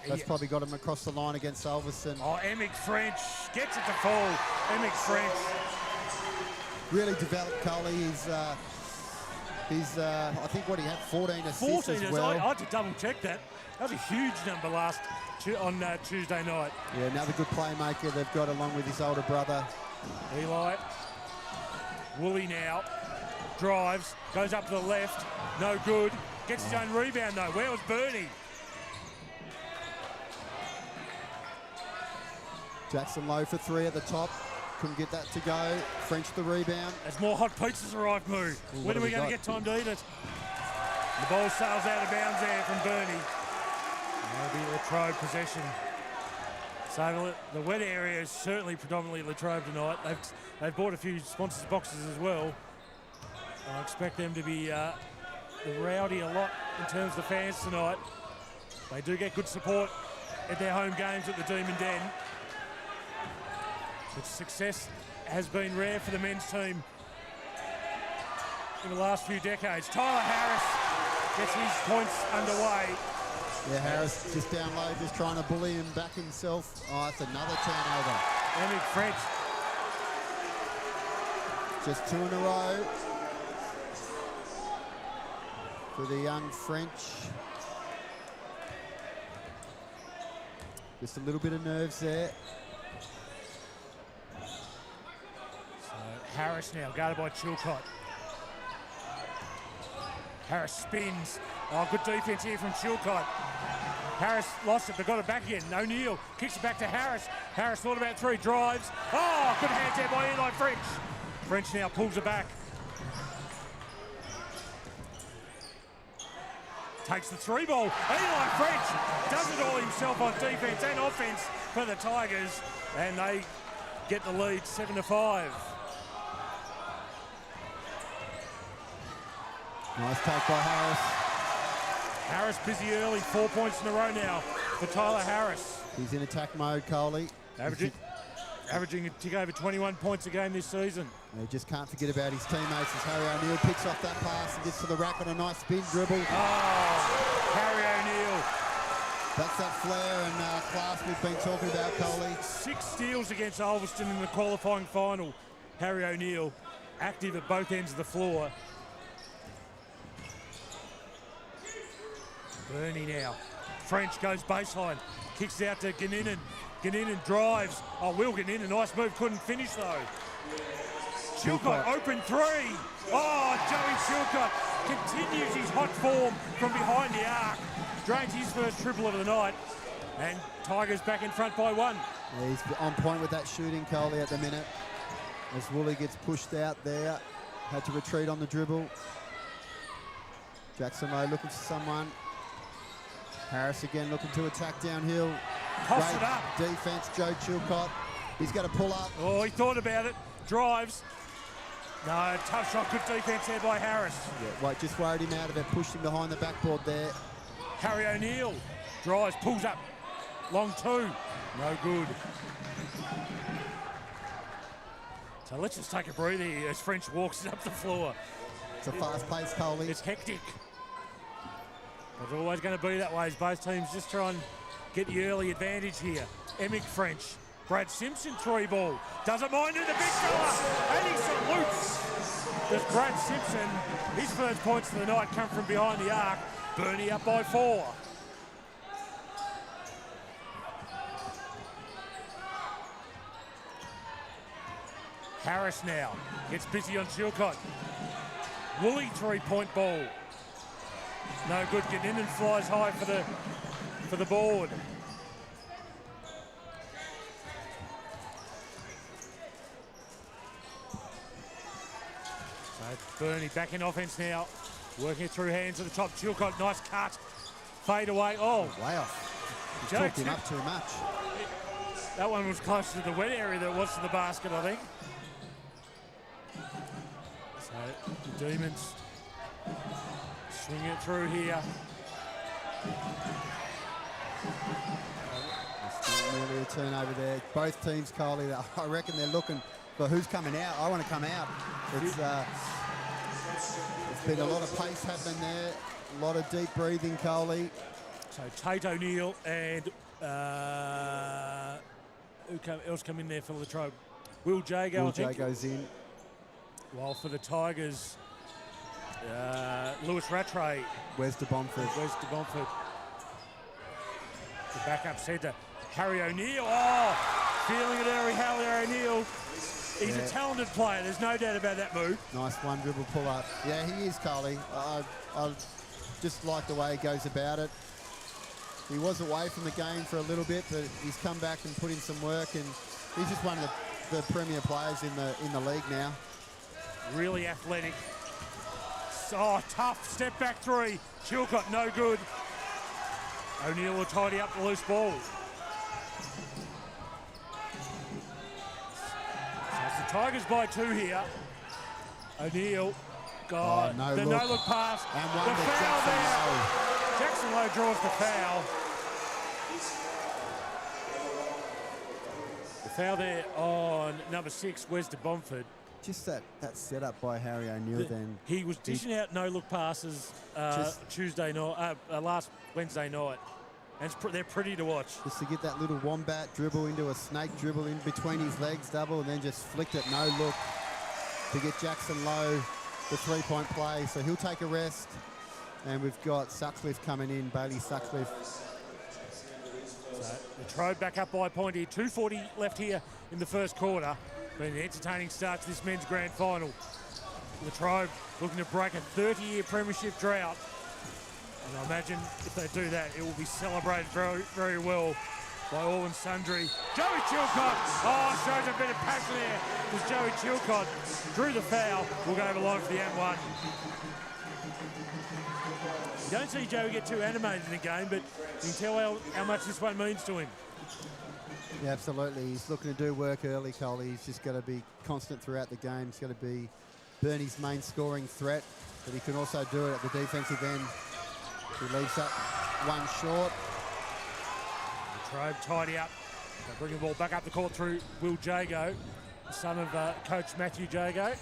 That's probably got him across the line against Ulverston. Oh, Emick French gets it to fall. Emick French. Really developed, Coley. He's I think what he had 14 assists 14 as well. I had to double check that. That was a huge number on Tuesday night. Yeah, another good playmaker they've got along with his older brother. Eli. Woolley now. Drives. Goes up to the left. No good. Gets his own rebound though. Where was Burnie? Jackson Lowe for 3 at the top. Couldn't get that to go. French the rebound. As more hot pizzas arrive, Moo. When are we going to get time to eat it? The ball sails out of bounds there from Burnie. That'll be Latrobe possession. So the wet area is certainly predominantly Latrobe tonight. They've bought a few sponsors boxes as well. I expect them to be rowdy a lot in terms of the fans tonight. They do get good support at their home games at the Demon Den. But success has been rare for the men's team in the last few decades. Tyler Harris gets his points underway. Yeah, Harris just down low, just trying to bully him back himself. Oh, it's another turnover. Emmett French. Just 2 in a row for the young French. Just a little bit of nerves there. So Harris now, guarded by Chilcott. Harris spins. Oh, good defence here from Chilcott. Harris lost it, but got it back again. O'Neill kicks it back to Harris. Harris thought about 3, drives. Oh, good hands there by Eli French. French now pulls it back. Takes the 3 ball. Eli French does it all himself on defence and offence for the Tigers. And they get the lead 7-5. Nice take by Harris. Harris busy early, 4 points in a row now for Tyler Harris. He's in attack mode, Coley. Averaging a tick over 21 points a game this season. He just can't forget about his teammates as Harry O'Neill picks off that pass and gets to the rack on a nice spin dribble. Oh, Harry O'Neill. That's that flair and class we've been talking about, Coley. 6 steals against Ulverston in the qualifying final. Harry O'Neill active at both ends of the floor. Burnie now. French goes baseline. Kicks out to Ganinin. Ganinin drives. Oh, Will Ganinin. Nice move. Couldn't finish though. Chilcott open 3. Oh, Joey Chilcott continues his hot form from behind the arc. Drains his first triple of the night. And Tigers back in front by 1. Yeah, he's on point with that shooting, Coley, at the minute. As Woolley gets pushed out there. Had to retreat on the dribble. Jackson Lowe looking for someone. Harris again looking to attack downhill. Coughs it up. Defense, Joe Chilcott. He's got to pull up. Oh, he thought about it. Drives. No, tough shot. Good defense there by Harris. Yeah, well, just worried him out of it. Pushed him behind the backboard there. Harry O'Neill drives, pulls up. Long 2. No good. So let's just take a breather here as French walks up the floor. It's a fast pace, Coley. It's hectic. It's always going to be that way as both teams just try and get the early advantage here. Emick French, Brad Simpson 3 ball. Doesn't mind it, the big fella, and he salutes. There's Brad Simpson. His first points of the night come from behind the arc. Burnie up by 4. Harris now gets busy on Chilcott. Woolley 3-point ball. No good. Ganinin flies high for the board. So Burnie back in offense now. Working it through hands at the top. Chilcott, nice cut. Fade away. Oh, Way off. He's Joe talking up too much. that one was closer to the wet area than it was to the basket, I think. So the Demons swing it through here. It's not really a turnover there. Both teams, Coley, I reckon they're looking for who's coming out. I want to come out. It's been a lot of pace happening there. A lot of deep breathing, Coley. So Tate O'Neill and who else come in there for Latrobe? Will Jago, I think. Will J goes in. While for the Tigers, Lewis Rattray. Where's Devonport? Where's Devonport? The backup centre. Harry O'Neill. Oh, feeling it early, Harry O'Neill. He's a talented player, there's no doubt about that move. Nice one dribble pull up. Yeah, he is, Coley. I just like the way he goes about it. He was away from the game for a little bit, but he's come back and put in some work, and he's just one of the premier players in the league now. Really athletic. Oh, tough step back 3. Chilcott, no good. O'Neill will tidy up the loose ball. Tigers by 2 here. O'Neill. God, no the look. no-look pass. And The one to foul Jackson there. Jackson Lowe draws the foul. The foul there on number 6, Wes Devonport. Just that setup by Harry O'Neill then. He was dishing out no-look passes Tuesday night, last Wednesday night. And they're pretty to watch. Just to get that little wombat dribble into a snake dribble in between his legs, double, and then just flicked it, no look, to get Jackson Lowe the three-point play. So he'll take a rest. And we've got Sutcliffe coming in, Bailey Sutcliffe. So Latrobe back up by a point here. 2:40 left here in the first quarter. Been an entertaining start to this men's grand final. Latrobe looking to break a 30-year premiership drought. And I imagine if they do that, it will be celebrated very, very well by all and sundry. Joey Chilcott, shows a bit of passion there because Joey Chilcott drew the foul. We'll go over the line for the M1. You don't see Joey get too animated in the game, but you can tell how much this one means to him. Yeah, absolutely. He's looking to do work early, Coley. He's just got to be constant throughout the game. He's got to be Burnie's main scoring threat, but he can also do it at the defensive end. He leaves that one short. Latrobe tidy up. They bring the ball back up the court through Will Jago, the son of Coach Matthew Jago.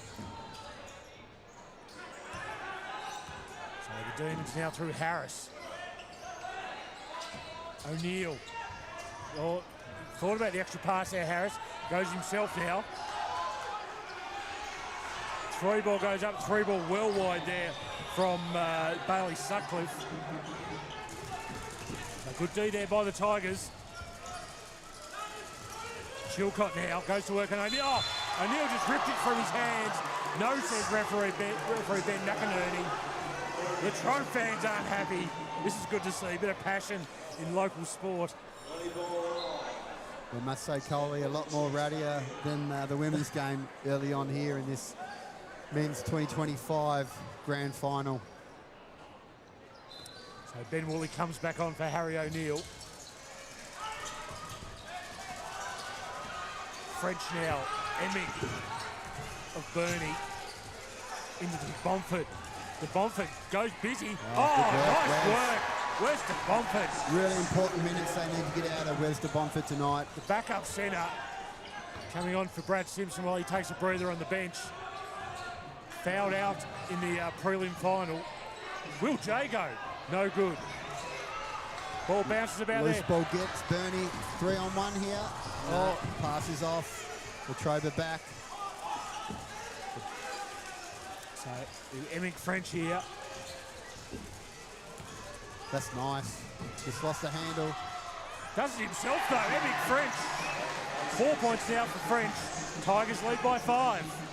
So the Demons now through Harris. O'Neill. Oh, thought about the extra pass there, Harris. Goes himself now. Three ball goes up, three ball well wide there from Bailey Sutcliffe. A good D there by the Tigers. Chilcott now goes to work on O'Neill. Oh, O'Neill just ripped it from his hands. No, says referee Ben McInerney. The Latrobe fans aren't happy. This is good to see. A bit of passion in local sport. I must say, Coley, a lot more rowdier than the women's game early on here in this men's 2025 grand final. So Ben Woolley comes back on for Harry O'Neill. French now, Emming of Burnie into Devonport. Devonport goes busy. Nice work. Where's Devonport? Really important minutes they need to get out of Wes Devonport tonight. The backup centre coming on for Brad Simpson while he takes a breather on the bench. Fouled out in the prelim final. Will Jago, no good. Ball bounces about Loose there. ball gets Burnie 3-on-1 here. Passes off. Latrobe back. So Emming French here. That's nice. Just lost the handle. Does it himself though, Emming French. 4 points now for French. Tigers lead by 5.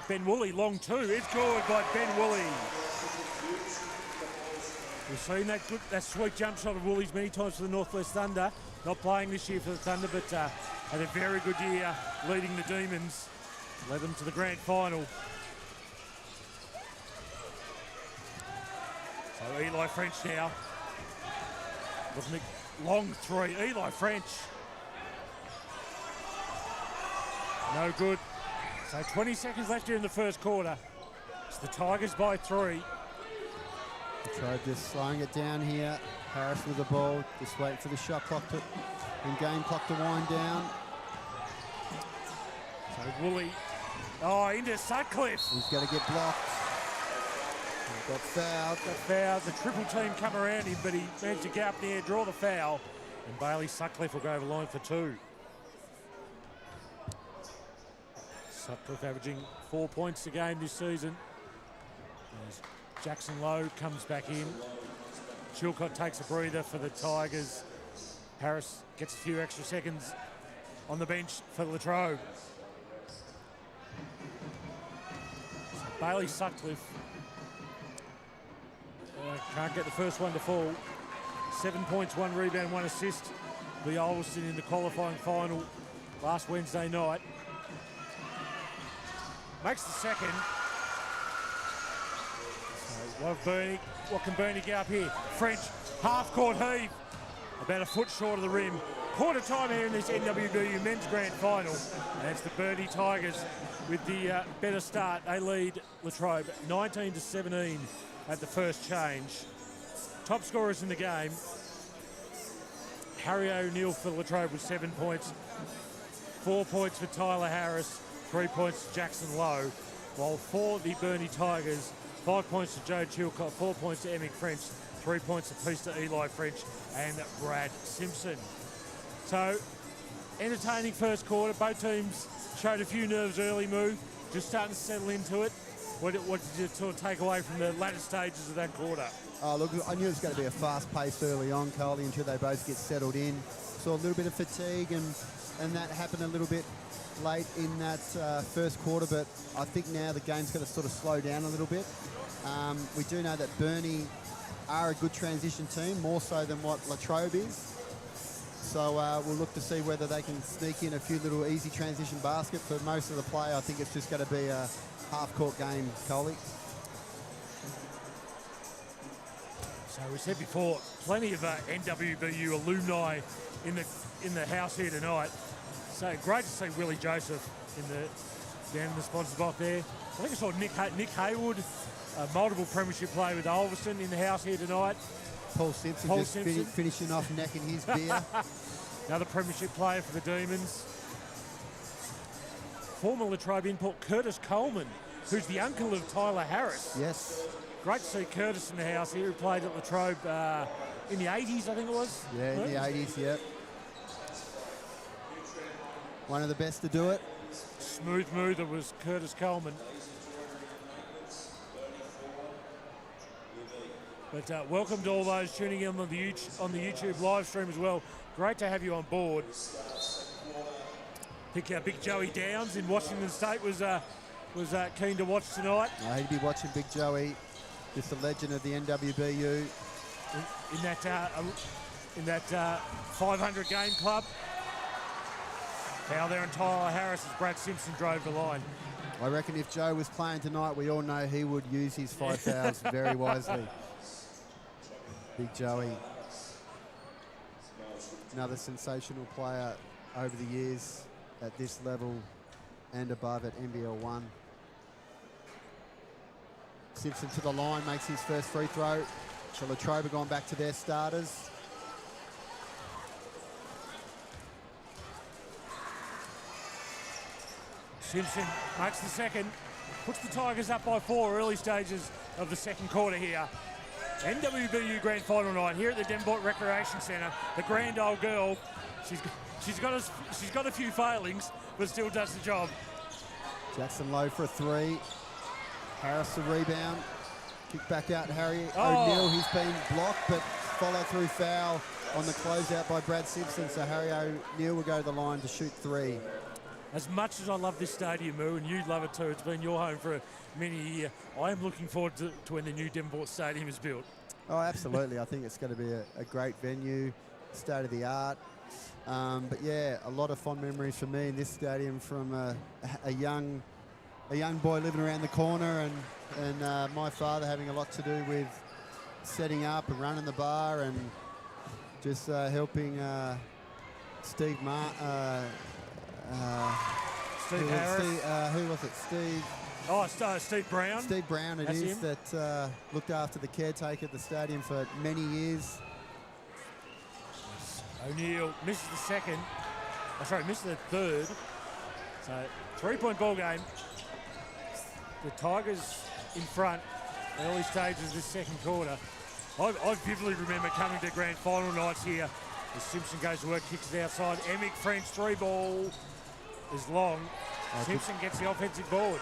Ben Woolley, long two. It's good by Ben Woolley. We've seen that sweet jump shot of Woolley's many times for the Northwest Thunder. Not playing this year for the Thunder, but had a very good year leading the Demons. Led them to the grand final. So Eli French now. Looking at long three. Eli French. No good. So 20 seconds left here in the first quarter. It's the Tigers by 3. Latrobe just slowing it down here. Harris with the ball. Just wait for the shot clock and game clock to wind down. So Woolley. Into Sutcliffe. He's got to get blocked. He got fouled. The triple team come around him, but he managed to get up there, draw the foul. And Bailey Sutcliffe will go over the line for 2. Sutcliffe averaging 4 points a game this season. As Jackson Lowe comes back in. Chilcott takes a breather for the Tigers. Harris gets a few extra seconds on the bench for Latrobe. So Bailey Sutcliffe can't get the first one to fall. 7 points, 1 rebound, 1 assist. The Ulverston in the qualifying final last Wednesday night. Makes the second. So What can Burnie get up here? French half-court heave, about a foot short of the rim. Quarter time here in this NWBU men's grand final. And it's the Burnie Tigers with the better start. They lead Latrobe 19-17 at the first change. Top scorers in the game. Harry O'Neill for Latrobe with 7 points. 4 points for Tyler Harris. 3 points to Jackson Lowe. While for the Burnie Tigers, 5 points to Joe Chilcott, 4 points to Emick French, 3 points apiece to Eli French and Brad Simpson. So, entertaining first quarter. Both teams showed a few nerves early, Moo. Just starting to settle into it. What did you sort of take away from the latter stages of that quarter? Oh, look, I knew it was going to be a fast pace early on, Coley, until they both get settled in. Saw a little bit of fatigue, and that happened a little bit late in that first quarter, but I think now the game's going to sort of slow down a little bit. We do know that Burnie are a good transition team, more so than what Latrobe is. So we'll look to see whether they can sneak in a few little easy transition baskets. For most of the play, I think it's just going to be a half-court game, Coley. So we said before, plenty of NWBU alumni in the house here tonight. So great to see Willie Joseph down in the sponsors box there. I think I saw Nick Haywood, a multiple premiership player with Ulverston, in the house here tonight. Paul Simpson finishing off necking his beer. Another premiership player for the Demons. Former Latrobe import Curtis Coleman, who's the uncle of Tyler Harris. Yes. Great to see Curtis in the house here, who played at Latrobe in the 80s, I think it was. Yeah, in the 80s, yep. One of the best to do it. Smooth mover was Curtis Coleman. But welcome to all those tuning in on the YouTube live stream as well. Great to have you on board. I think Big Joey Downs in Washington State was keen to watch tonight. He'd be watching Big Joey, just a legend of the NWBU. In that 500 game club. Foul there on Tyler Harris as Brad Simpson drove the line. I reckon if Joe was playing tonight, we all know he would use his 5 fouls very wisely. Big Joey. Another sensational player over the years at this level and above at NBL 1. Simpson to the line, makes his first free throw. So Latrobe are going back to their starters. Simpson makes the second, puts the Tigers up by 4 early stages of the second quarter here. NWBU Grand Final night here at the Devonport Recreation Centre. The grand old girl, she's got a few failings, but still does the job. Jackson Lowe for a 3. Harris the rebound. Kick back out to Harry O'Neill. He's been blocked, but follow through foul on the closeout by Brad Simpson. So Harry O'Neill will go to the line to shoot 3. As much as I love this stadium, Moo, and you love it too, it's been your home for many years, I am looking forward to when the new Devonport Stadium is built. Oh, absolutely. I think it's going to be a great venue, state of the art. But yeah, a lot of fond memories for me in this stadium from a young boy living around the corner, and my father having a lot to do with setting up and running the bar and just helping Steve Steve Harris. Who was it? Steve. Steve Brown. Steve Brown, it is, that looked after the caretaker at the stadium for many years. O'Neill misses the second. Misses the third. So 3-point ball game. The Tigers in front, early stages of this second quarter. I vividly remember coming to grand final nights here as Simpson goes to work, kicks it outside. Emick French 3-ball is long. Simpson gets the offensive board.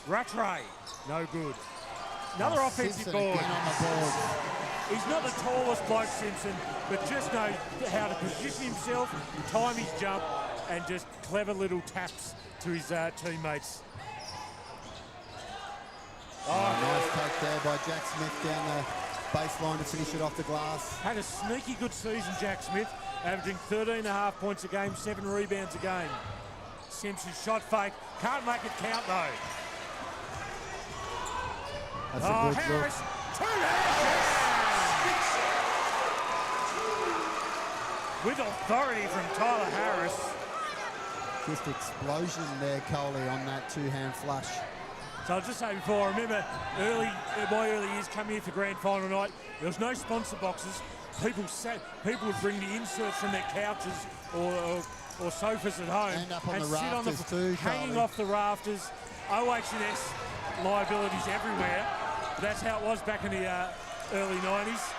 Rattray, no good. Another offensive Simpson board. again on the board. He's not the tallest bloke, Simpson, but just knows how to position himself, time his jump, and just clever little taps to his teammates. Nice take there by Jack Smith down the baseline to finish it off the glass. Had a sneaky good season, Jack Smith, averaging 13.5 points a game, 7 rebounds a game. Simpson shot fake, can't make it count though. That's a good Harris, look. two hands! With authority from Tyler Harris. Just explosion there, Coley, on that two-hand flush. So I'll just say before, I remember my early years coming here for grand final night, there was no sponsor boxes. People would bring the inserts from their couches or sofas at home And up on the sit on rafters too, hanging Carly. off the rafters. OH&S liabilities everywhere. But that's how it was back in the early 90s.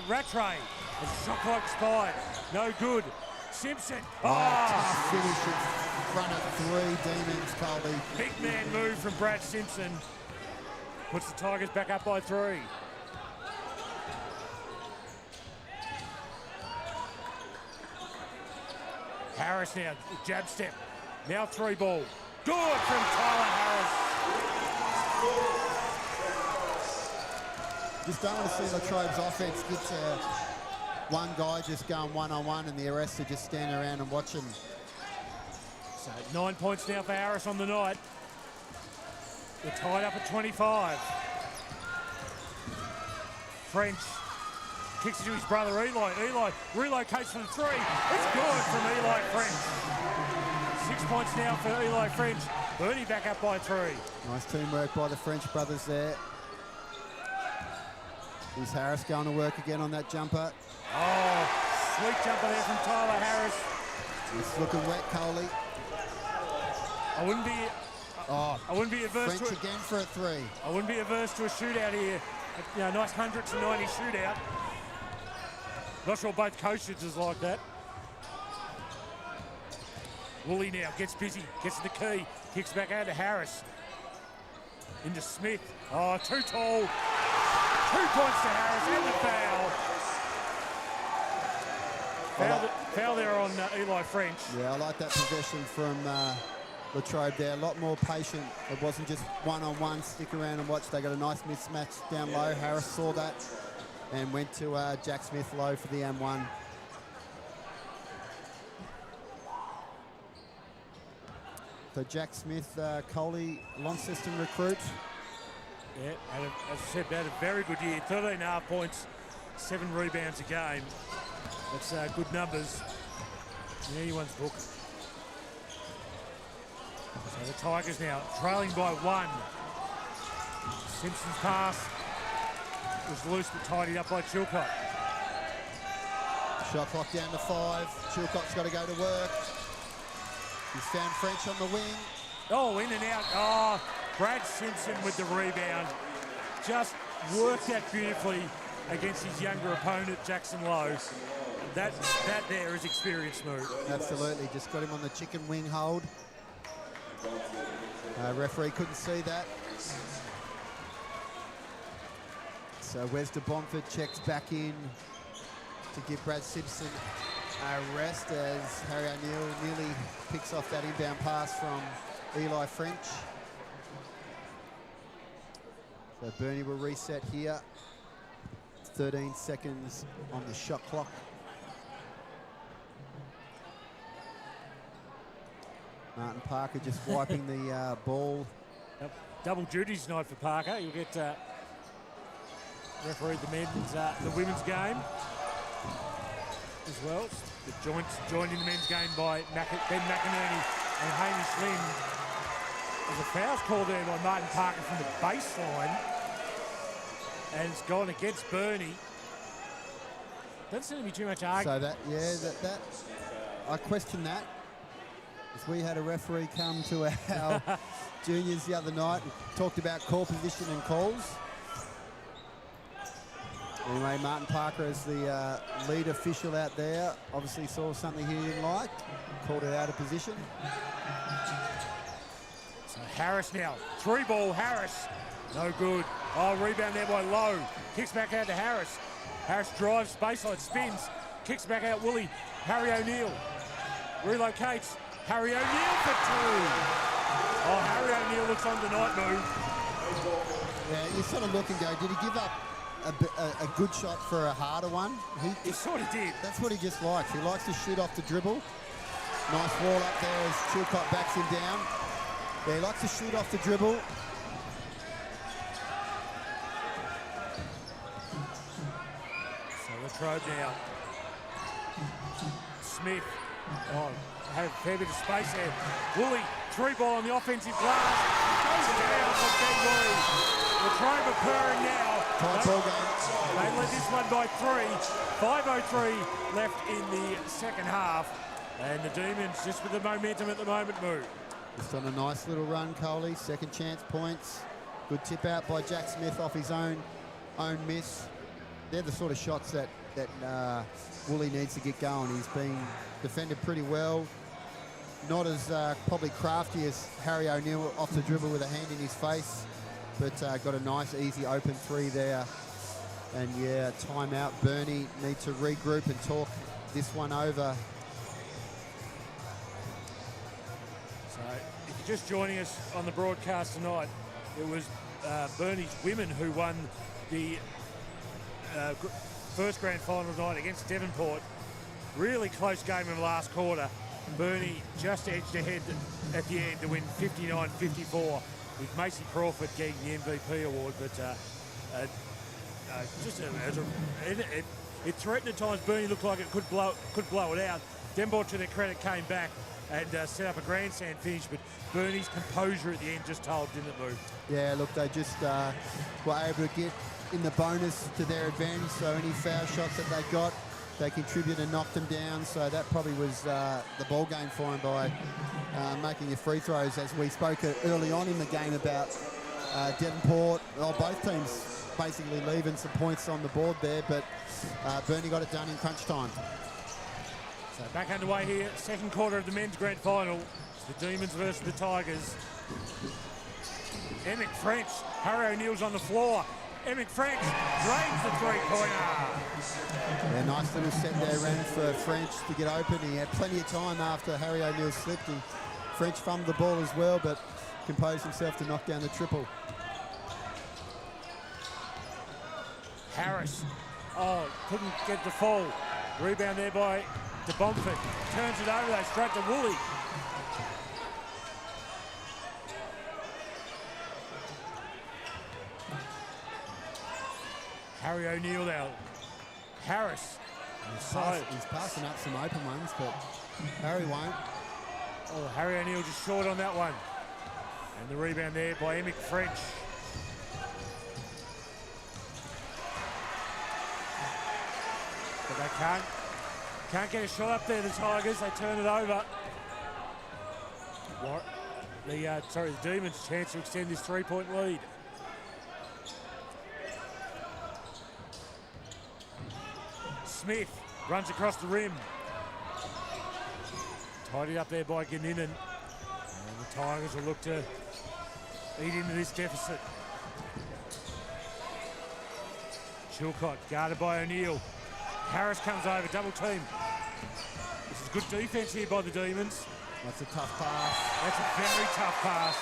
Rattray, a shot clock expired, no good. Simpson, Finish in front of three demons, Colby. big man move from Brad Simpson. Puts the Tigers back up by 3. Harris now, jab step. Now 3 ball. Good from Tyler Harris. Just don't want to see Latrobe's offense get to one guy just going one-on-one and the rest are just standing around and watching. So 9 points now for Harris on the night. They're tied up at 25. French kicks it to his brother Eli. Eli relocates for the 3. It's good from Eli French. 6 points now for Eli French. Burnie back up by 3. Nice teamwork by the French brothers there. Is Harris going to work again on that jumper? Oh, sweet jumper there from Tyler Harris. It's looking wet, Coley. I wouldn't be averse French to it. again for a 3. I wouldn't be averse to a shootout here. You know, nice 100-90 shootout. Not sure both coaches is like that. Woolley now gets busy, gets the key, kicks back out to Harris. Into Smith. Oh, too tall. 2 points to Harris and the foul. Foul there on Eli French. Yeah, I like that possession from Latrobe there. A lot more patient. It wasn't just one-on-one, stick around and watch. They got a nice mismatch down low. Harris saw that and went to Jack Smith low for the M1. So Jack Smith, Coley, Launceston recruit. Yeah, as I said, had a very good year. 13.5 points, 7 rebounds a game. That's good numbers in anyone's book. So the Tigers now trailing by 1. Simpson's pass was loose but tidied up by Chilcott. Shot clock down to 5. Chilcott's got to go to work. He's found French on the wing. Oh, in and out. Oh, Brad Simpson with the rebound. Just worked that beautifully against his younger opponent, Jackson Lowe. That there is experience move. Absolutely, just got him on the chicken wing hold. Referee couldn't see that. So where's Devonport checks back in to give Brad Simpson a rest as Harry O'Neill nearly picks off that inbound pass from Eli French. So Burnie will reset here. 13 seconds on the shot clock. Martin Parker just wiping the ball. Yep. Double duties tonight for Parker. You'll get refereed the women's game as well. Joined in the men's game by Ben McInerney and Hamish Lynn. There's a foul called there by Martin Parker from the baseline, and it's gone against Burnie. Doesn't seem to be too much argument. So that I question that. As we had a referee come to our juniors the other night and talked about call position and calls. Anyway, Martin Parker is the lead official out there. Obviously saw something he didn't like, called it out of position. So Harris now, 3 ball, Harris, no good. Oh, rebound there by Lowe, kicks back out to Harris. Harris drives, baseline, spins, kicks back out Woolley. Harry O'Neill relocates. Harry O'Neill for 2. Oh, Harry O'Neill looks on tonight, move. Yeah, you sort of look and go, did he give up a good shot for a harder one? He sort of did. That's what he just likes. He likes to shoot off the dribble. Nice wall up there as Chilcott backs him down. Yeah, he likes to shoot off the dribble. Latrobe now. Smith. Oh, had a fair bit of space there. Woolley, through ball on the offensive glass. Goes down for Ben Woolley. Latrobe are purring now. Tight ball game. They led this one by 3. 5:03 left in the second half. And the Demons just with the momentum at the moment, Moo. Just on a nice little run, Coley. Second chance points. Good tip out by Jack Smith off his own miss. They're the sort of shots that Woolley needs to get going. He's been defended pretty well. Not as probably crafty as Harry O'Neill off the dribble with a hand in his face, but got a nice, easy open 3 there. And yeah, timeout. Burnie need to regroup and talk this one over. So if you're just joining us on the broadcast tonight, it was Burnie's women who won the first grand final tonight against Devonport. Really close game in the last quarter. Burnie just edged ahead at the end to win 59-54, with Macy Crawford getting the MVP award. But it threatened at times. Burnie looked like it could blow it out. Devonport, to their credit, came back and set up a grandstand finish, but Burnie's composure at the end just told, didn't it, Lou? Yeah, look, they just were able to get in the bonus to their advantage, so any foul shots that they got, they contributed and knocked them down, so that probably was the ball game for them by making the free throws, as we spoke early on in the game about Devonport. Well, both teams basically leaving some points on the board there, but Burnie got it done in crunch time. So back underway here, second quarter of the men's grand final. It's the Demons versus the Tigers. Emmett French, Harry O'Neill's on the floor. Emmett French drains the three-pointer. Yeah, nice little set there, ran for French to get open. He had plenty of time after Harry O'Neill slipped, and French fumbled the ball as well, but composed himself to knock down the triple. Harris, couldn't get the fall. Rebound there by Devonport. Turns it over though, straight to Woolley. Harry O'Neill now. Harris. He's passing up some open ones, but Harry won't. Oh, Harry O'Neill just short on that one. And the rebound there by Emmett French. But they can't get a shot up there, the Tigers. They turn it over. The Demons' chance to extend this three-point lead. Smith runs across the rim. Tidied up there by Ganninan. And the Tigers will look to eat into this deficit. Chilcott guarded by O'Neill. Harris comes over, double team. This is good defense here by the Demons. That's a tough pass. That's a very tough pass.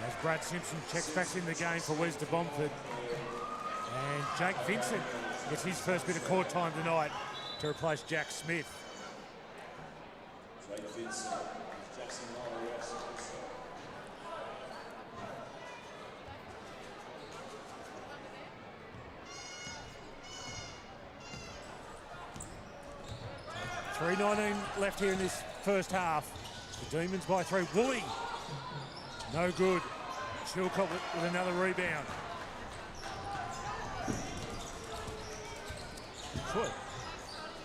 As Brad Simpson checks back in the game for Wes Devonport. And Jake Vincent gets his first bit of court time tonight to replace Jack Smith. Jake Vincent, Jackson Lowry, 3:19 left here in this first half. The Demons by 3. Woolley, no good. Chilcott with another rebound.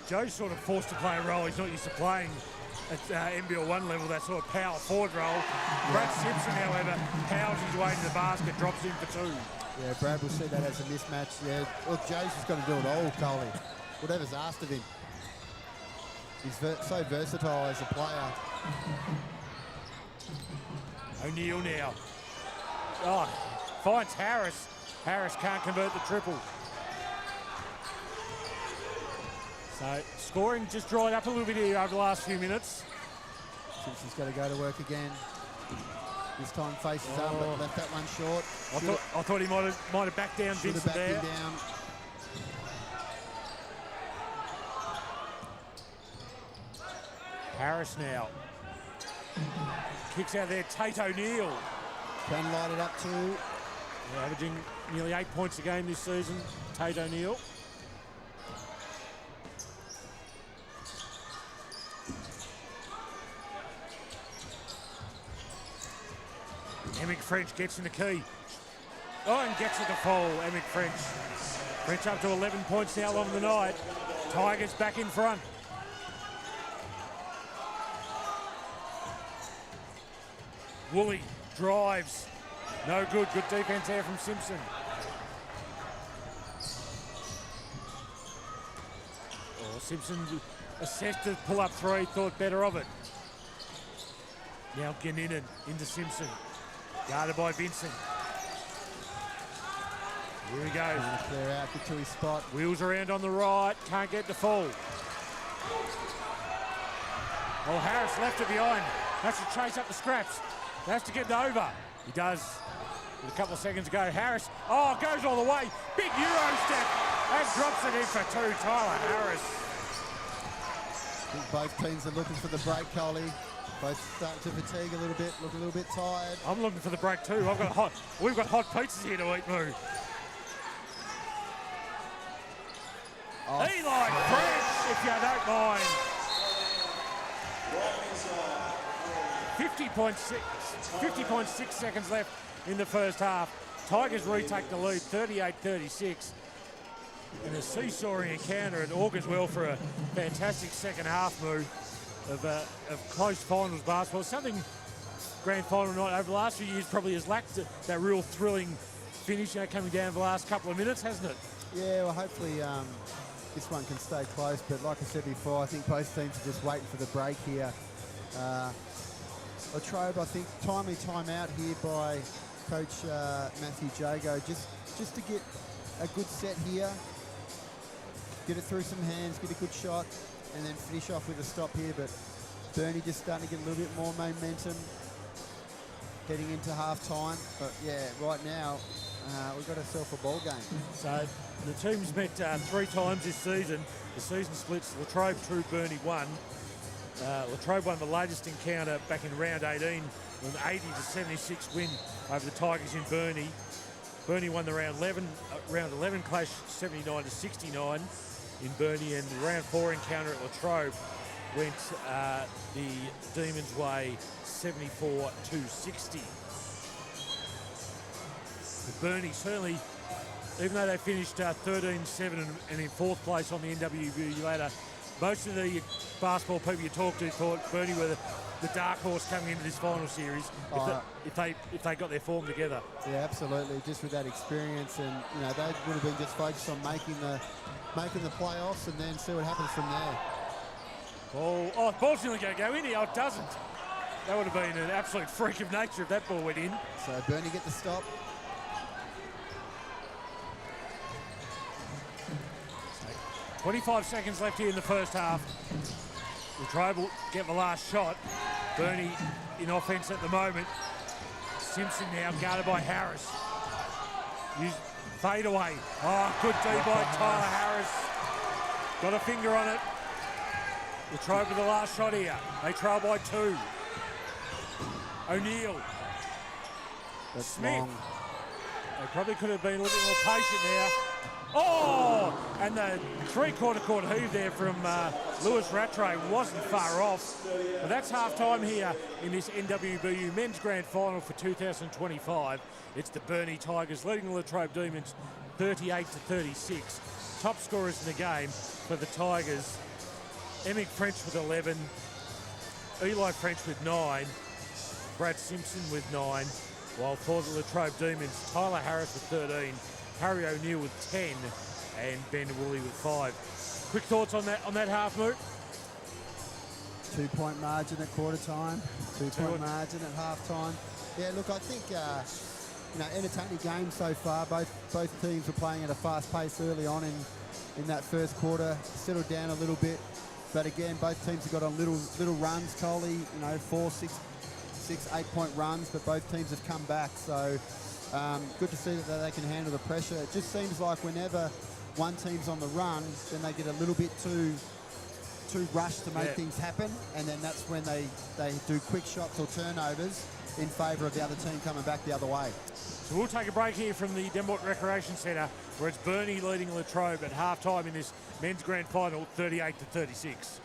Joe's sort of forced to play a role he's not used to playing at NBL 1 level, that sort of power forward role. Yeah. Brad Simpson, however, powers his way to the basket, drops in for 2. Yeah, Brad will see that as a mismatch. Yeah, look, Joe's just got to do it all, Coley. Whatever's asked of him. He's so versatile as a player. O'Neill now. Oh, finds Harris. Harris can't convert the triple. So scoring just dried up a little bit here over the last few minutes. Simpson's got to go to work again. This time faces up, but left that one short. I thought he might have backed down Vincent there. Him down. Harris now. Kicks out there, Tate O'Neill. Can light it up too. Averaging nearly 8 points a game this season, Tate O'Neill. Emick French gets in the key. Oh, and gets it to fall, Emick French. French up to 11 points now along the night. Tigers back in front. Woolley drives. No good. Good defense there from Simpson. Oh, Simpson assessed the pull-up three, thought better of it. Now Ganninan into Simpson. Guarded by Vincent. Here he goes. Clear out, get to his spot. Wheels around on the right, can't get the fall. Well, Harris left it behind. Has to chase up the scraps. Has to get it over. He does. With a couple of seconds to go. Harris, goes all the way. Big Euro step. And drops it in for two. Tyler Harris. I think both teams are looking for the break, Coley. Both starting to fatigue a little bit, look a little bit tired. I'm looking for the break too. We've got hot pizzas here to eat, Moo. Eli French, if you don't mind. 50.6 seconds left in the first half. Tigers retake the lead, 38-36. In a seesawing encounter, it augurs well for a fantastic second half, Moo, of close finals basketball. Something grand final night over the last few years probably has lacked that real thrilling finish, coming down the last couple of minutes, hasn't it? Yeah, well, hopefully this one can stay close, but like I said before, I think both teams are just waiting for the break here. Latrobe, I think, timely time out here by Coach Matthew Jago, just to get a good set here, get it through some hands, get a good shot, and then finish off with a stop here. But Burnie just starting to get a little bit more momentum heading into half time. But yeah, right now we've got ourselves a ball game. So the teams met 3 times this season. The season splits Latrobe 2, Burnie 1. Latrobe won the latest encounter back in round 18 with an 80-76 win over the Tigers in Burnie. Burnie won the round 11 clash 79-69 in Burnie, and the round 4 encounter at Latrobe went the Demons' way 74-60. Burnie certainly, even though they finished 13-7 and in 4th place on the NWBU ladder, most of the basketball people you talk to thought Burnie were the dark horse coming into this final series if they got their form together. Yeah, absolutely. Just with that experience, and they would have been just focused on making the playoffs and then see what happens from there. The ball's nearly going to go in here. Oh, it doesn't. That would have been an absolute freak of nature if that ball went in. So Burnie get the stop. 25 seconds left here in the first half. Latrobe will get the last shot. Burnie in offense at the moment. Simpson now guarded by Harris. Fade away. Good D by Tyler Harris. Got a finger on it. Latrobe with the last shot here. They trail by 2. O'Neill. That's Smith. long. They probably could have been a little bit more patient there. And the 3/4 court heave there from Lewis Rattray wasn't far off. But that's half-time here in this NWBU Men's Grand Final for 2025. It's the Burnie Tigers leading the Latrobe Demons 38-36. Top scorers in the game for the Tigers. Emick French with 11. Eli French with 9. Brad Simpson with 9. While for the Latrobe Demons, Tyler Harris with 13. Harry O'Neill with 10 and Ben Woolley with 5. Quick thoughts on that half, Moot? 2-point margin at quarter time, 2-point margin at half time. Yeah, look, I think entertaining game so far. Both teams were playing at a fast pace early on in that first quarter, settled down a little bit. But again, both teams have got on little runs, Coley, 4, 6, 8-point runs, but both teams have come back. So good to see that they can handle the pressure. It just seems like whenever one team's on the run, then they get a little bit too rushed to make things happen, and then that's when they do quick shots or turnovers in favour of the other team coming back the other way. So we'll take a break here from the Devonport Recreation Centre, where it's Burnie leading Latrobe at half-time in this men's grand final, 38-36.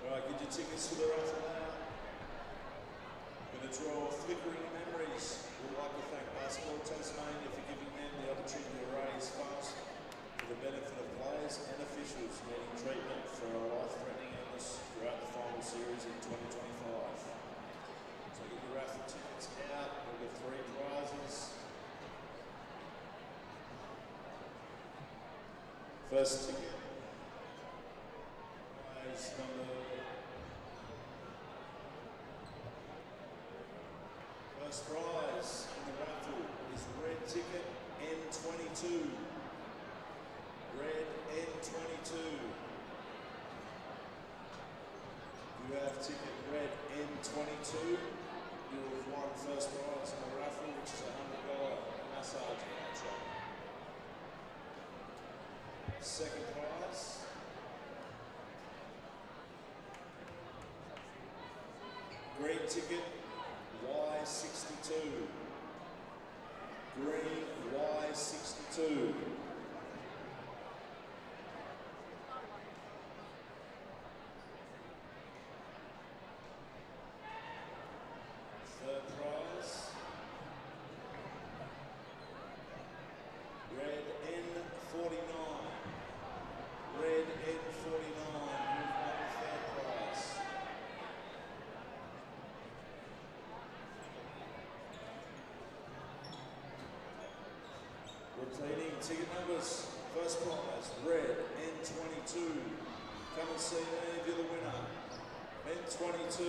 Right, get your tickets to the raffle now. Going to draw flickering memories. We'd like to thank Basketball Tasmania for giving them the opportunity to raise funds for the benefit of players and officials needing treatment for a life-threatening illness throughout the final series in 2025. So get your raffle tickets out. We'll get 3 prizes. First ticket is first prize in the raffle is red ticket N22. Red N22. If you have ticket red N22, you will have won first prize in the raffle, which is a $100 massage voucher. Second prize. Green ticket Y62. Green Y62. Third prize. Red N49. Red N49. You've won the third prize. Repeating ticket numbers. First prize, red N22. Come and see me if you're the winner. N22.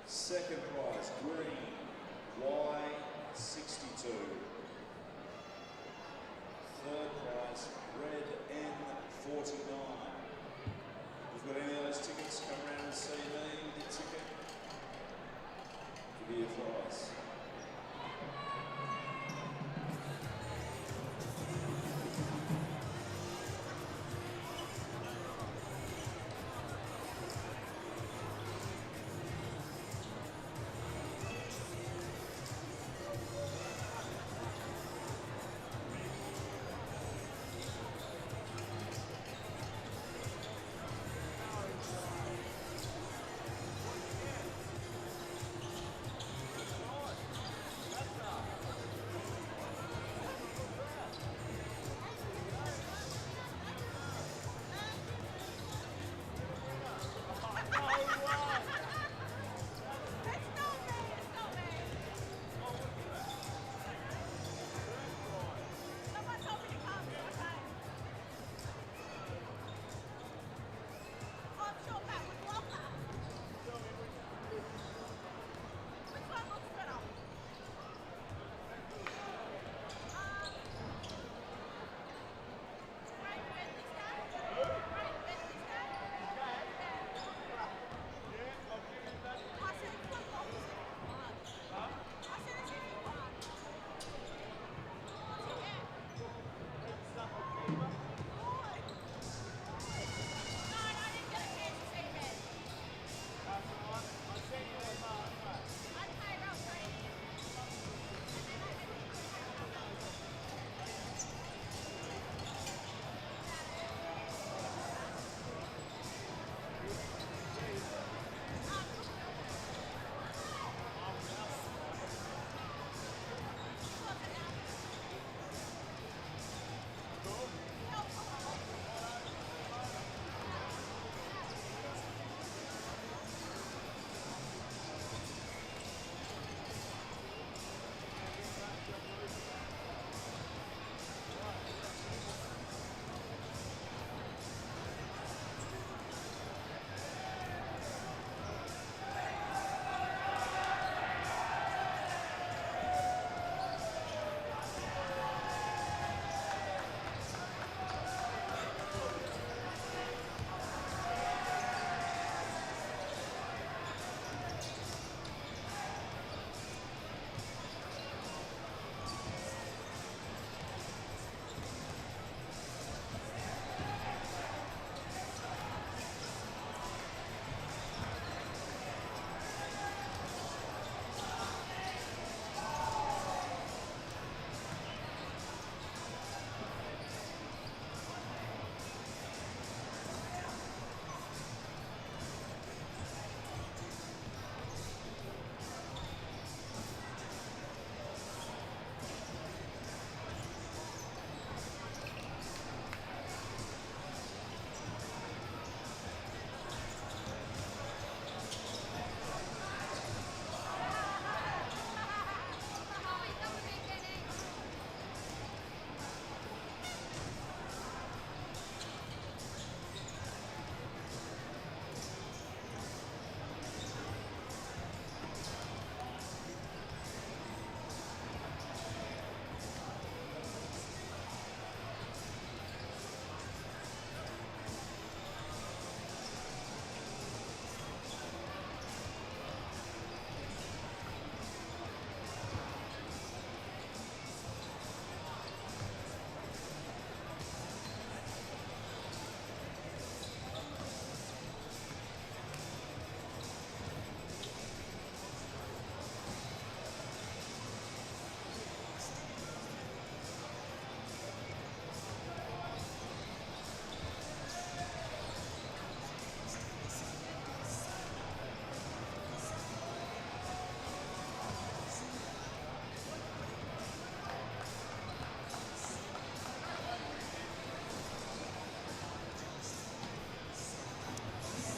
Second prize, green Y62. Third prize, red N49. If you've got any of those tickets, come around and see me with your ticket. Give you your prize.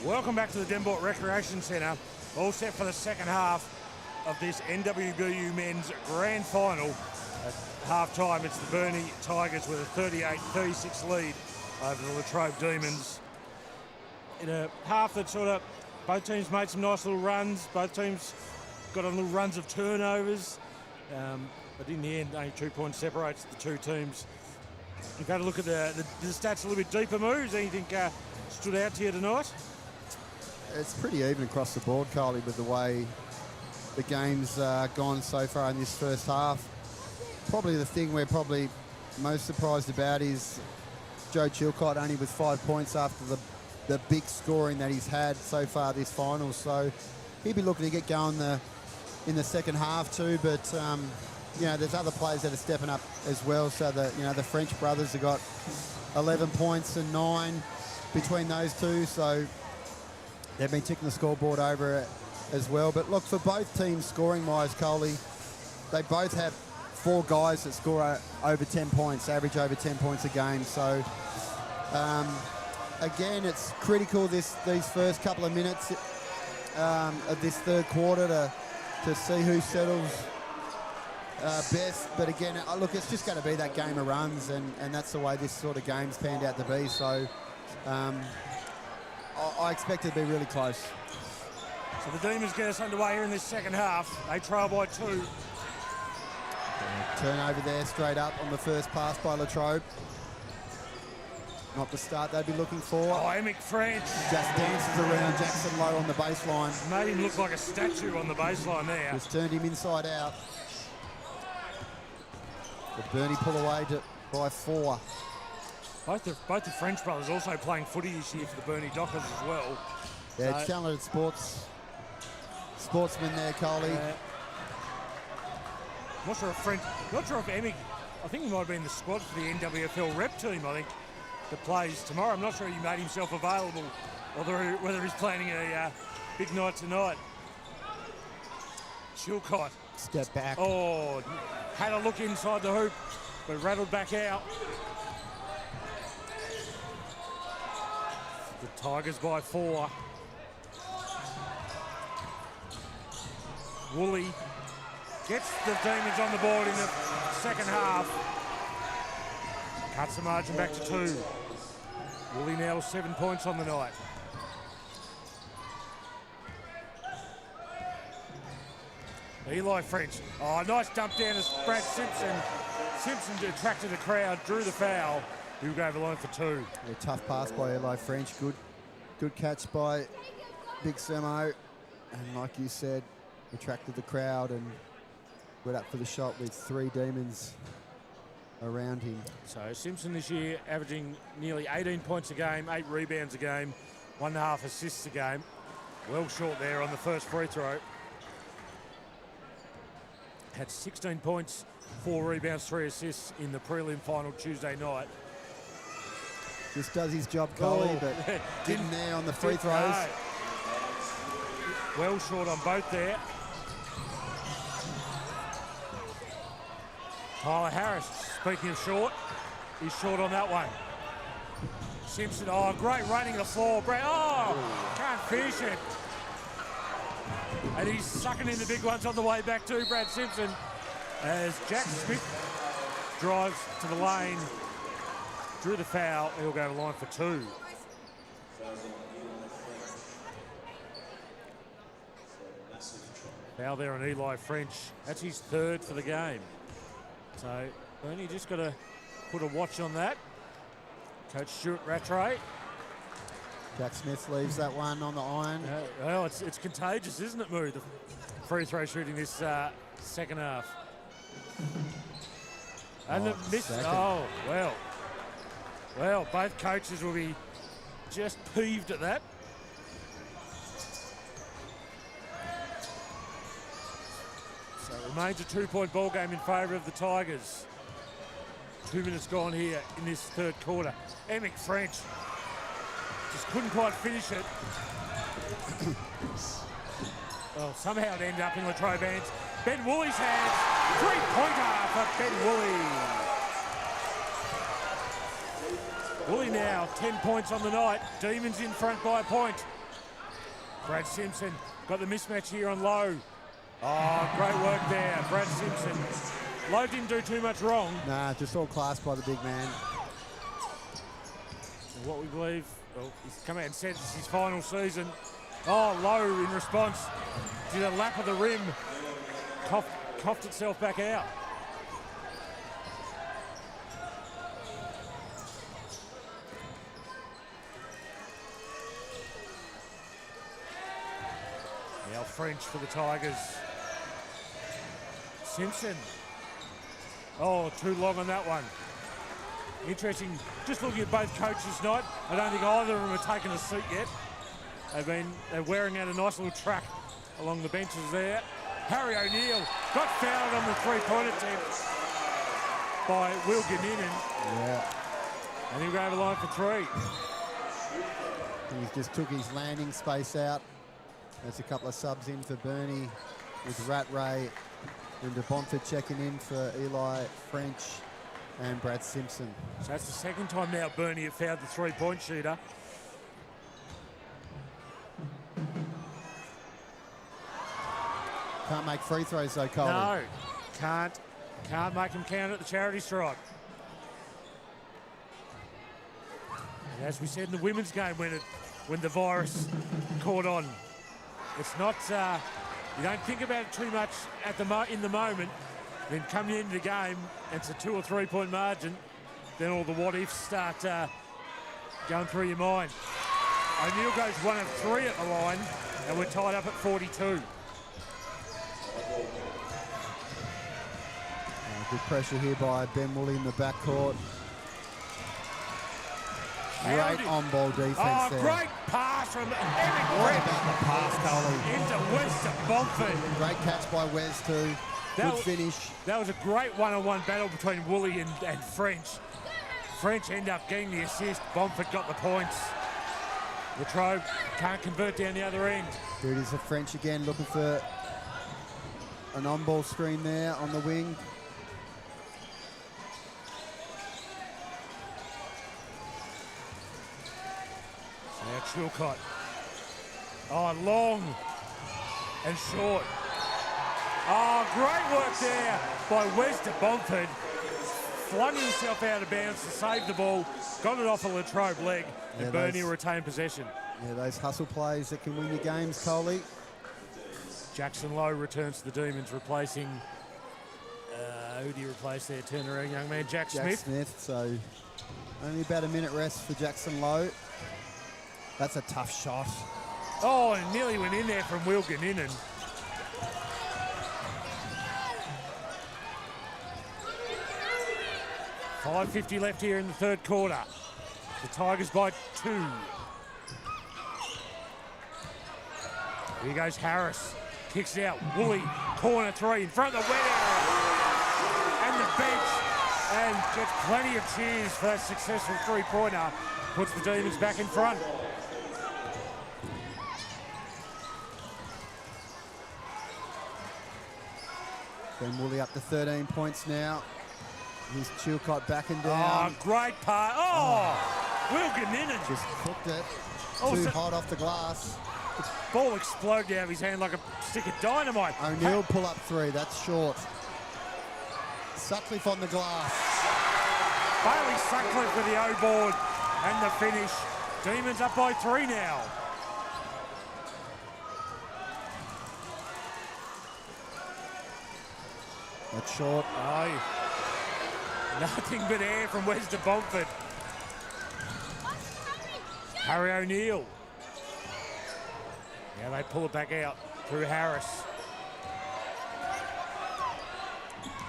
Welcome back to the Devonport Recreation Centre. All set for the second half of this NWBU men's grand final. At half-time, it's the Burnie Tigers with a 38-36 lead over the Latrobe Demons. In a half that sort of, both teams made some nice little runs. Both teams got on little runs of turnovers. But in the end, only 2 points separates the two teams. You've had a look at the stats a little bit deeper, moves. Anything stood out to you tonight? It's pretty even across the board, Carly, with the way the game's gone so far in this first half. Probably the thing we're probably most surprised about is Joe Chilcott only with 5 points after the big scoring that he's had so far this final. So he'll be looking to get going in the second half too. But you know, there's other players that are stepping up as well. So the French brothers have got 11 points and 9 between those two. So they've been ticking the scoreboard over as well. But look, for both teams scoring-wise, Coley, they both have 4 guys that score over 10 points, average over 10 points a game. So again, it's critical these first couple of minutes of this third quarter to see who settles best. But again, look, it's just going to be that game of runs, and that's the way this sort of game's panned out to be. So I expect it to be really close. So the Demons get us underway here in this second half. They trail by 2. Turnover there straight up on the first pass by Latrobe. Not the start they'd be looking for. Oh, Emic French. Just dances around Jackson Lowe on the baseline. Made him look like a statue on the baseline there. Just turned him inside out. The Burnie pull away by 4. Both the French brothers also playing footy this year for the Burnie Dockers as well. Yeah, so, talented sportsman there, Coley. Not sure if Emic, I think he might have been in the squad for the NWFL rep team, I think, that plays tomorrow. I'm not sure he made himself available, or whether he's planning a big night tonight. Chilcott. Step back. Oh, had a look inside the hoop, but rattled back out. The Tigers by 4. Woolley gets the Demons on the board in the second half. Cuts the margin back to 2. Woolley now 7 points on the night. Eli French. Oh, nice dump down to Brad Simpson. Simpson attracted the crowd, drew the foul. He'll go over the line for 2. A tough pass by Eli French. Good catch by Big Semo. And like you said, attracted the crowd and went up for the shot with 3 Demons around him. So Simpson this year averaging nearly 18 points a game, 8 rebounds a game, 1.5 assists a game. Well short there on the first free throw. Had 16 points, 4 rebounds, 3 assists in the prelim final Tuesday night. Just does his job, Coley, but didn't there on the free throws. No. Well short on both there. Tyler Harris, speaking of short, he's short on that one. Simpson, oh, great running the floor. Can't finish it. And he's sucking in the big ones on the way back too, Brad Simpson, as Jack Smith drives to the lane, drew the foul, he'll go to the line for 2. Foul there on Eli French. That's his 3rd for the game. So Burnie just got to put a watch on that. Coach Stuart Rattray. Jack Smith leaves that one on the iron. Well, it's contagious, isn't it, Moo? The free throw shooting this second half. And the miss. Oh, well, both coaches will be just peeved at that. So it remains a 2-point ball game in favour of the Tigers. 2 minutes gone here in this third quarter. Emic French just couldn't quite finish it. Well, somehow it ended up in Latrobe hands. Ben Woolley's hands. 3-pointer for Ben Woolley. Woolley now 10 points on the night. Demons in front by a point. Brad Simpson got the mismatch here on Lowe. Oh, great work there, Brad Simpson. Lowe didn't do too much wrong. Nah, just all class by the big man. And what we believe, well, he's come out and said this is his final season. Oh, Lowe in response did a lap of the rim, coughed itself back out. Now French for the Tigers. Simpson. Oh, too long on that one. Interesting, just looking at both coaches tonight, I don't think either of them have taken a seat yet. They're wearing out a nice little track along the benches there. Harry O'Neill got fouled on the three-point attempt by Will Ganninan. Yeah. And he'll go over the line for three. He just took his landing space out. There's a couple of subs in for Burnie with Rat Ray and Devonport checking in for Eli French and Brad Simpson. So that's the second time now Burnie have fouled the three-point shooter. Can't make free throws though, Coley. No, can't make him count at the charity stripe. And as we said in the women's game when the virus caught on, it's not, you don't think about it too much in the moment, then coming into the game, it's a 2 or 3 point margin, then all the what ifs start going through your mind. O'Neill goes 1 of 3 at the line, and we're tied up at 42. Good pressure here by Ben Woolley in the backcourt. Great on-ball defense there. Great pass from Emmett What French about the pass, Coley? into West Devonport. Great catch by Wes too. Good finish. That was a great one-on-one battle between Woolley and French. French ended up getting the assist. Bomford got the points. Latrobe can't convert down the other end. Here it is, the French again looking for an on-ball screen there on the wing. Now Chilcott. Oh, long and short. Oh, great work there by Wes Devonport. Flung himself out of bounds to save the ball. Got it off a Latrobe leg, and Burnie retained possession. Yeah, those hustle plays that can win your games, Coley. Jackson Lowe returns to the Demons, replacing, who do you replace there? Turnaround young man, Jack Smith. So only about a minute rest for Jackson Lowe. That's a tough shot. Oh, and nearly went in there from Will Ganninan. .550 left here in the third quarter. The Tigers by 2. Here goes Harris. Kicks it out. Woolley, corner 3 in front of the wet area. And the bench. And gets plenty of cheers for that successful three-pointer. Puts the Demons back in front. Ben Woolley up to 13 points now. Here's Chilcott backing down. Oh, great pass. Oh, Will Ganninan. Just cooked it. Oh, Too so- hot off the glass. The ball exploded out of his hand like a stick of dynamite. O'Neill pull up 3. That's short. Sutcliffe on the glass. Bailey Sutcliffe with the O-board and the finish. Demons up by 3 now. That's short. Oh, nothing but air from Wes Devonport. Harry O'Neill. Now they pull it back out through Harris.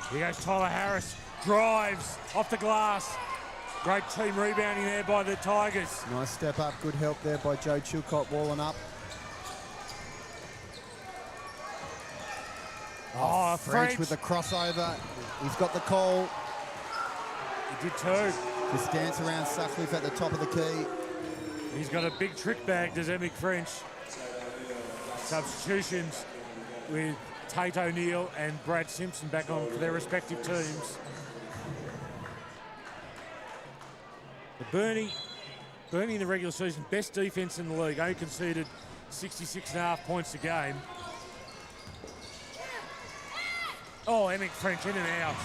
Here goes Tyler Harris. Drives off the glass. Great team rebounding there by the Tigers. Nice step up. Good help there by Joe Chilcott walling up. Oh, French with the crossover. He's got the call. He did too. Just dance around Sutcliffe at the top of the key. He's got a big trick bag, does Emmett French. Substitutions with Tate O'Neill and Brad Simpson back on for their respective teams. The Burnie in the regular season, best defense in the league, only conceded 66.5 points a game. Oh, Emic French in and out.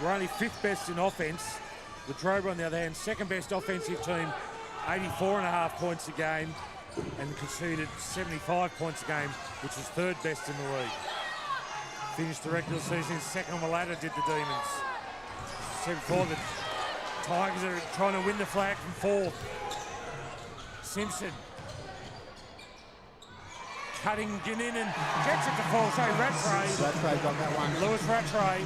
We're only 5th best in offence. Latrobe, on the other hand, 2nd best offensive team, 84.5 points a game, and conceded 75 points a game, which was 3rd best in the league. Finished the regular season 2nd on the ladder, did the Demons. Said before, the Tigers are trying to win the flag from 4th. Simpson cutting Ginnin and gets it to fall. So Rattray. Rattray got that one. Lewis Rattray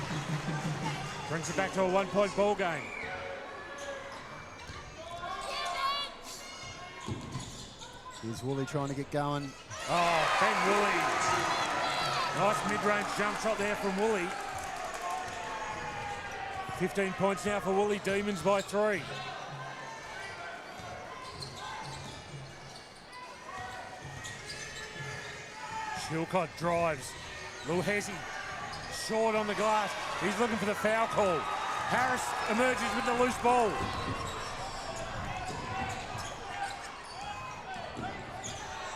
brings it back to a 1-point ball game. Here's Woolley trying to get going. Oh, Ben Woolley. Nice mid-range jump shot there from Woolley. 15 points now for Woolley. Demons by 3. Chilcott drives. Luhesi short on the glass. He's looking for the foul call. Harris emerges with the loose ball.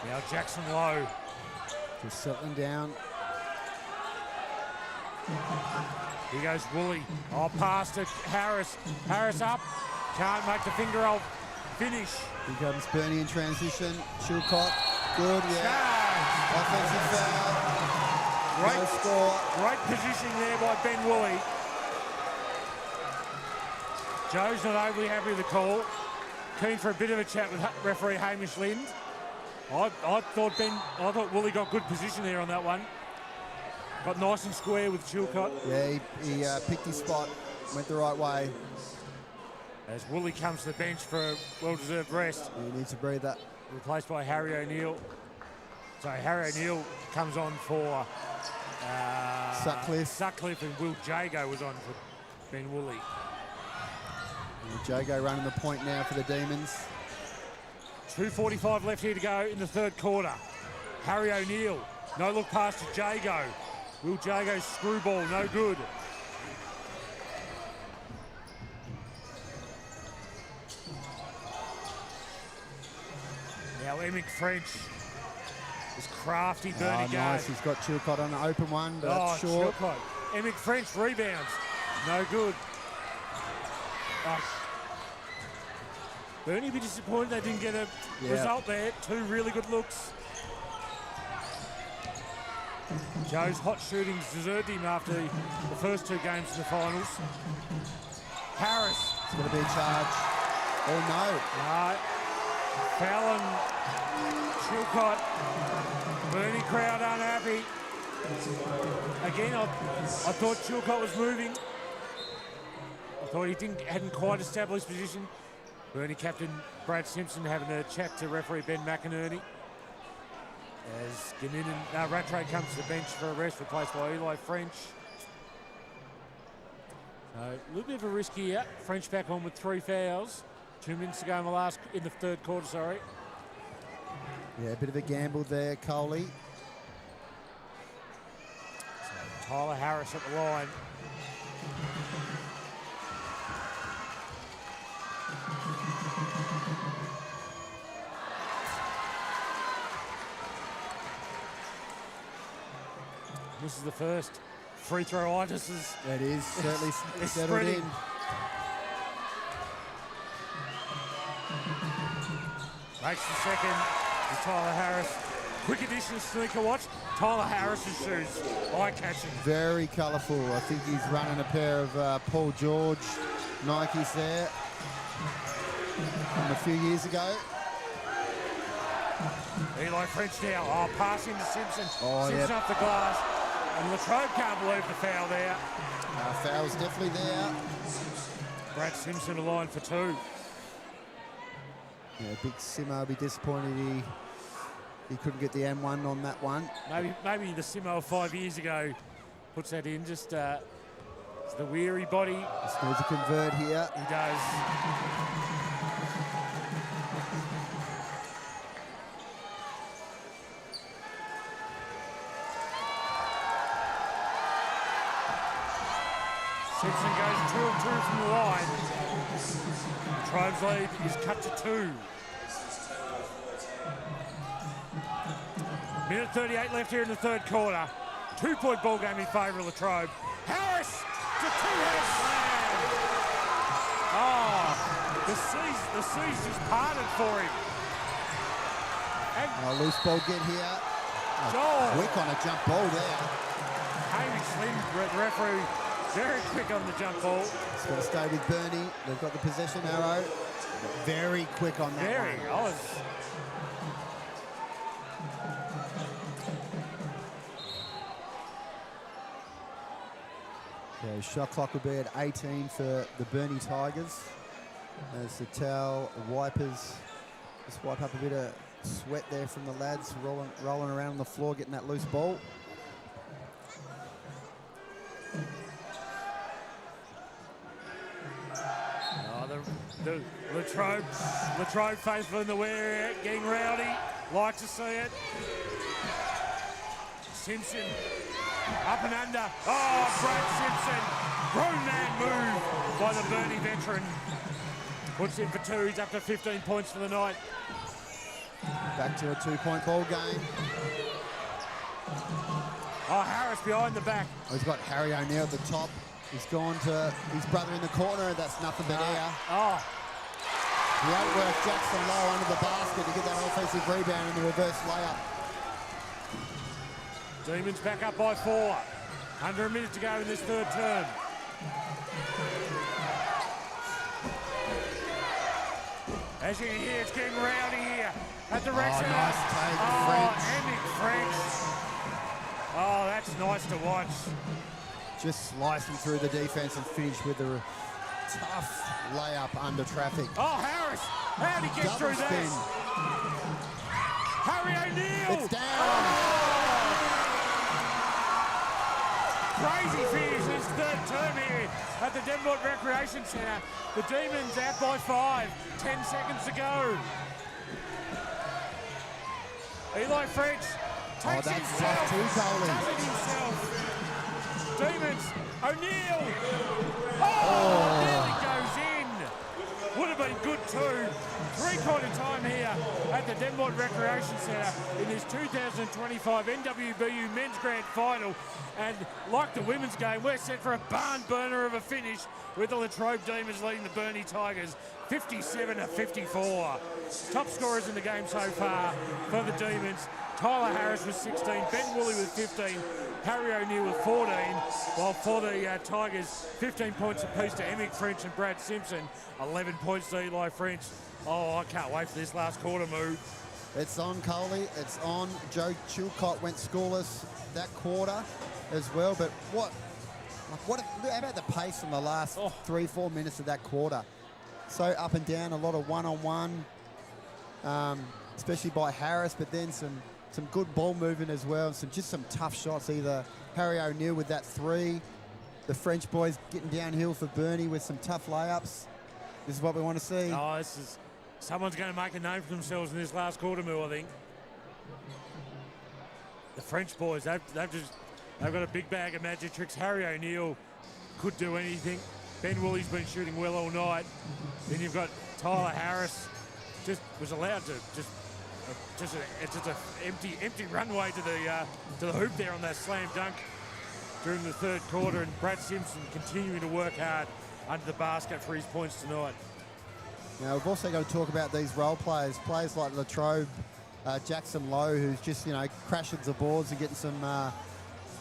Now Jackson Lowe. Just settling down. Here goes Woolley. Oh, pass to Harris. Harris up. Can't make the finger roll finish. Here comes Burnie in transition. Chilcott. Good, yeah. Offensive foul. Great No score. Great positioning there by Ben Woolley. Joe's not overly happy with the call. Keen for a bit of a chat with referee Hamish Lind. I thought Woolley got good position there on that one. Got nice and square with Chilcott. Yeah, he picked his spot, went the right way. As Woolley comes to the bench for a well-deserved rest. He needs to breathe that. Replaced by Harry O'Neill. So Harry O'Neill comes on for Sutcliffe, and Will Jago was on for Ben Woolley. And Jago running the point now for the Demons. 2:45 left here to go in the 3rd quarter. Harry O'Neill, no look pass to Jago. Will Jago's screwball, no good. Now Emic French is crafty, Burnie nice, he's got Chilcott on an open one, but that's short. Chilcott. Emic French rebounds, no good. Burnie be disappointed they didn't get a result there. 2 really good looks. Joe's hot shootings deserted him after the first 2 games in the finals. Harris. It's going to be a charge. Oh, no. No. Fallon, Chilcott, Burnie crowd unhappy. Again, I thought Chilcott was moving. I thought he hadn't quite established position. Burnie captain Brad Simpson having a chat to referee Ben McInerney. As Rattray comes to the bench for a rest, replaced by Eli French. So a little bit of a risk here. French back on with 3 fouls. 2 minutes to go in the 3rd quarter, sorry. Yeah, a bit of a gamble there, Coley. So Tyler Harris at the line. This is the first free throw itis. It is certainly it's settled spreading. in. Makes the second to Tyler Harris. Quick addition, sneaker watch. Tyler Harris's shoes, eye-catching. Very colourful. I think he's running a pair of Paul George Nikes there from a few years ago. Eli French now. Oh, passing to Simpson. Oh, Simpson yep. off the glass. And Latrobe can't believe the foul there. Foul's definitely there. Brad Simpson aligned for 2. Yeah, Big Simo will be disappointed he couldn't get the M1 on that one. Maybe the Simo 5 years ago puts that in. Just it's the weary body. Just needs to convert here. He does. Simpson goes 2 of 2 from the line. The Tribes lead is cut to 2. Minute 38 left here in the third quarter. 2-point ball game in favour of Latrobe. Harris to two-hand slam. Oh, the seas just parted for him. And Loose ball get here. Quick on a jump ball there. Hamish Slim, the referee, very quick on the jump ball. It's going to stay with Burnie. They've got the possession arrow. Very quick on that Very. one. So shot clock will be at 18 for the Burnie Tigers. As the towel wipers just wipe up a bit of sweat there from the lads rolling around on the floor getting that loose ball. The Latrobe faithful in the wear, getting rowdy. Like to see it. Simpson up and under. Oh, Brad Simpson. Grown man move by the Burnie veteran. Puts in for two. He's up to 15 points for the night. Back to a 2-point ball game. Oh, Harris behind the back. He's got Harry O'Neill at the top. He's gone to his brother in the corner. That's nothing but air. Oh, He outworked Jackson Lowe under the basket to get that offensive rebound in the reverse layup. Demons back up by 4. Under a minute to go in this third term. As you can hear, it's getting rowdy here at the rec center. Nice take, French. Emmett French. Oh, that's nice to watch. Just slicing through the defense and finish with a tough layup under traffic. Oh, Harris, how'd he get Double through spin. that? Harry O'Neill. It's down. Crazy finish this third term here at the Devonport Recreation Centre. The Demons out by 5, 10 seconds to go. Eli French takes that's himself, rough too, Coley. does it himself. Demons, O'Neill. Oh, nearly goes in. Would have been good too. 3-quarter time here at the Devonport Recreation Centre in this 2025 NWBU Men's Grand Final. And like the women's game, we're set for a barn burner of a finish with the Latrobe Demons leading the Burnie Tigers 57-54. Top scorers in the game so far for the Demons. Tyler Harris with 16, Ben Woolley with 15, Harry O'Neill with 14, while for the Tigers, 15 points apiece to Emmett French and Brad Simpson, 11 points to Eli French. Oh, I can't wait for this last quarter move. It's on, Coley. It's on. Joe Chilcott went scoreless that quarter as well. But how about the pace in the last 3-4 minutes of that quarter? So up and down, a lot of one-on-one, especially by Harris, but then some good ball movement as well. Just some tough shots, either Harry O'Neill with that 3, the French boys getting downhill for Burnie with some tough layups. This is what we want to see. Oh, someone's going to make a name for themselves in this last quarter move, I think. The French boys, they've got a big bag of magic tricks. Harry O'Neill could do anything. Ben Woolley's been shooting well all night. Then you've got Tyler Harris, just was allowed to just an empty runway to the hoop there on that slam dunk during the third quarter, and Brad Simpson continuing to work hard under the basket for his points tonight. Now, we've also got to talk about these role players like Latrobe, Jackson Lowe, who's just, crashing the boards and getting some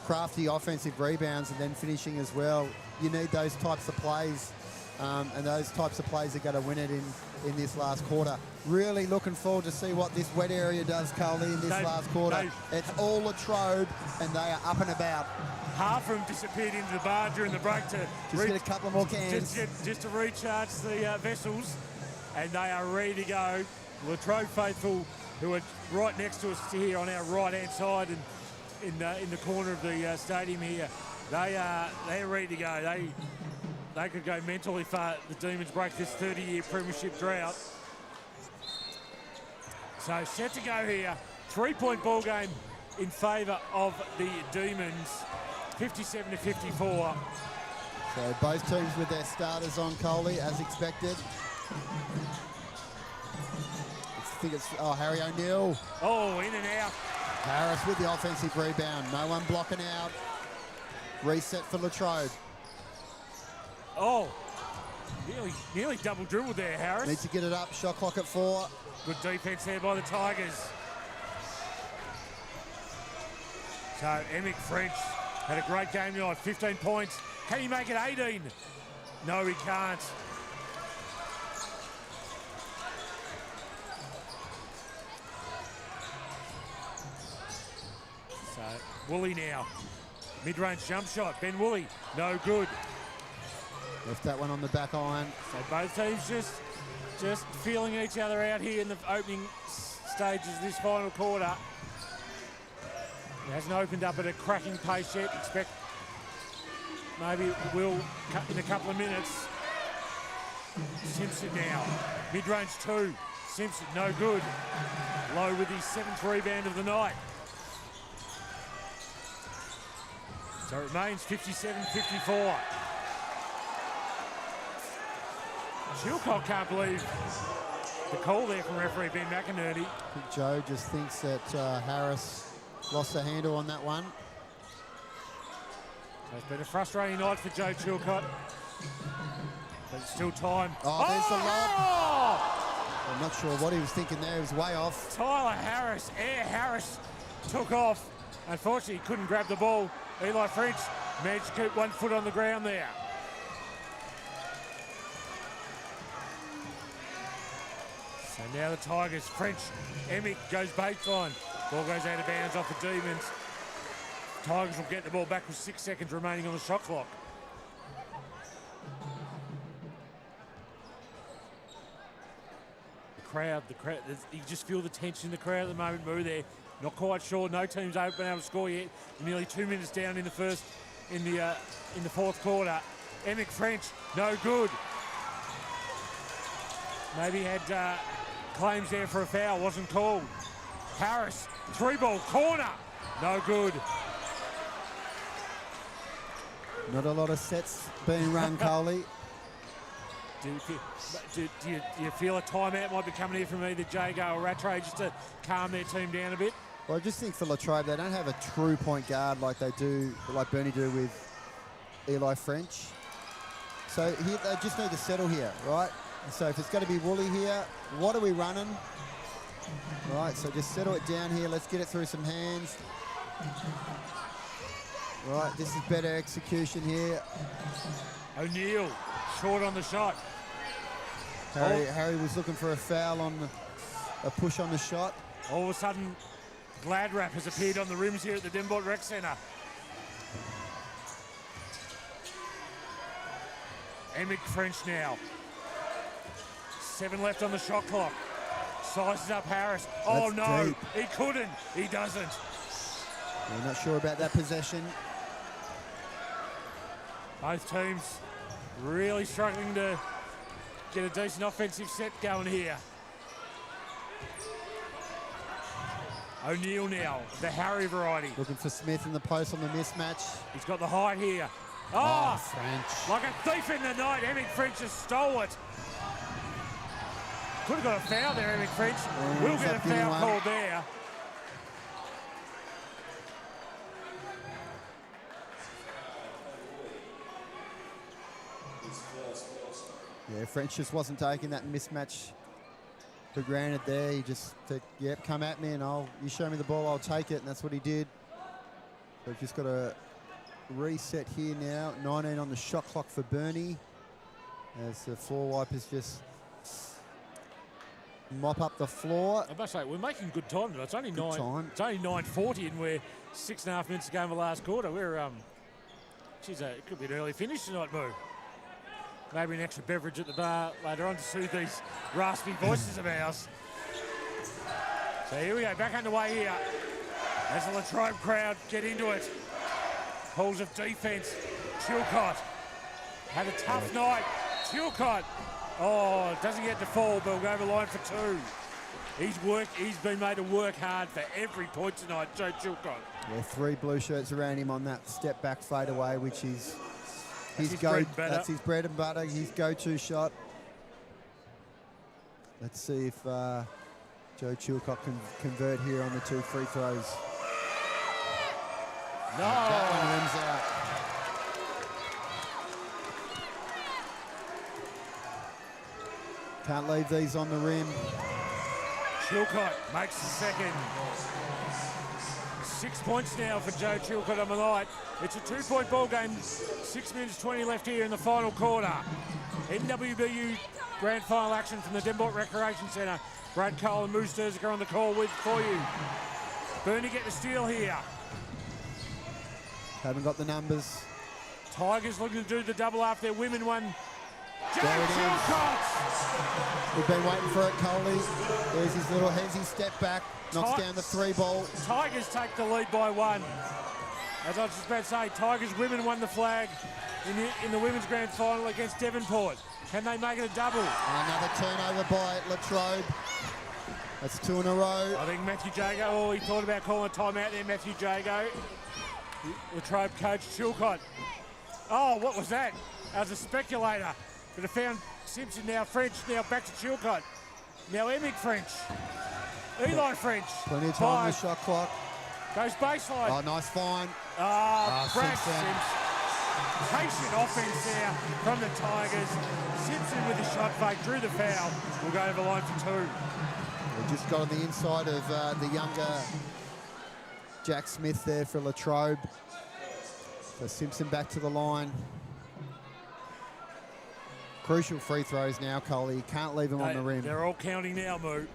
crafty offensive rebounds and then finishing as well. You need those types of plays, and those types of plays are going to win it in this last quarter. Really looking forward to see what this wet area does, Coley, in this last quarter. It's all Latrobe, and they are up and about. Half of them disappeared into the bar during the break to get a couple more cans. Just to recharge the vessels, and they are ready to go. Latrobe faithful, who are right next to us here on our right-hand side and in the corner of the stadium here, they're ready to go. They could go mental if the Demons break this 30-year premiership drought. So set to go here. 3-point ball game in favour of the Demons. 57-54. So both teams with their starters on, Coley, as expected. I think it's Harry O'Neill. Oh, in and out. Harris with the offensive rebound. No one blocking out. Reset for Latrobe. Oh, nearly double dribbled there, Harris. Needs to get it up. Shot clock at 4. Good defense there by the Tigers. So Emick French had a great game tonight, 15 points. Can he make it 18? No, he can't. So Woolley now. Mid-range jump shot. Ben Woolley, no good. Left that one on the back iron. So both teams just feeling each other out here in the opening stages of this final quarter. It hasn't opened up at a cracking pace yet. Expect maybe it will in a couple of minutes. Simpson now. Mid-range 2. Simpson, no good. Low with his 7th rebound of the night. So it remains 57-54. Chilcott can't believe the call there from referee Ben McInerney. I think Joe just thinks that Harris lost the handle on that one. So it's been a frustrating night for Joe Chilcott. But it's still time. Oh, there's the lob. I'm not sure what he was thinking there. He was way off. Tyler Harris, Harris took off. Unfortunately, he couldn't grab the ball. Eli French managed to keep 1 foot on the ground there. So now the Tigers, French, Emick goes baseline. Ball goes out of bounds off the Demons. Tigers will get the ball back with 6 seconds remaining on the shot clock. The crowd, you just feel the tension in the crowd at the moment. Moo there, not quite sure. No teams have been able to score yet. Nearly 2 minutes down in the fourth quarter. Emick French, no good. Maybe had claims there for a foul, wasn't called. Harris, 3-ball corner, no good. Not a lot of sets being run, Coley. Do you feel a timeout might be coming here from either Jago or Rattray just to calm their team down a bit? Well, I just think for Latrobe, they don't have a true point guard like they do, like Burnie do with Eli French. So they just need to settle here, right? So if it's going to be Woolley here, what are we running? Right, so just settle it down here. Let's get it through some hands. Right, this is better execution here. O'Neill, short on the shot. Harry was looking for a foul on a push on the shot. All of a sudden, Gladrap has appeared on the rims here at the Devonport Rec Centre. Emick French now. 7 left on the shot clock. Sizes up Harris. Oh, That's no, deep. he couldn't. He doesn't. We're not sure about that possession. Both teams really struggling to get a decent offensive set going here. O'Neill now, the Harry variety. Looking for Smith in the post on the mismatch. He's got the height here. Oh, French. Like a thief in the night, Emick French has stole it. Could have got a foul there, Emick French. We'll get a foul called there. Yeah, French just wasn't taking that mismatch for granted there. He just said, yep, come at me and you show me the ball, I'll take it. And that's what he did. So we've just got a reset here now. 19 on the shot clock for Burnie. As the floor wipers just mop up the floor. I must say, we're making good time. It's only Good time. It's only 9:40, and we're 6.5 minutes to go in the last quarter. We're geez, it could be an early finish tonight, Moo. Maybe an extra beverage at the bar later on to soothe these raspy voices of ours. So here we go, back underway here. As the Latrobe crowd get into it. Halls of defence. Chilcott had a tough night. Chilcott, doesn't get the fall, but will go over the line for 2. He's been made to work hard for every point tonight, Joe Chilcott. Yeah, 3 blue shirts around him on that step back fadeaway, which is That's his bread and butter. That's his bread and butter, his go-to shot. Let's see if Joe Chilcott can convert here on the 2 free throws. That one rims out. Can't leave these on the rim. Chilcott makes the second. 6 points now for Joe Chilcott on the night. It's a 2-point ball game. 6 minutes 20 left here in the final quarter. NWBU grand final action from the Devonport Recreation Centre. Brad Cole and Moose Derziger on the call with for you. Burnie get the steal here. Haven't got the numbers. Tigers looking to do the double after their women won. Joe There it is. Chilcott! We've been waiting for it, Coley. There's his little hezzy step back. Knocks down the 3 ball. Tigers take the lead by 1. As I was just about to say, Tigers women won the flag in the women's grand final against Devonport. Can they make it a double? And another turnover by Latrobe. That's 2 in a row. I think Matthew Jago, he thought about calling a timeout there, Matthew Jago. Latrobe coach Chilcott. Oh, what was that? That was a speculator. But have found Simpson now French, now back to Chilcott. Now Emick French. Eli French. Plenty of time on the shot clock. Goes baseline. Oh, nice find. Brad Simpson. Simpson. Patient offense there from the Tigers. Simpson with the shot fake, drew the foul. We'll go over the line for 2. We just got on the inside of the younger Jack Smith there for Latrobe. So Simpson back to the line. Crucial free throws now, Coley. Can't leave them on the rim. They're all counting now, Moo.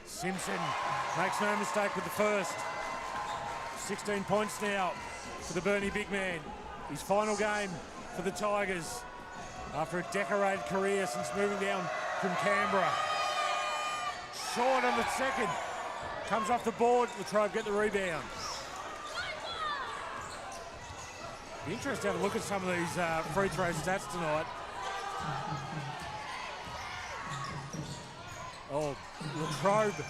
Simpson makes no mistake with the first. 16 points now for the Burnie big man. His final game for the Tigers after a decorated career since moving down from Canberra. Short on the second. Comes off the board. Latrobe get the rebound. Be interesting to have a look at some of these free throw stats tonight. Oh, Latrobe.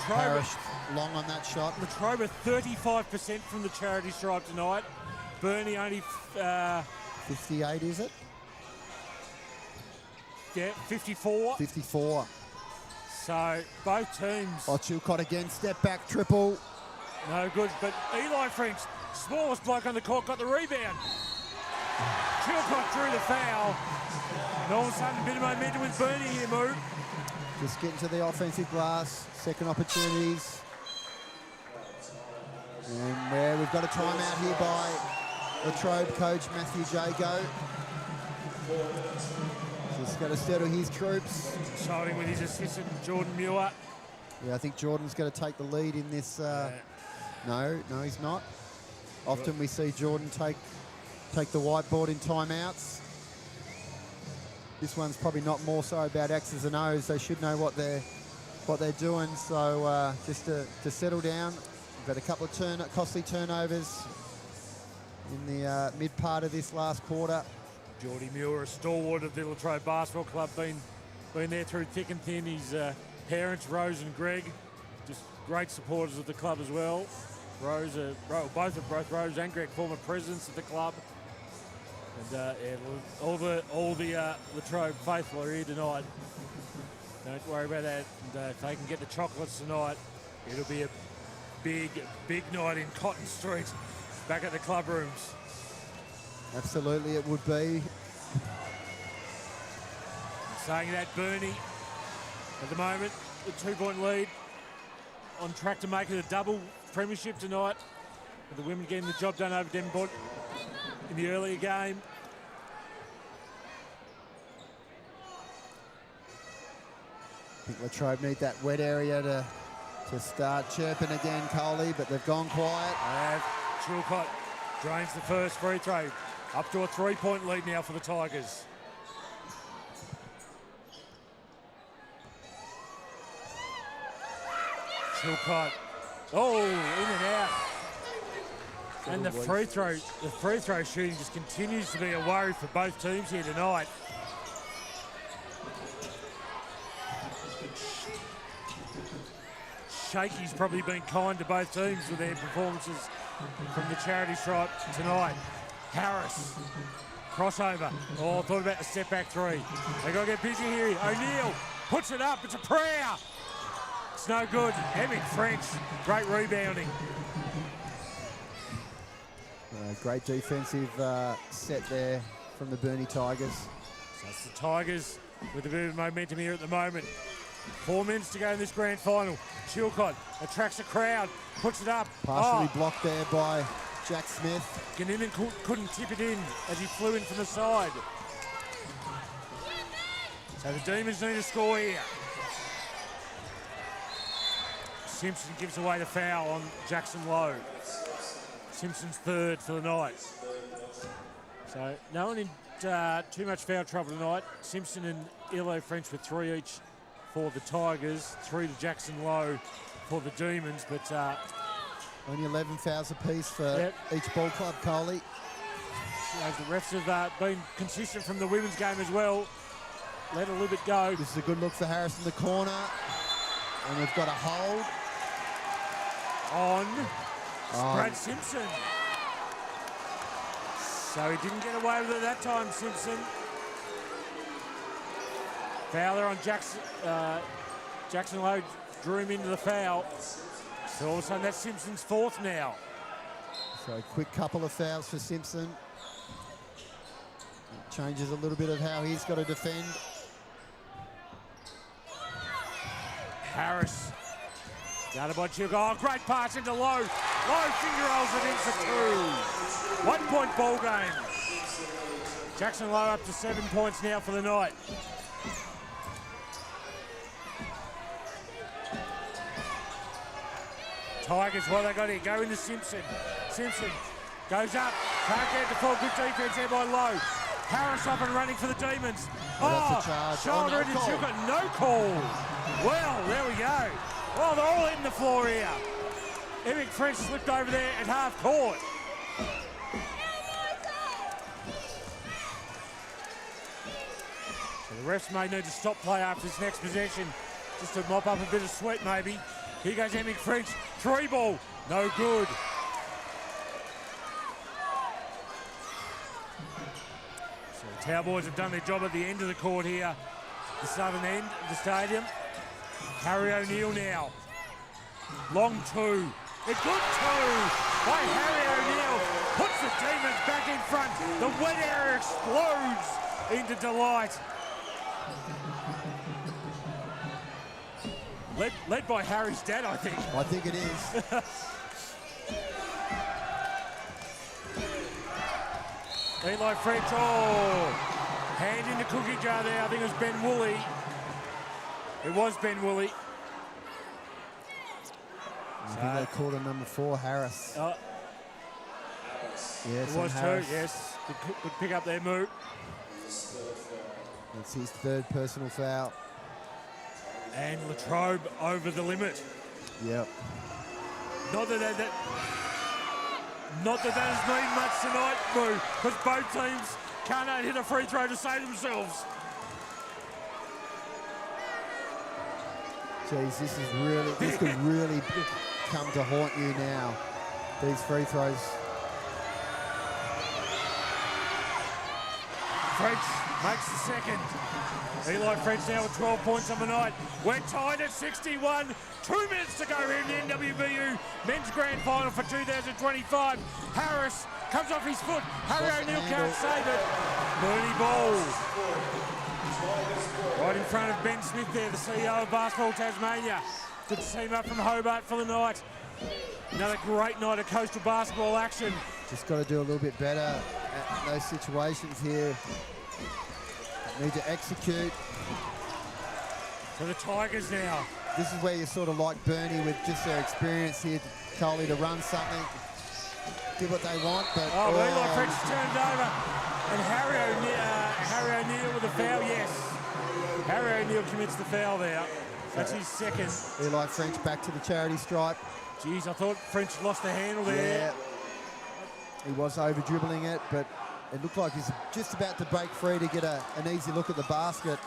Parrish long on that shot. Latrobe 35% from the charity stripe tonight. Burnie only 58, is it? Yeah, 54. 54. So both teams. Oh, Chilcott again, step back, triple. No good, but Eli French, smallest bloke on the court, got the rebound. Chilcott drew the foul. And all of a sudden, a bit of momentum with Burnie here, Moo. Just getting to the offensive glass, second opportunities. And we've got a timeout here by Latrobe coach Matthew Jago. Just got to settle his troops. Consulting with his assistant, Jordan Muir. Yeah, I think Jordan's going to take the lead in this. No, he's not. Often we see Jordan take the whiteboard in timeouts. This one's probably not more so about X's and O's. They should know what they're doing. So just to settle down. We've had a couple of costly turnovers in the mid part of this last quarter. Geordie Muir, a stalwart of the Latrobe Basketball Club, been there through thick and thin. His parents, Rose and Greg, just great supporters of the club as well. Both Rose and Greg, former presidents of the club. And all the Latrobe faithful are here tonight. Don't worry about that. And if they can get the chocolates tonight, it'll be a big night in Cotton Street, back at the club rooms. Absolutely, it would be. Saying that, Burnie, at the moment, the 2-point lead, on track to make it a double premiership tonight. With the women getting the job done over Devonport in the earlier game. I think Latrobe need that wet area to start chirping again, Coley, but they've gone quiet. Chilcott drains the first free throw. Up to a 3-point lead now for the Tigers. Chilcott. Oh, in and out. And the free throw shooting just continues to be a worry for both teams here tonight. Shakey's probably been kind to both teams with their performances from the charity stripe tonight. Harris, crossover. Oh, thought about the step back 3. They got to get busy here. O'Neill puts it up. It's a prayer. It's no good. Emic French, great rebounding. Great defensive set there from the Burnie Tigers. So it's the Tigers with a bit of momentum here at the moment. 4 minutes to go in this grand final. Chilcott attracts a crowd, puts it up. Partially blocked there by Jack Smith. Gannon couldn't tip it in as he flew in from the side. So the Demons need a score here. Simpson gives away the foul on Jackson Lowe. Simpson's third for the night. So no one in too much foul trouble tonight. Simpson and Ilo French with 3 each for the Tigers, 3 to Jackson Lowe for the Demons, but only 11 fouls apiece for each ball club, Coley. The refs have been consistent from the women's game as well. Let a little bit go. This is a good look for Harris in the corner, and we've got a hold on Brad Simpson. So he didn't get away with it that time, Simpson. Fowler on Jackson. Jackson Lowe drew him into the foul. So all of a sudden that's Simpson's fourth now. So a quick couple of fouls for Simpson. Changes a little bit of how he's got to defend. Harris. Guarded by Chilcott. Oh, great pass into Lowe. Lowe finger rolls it in for 2. 1 point ball game. Jackson Lowe up to 7 points now for the night. Tigers, what they got here? Go into Simpson. Simpson goes up. Can't get the full. Good defense there by Lowe. Harris up and running for the Demons. Shoulder into Chilcott. No call. Well, there we go. Oh, they're all hitting the floor here. Emic French slipped over there at half court. So the refs may need to stop play after this next possession just to mop up a bit of sweat maybe. Here goes Emic French. 3 ball. No good. So the Cowboys have done their job at the end of the court here. The southern end of the stadium. Harry O'Neill now. Long 2. A good 2 by Harry O'Neill. Puts the Demons back in front. The wet area explodes into delight. Led by Harry's dad, I think. I think it is. Eli French, hand in the cookie jar there. I think it was Ben Woolley. It was Ben Woolley. I think they called him number 4, Harris. Yes, it was Harris. 2, yes. Good pick up there, Moo. It's his 3rd personal foul. And Latrobe over the limit. Yep. Not that has been much tonight, Moo, because both teams can't hit a free throw to save themselves. Jeez, this could really come to haunt you now. These free throws. French makes the second. Eli French now with 12 points on the night. We're tied at 61. 2 minutes to go here in the NWBU Men's Grand Final for 2025. Harris comes off his foot. Harry O'Neill can't save it. Burnie ball. Right in front of Ben Smith there, the CEO of Basketball Tasmania. Good to see him up from Hobart for the night. Another great night of coastal basketball action. Just got to do a little bit better at those situations here. Need to execute. So the Tigers now. This is where you sort of like Burnie with just their experience here, Coley, to run something, do what they want. But Eli French turned over, and Harry O'Neill with a foul. Yes, Harry O'Neill commits the foul there. That's his second. Eli French back to the charity stripe. Jeez, I thought French lost the handle there. Yeah, he was over dribbling it, but it looked like he's just about to break free to get an easy look at the basket.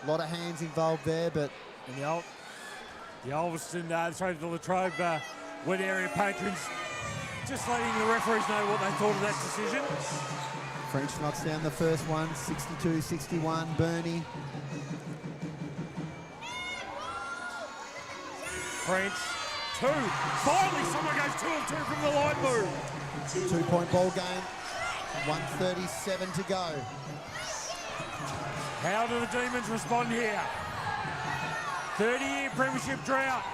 A lot of hands involved there, but... And the Ulverston, sorry, the Latrobe wet area patrons just letting the referees know what they thought of that decision. French knocks down the first one, 62-61, Burnie. French. 2. Finally, someone goes 2 of 2 from the line move. 2-point ball game. 1:37 to go. How do the Demons respond here? 30-year premiership drought.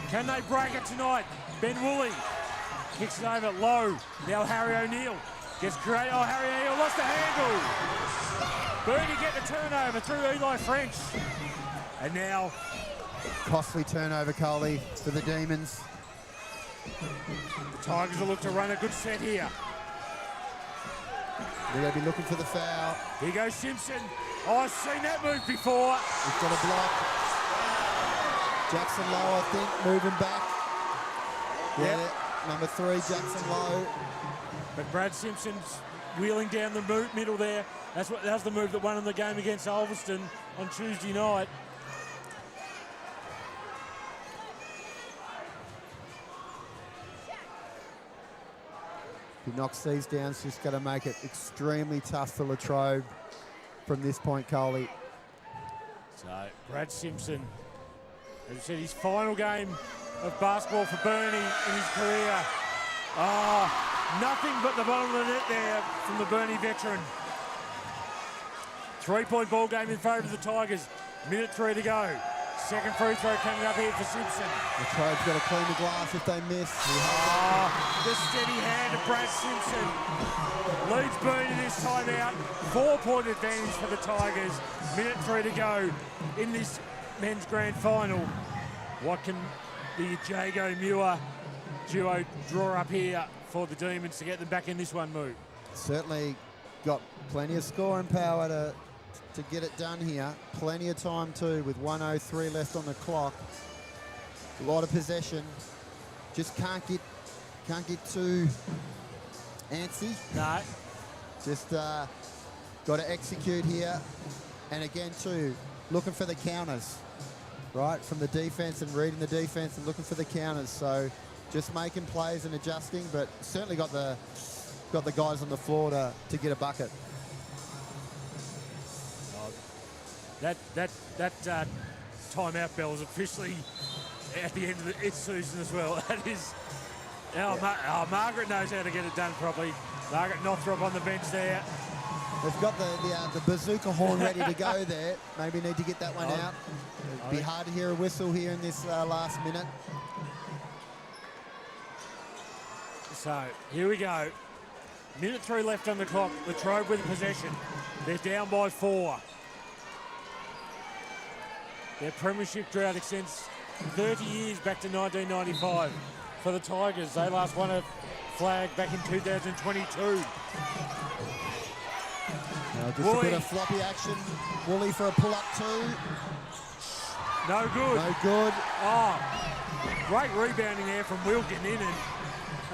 Can they break it tonight? Ben Woolley kicks it over low. Now Harry O'Neill gets creative. Oh, Harry O'Neill lost the handle. Burnie get the turnover through Eli French. And now Costly turnover, Coley, for the Demons. the Tigers will look to run a good set here. They're going to be looking for the foul. Here goes Simpson. Oh, I've seen that move before. He's got a block. Jackson Lowe, I think, moving back. Yeah, number 3, Jackson Lowe. But Brad Simpson's wheeling down the middle there. That was the move that won in the game against Ulverston on Tuesday night. If he knocks these down, it's just going to make it extremely tough for Latrobe from this point, Coley. So Brad Simpson, as I said, his final game of basketball for Burnie in his career. Oh, nothing but the bottom of the net there from the Burnie veteran. 3-point ball game in favour of the Tigers. Minute 3 to go. Second free throw coming up here for Simpson. Latrobe's got to clean the glass if they miss. Oh, the steady hand of Brad Simpson leads Burnie this time out. 4-point advantage for the Tigers. Minute 3 to go in this men's grand final. What can the Jago Muir duo draw up here for the Demons to get them back in this one, Moo? Certainly got plenty of scoring power to get it done here. Plenty of time too, with 1:03 left on the clock. A lot of possession. Just can't get too antsy. No. Just got to execute here. And again too, looking for the counters, right? From the defense and reading the defense and looking for the counters. So just making plays and adjusting, but certainly got the guys on the floor to get a bucket. That timeout bell is officially at the end of its season as well. That is, Margaret knows how to get it done properly. Margaret Northrop on the bench there. They've got the bazooka horn ready to go there. Maybe need to get that one out. It'd be hard to hear a whistle here in this last minute. So here we go. Minute 3 left on the clock. Latrobe with possession. They're down by 4. Their premiership drought extends 30 years back to 1995. For the Tigers, they last won a flag back in 2022. Just a bit of floppy action. Woolley for a pull-up 2. No good. No good. Oh, great rebounding there from Will getting in, and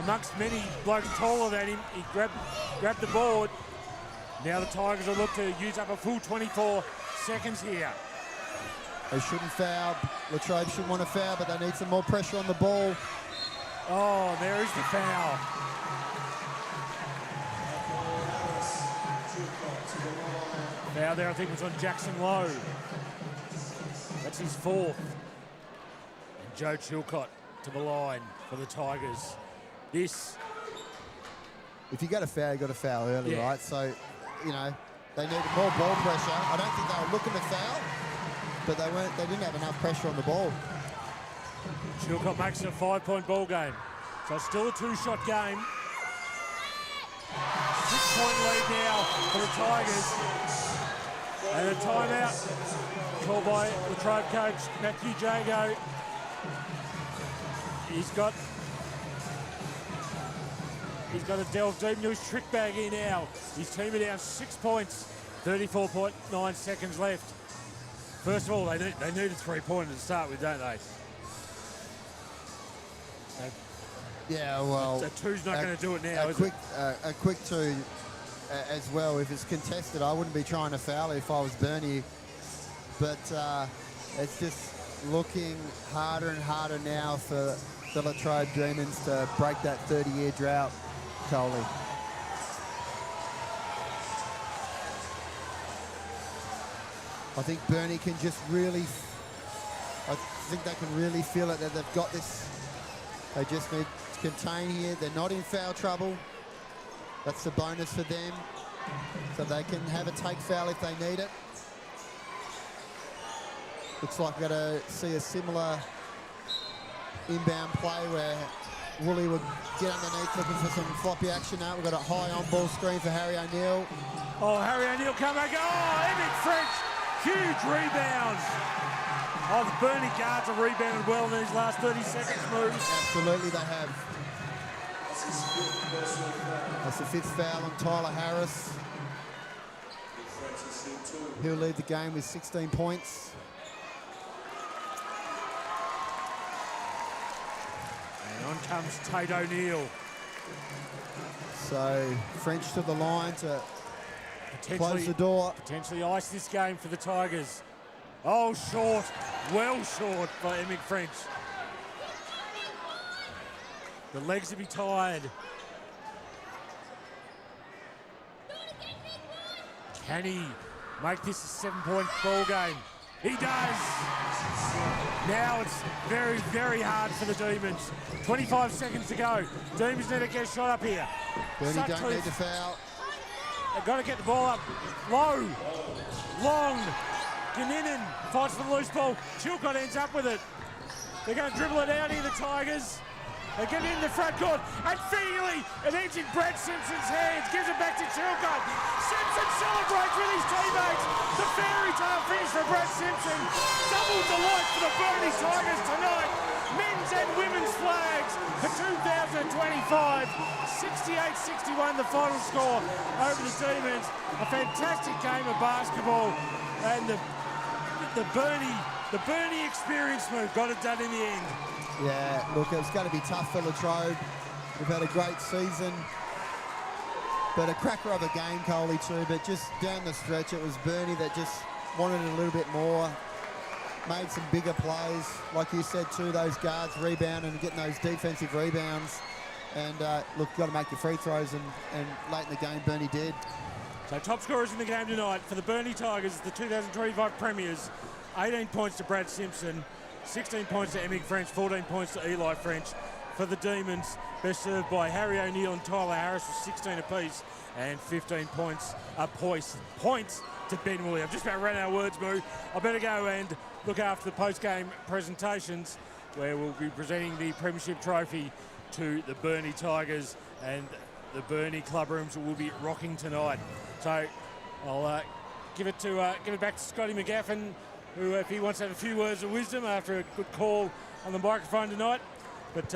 amongst many blokes taller than him, he grabbed the board. Now the Tigers will look to use up a full 24 seconds here. They shouldn't foul. Latrobe should want to foul, but they need some more pressure on the ball. Oh, there is the foul. Foul there, I think, was on Jackson Lowe. That's his 4th. And Joe Chilcott to the line for the Tigers. This... If you got to foul, you got to foul early, Yeah. right? So, you know, they needed more ball pressure. I don't think they were looking to foul, but they didn't have enough pressure on the ball. Chilcott makes it a 5-point ball game. So it's still a 2-shot game. 6-point lead now for the Tigers. And a timeout called by Latrobe coach Matthew Jago. He's got to delve deep into his trick bag here now. His team are down 6 points, 34.9 seconds left. First of all, they need a 3-pointer to start with, don't they? Yeah, well, A 2's not going to do it now, is it? A quick 2 as well. If it's contested, I wouldn't be trying to foul it if I was Burnie. But it's just looking harder and harder now for the Latrobe Demons to break that 30-year drought, Coley. I think Burnie can just really I think they can really feel it that they've got this. They just need to contain here. They're not in foul trouble. That's the bonus for them. So they can have a take foul if they need it. Looks like we're going to see a similar inbound play where Woolley would get underneath looking for some floppy action now. We've got a high on-ball screen for Harry O'Neill. Oh, Harry O'Neill come back. Oh, Emmett French, huge rebounds. Oh, the Burnie guards have rebounded well in these last 30 seconds moves. Absolutely, they have. That's the 5th foul on Tyler Harris. He'll lead the game with 16 points. And on comes Tate O'Neill. So French to the line to close the door. Potentially ice this game for the Tigers. Oh, short. Well short by Emmett French. The legs will be tired. Can he make this a 7-point ball game? He does. Now it's very, very hard for the Demons. 25 seconds to go. Demons need to get a shot up here. Burnie don't Sutcliffe. need to foul. They've got to get the ball up. Low. Long. Ganinin fights for the loose ball. Chilcott ends up with it. They're going to dribble it out here, the Tigers. They get in the front court. And Feely, it ends in Brad Simpson's hands. Gives it back to Chilcott. Simpson celebrates with his teammates. The fairy tale finish for Brad Simpson. Double delight for the Burnie Tigers tonight. Men's and women's flags for 2025. 68-61 the final score over the Demons. A fantastic game of basketball. And the Burnie experience move got it done in the end. Yeah, look, it's going to be tough for Latrobe. We've had a great season. But a cracker of a game, Coley, too. But just down the stretch, it was Burnie that just wanted it a little bit more. Made some bigger plays. Like you said, too, those guards rebounding and getting those defensive rebounds. And, look, you've got to make your free throws. And late in the game, Burnie did. So top scorers in the game tonight for the Burnie Tigers, the 2025 premiers. 18 points to Brad Simpson. 16 points to Emmett French, 14 points to Eli French. For the Demons, best served by Harry O'Neill and Tyler Harris with 16 apiece, and 15 points to Ben Woolley. I've just about ran out of words, Moo. I better go and look after the post-game presentations, where we'll be presenting the Premiership Trophy to the Burnie Tigers, and the Burnie club rooms will be rocking tonight. So I'll give it back to Scotty McGaffin, who, if he wants to have a few words of wisdom after a good call on the microphone tonight. But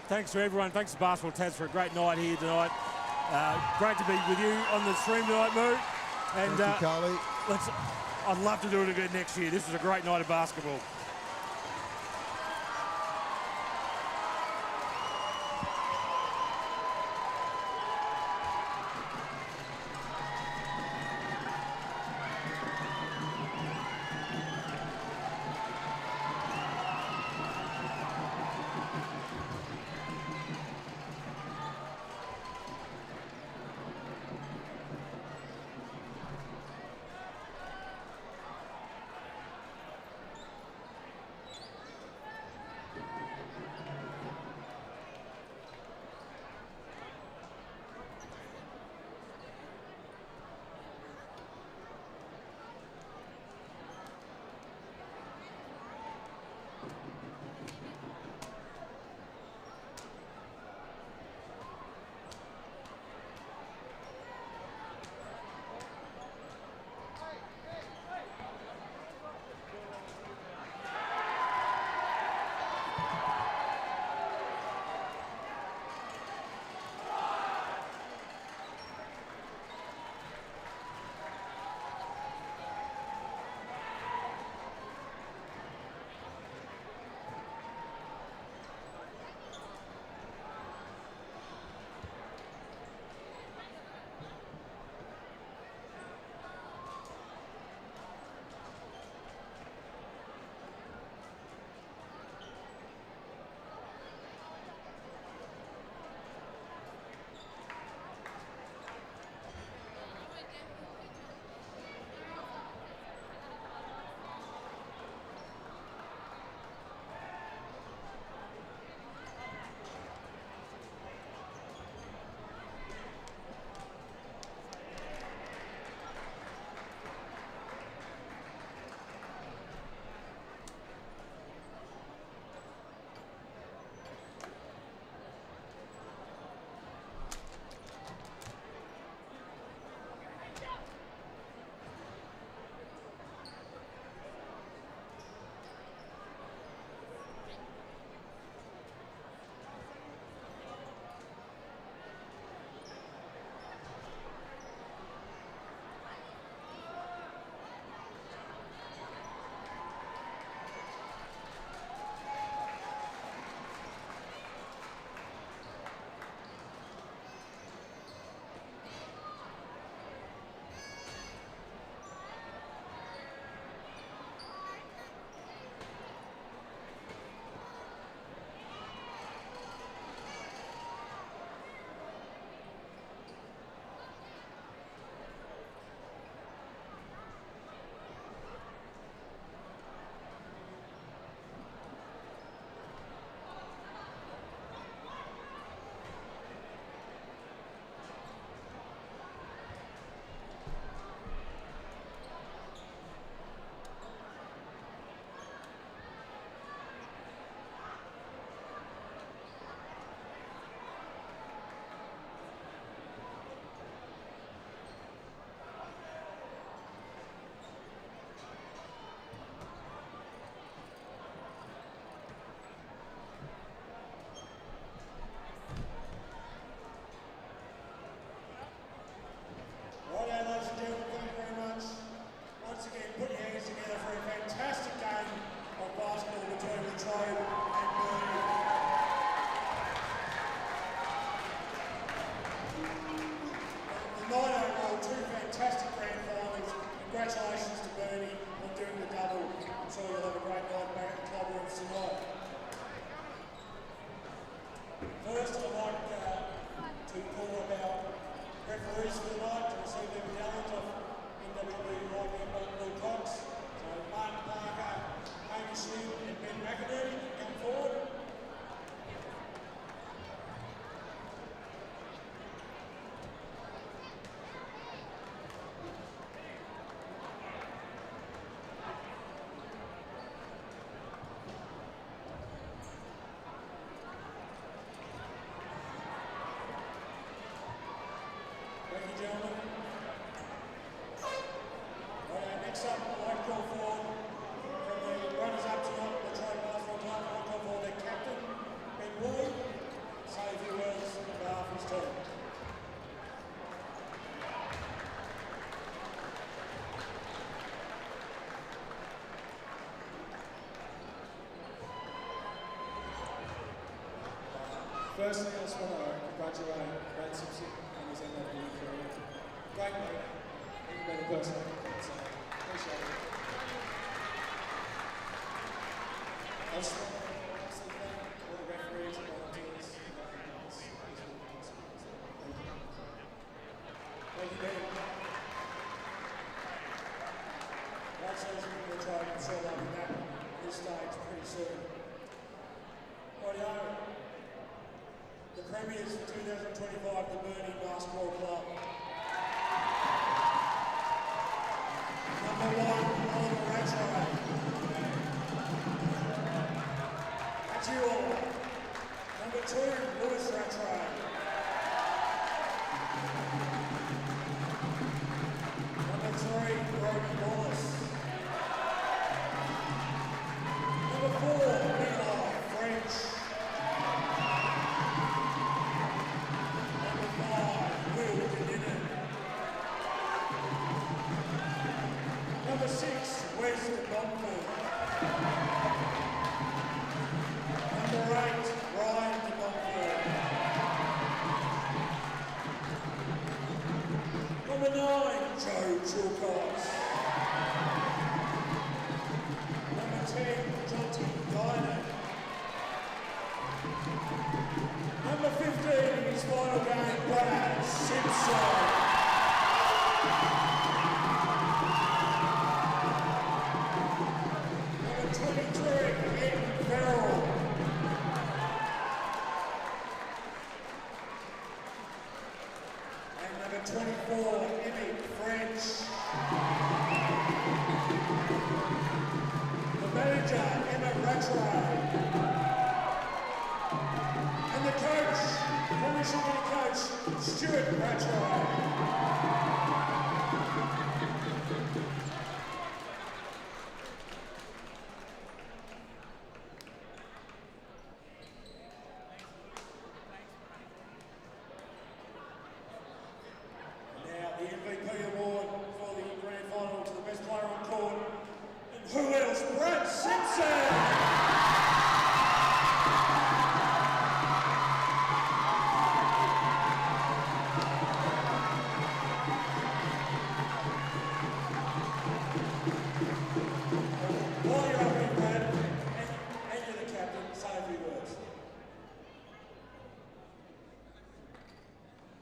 thanks to everyone. Thanks to Basketball Tabs for a great night here tonight. Great to be with you on the stream tonight, Moo. And Thank you, Coley. I'd love to do it again next year. This was a great night of basketball. Firstly, I just want to congratulate Brad Simpson on his NWBU career. Great mate, even better person. So, appreciate it. I just want to thank all the referees and volunteers. Thank you, Dan. Last season we were trying to sell up in that this stage pretty soon. Rightio. The premiers for 2025, the Burnie Basketball Club. Number 1, Oliver Latrobe. That's you all. Number 2, Lewis Latrobe. Number 3, Roby Wallace. Number 4, Mila French. Number 5, Will Dinninan. Number 6, Wes Devonport. Number 8, Ryan Devonport. Number 9, Joe Chilcox. Number 10, Jonty Dynam. Number 15 in his final game, Brad Simpson. Number 23, Ed Farrell. And number 24, Emmy French. The manager, Emma Rattray. And the coach, Premiership coach, Stuart Rattray. Now the MVP award for the grand final to the best player on court. And who else? Brad Simpson! While you're up here, Brad, and you're the captain, say a few words.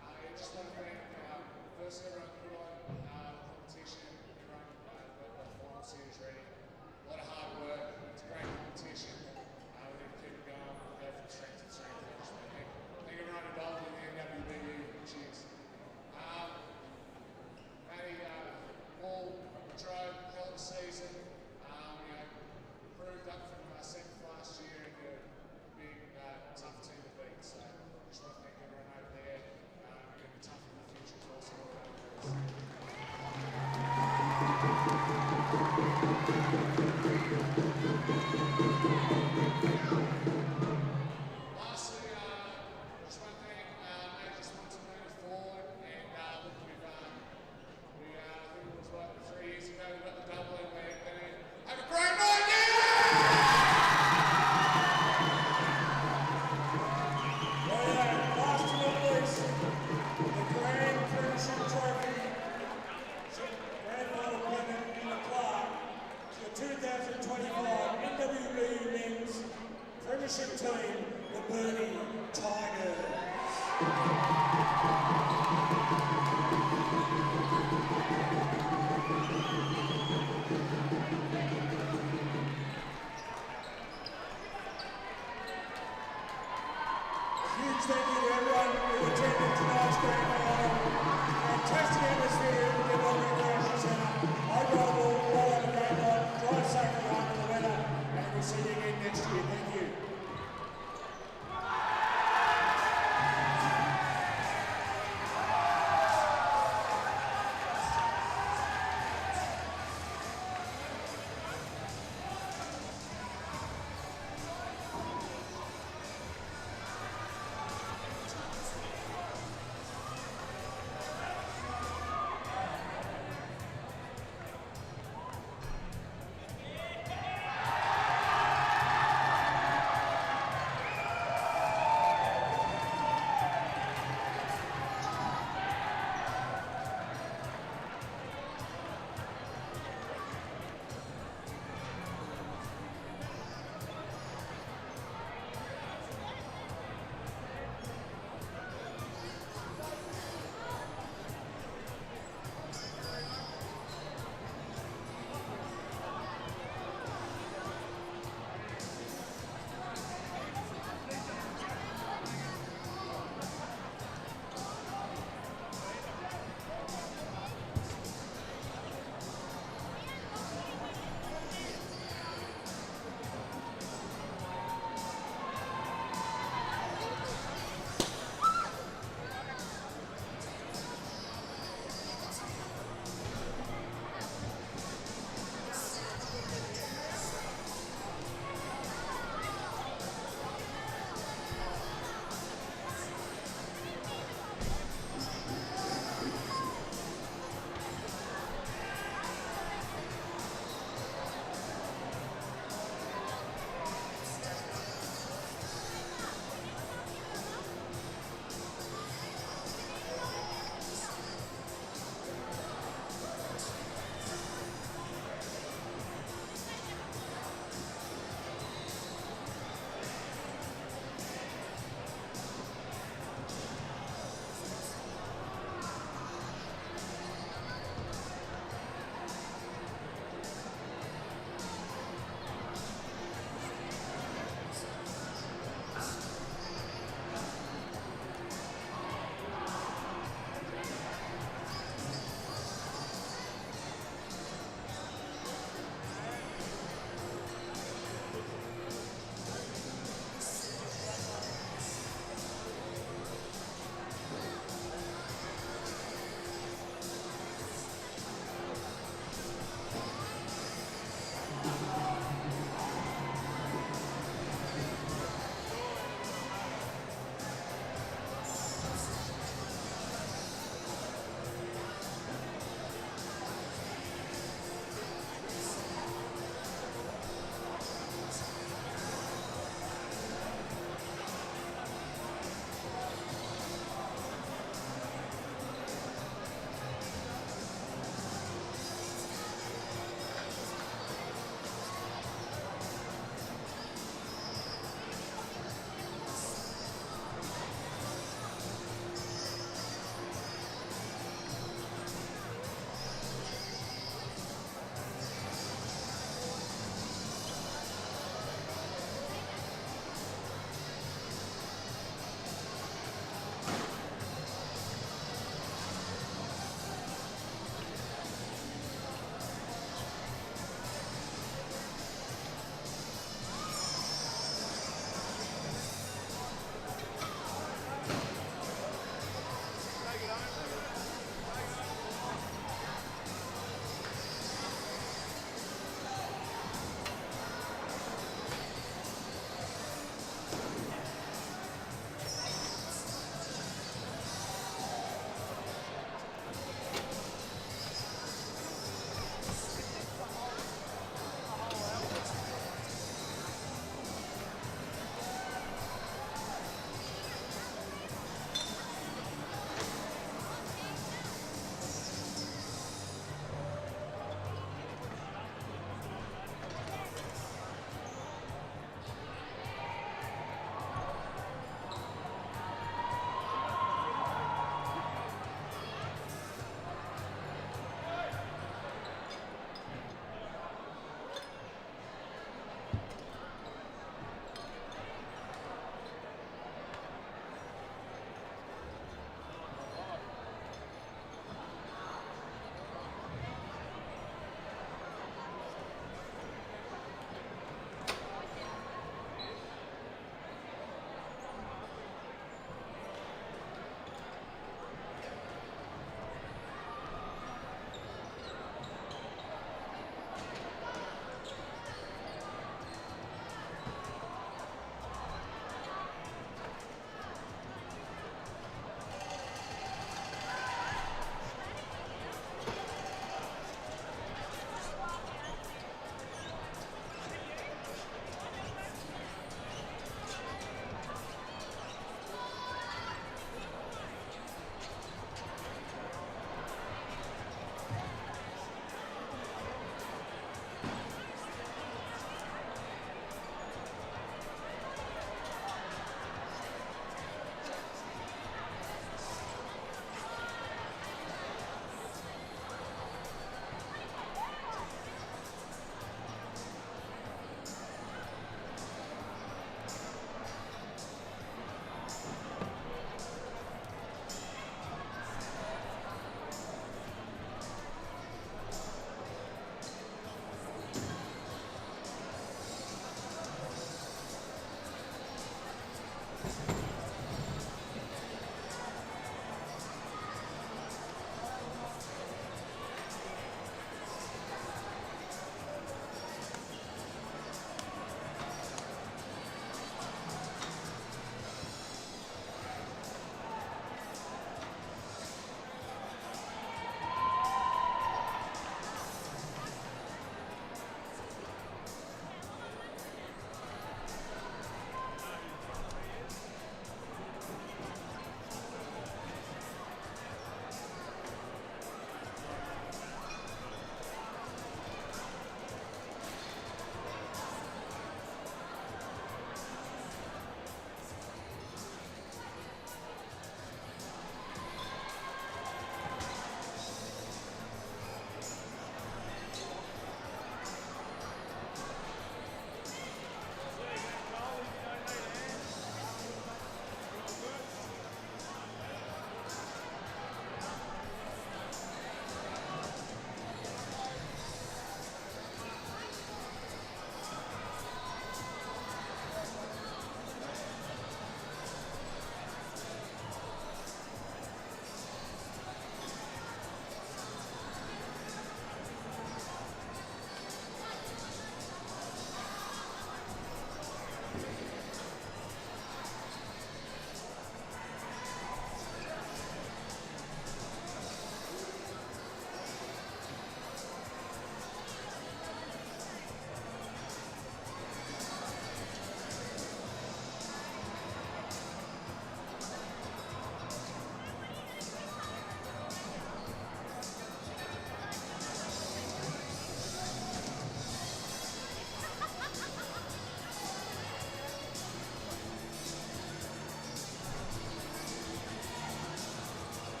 I just want to thank first everyone who put on the competition, everyone got the final series ready. A lot of hard work. It's a great competition. We need to keep it going. We'll go from strength to strength. I just want to thank everyone involved in the NWBU. Cheers. Matty, Paul, Latrobe, hell of a season. Improved up from 7th last year and a big, tough team to beat. So just want to thank everyone over there. We're going to be tough in the future as well. So we'll go with Lastly, just want to thank Major Sponsor moving forward. And look, we I think it was what, 3 years ago, we got the double and we're going to have a great night. Last but not least, the Grand Premiership Trophy, Grand Final winner in the club to the 2025 NWBU Men's Premiership Team, the Burnie Tigers. A huge thank you to everyone who attended tonight's grand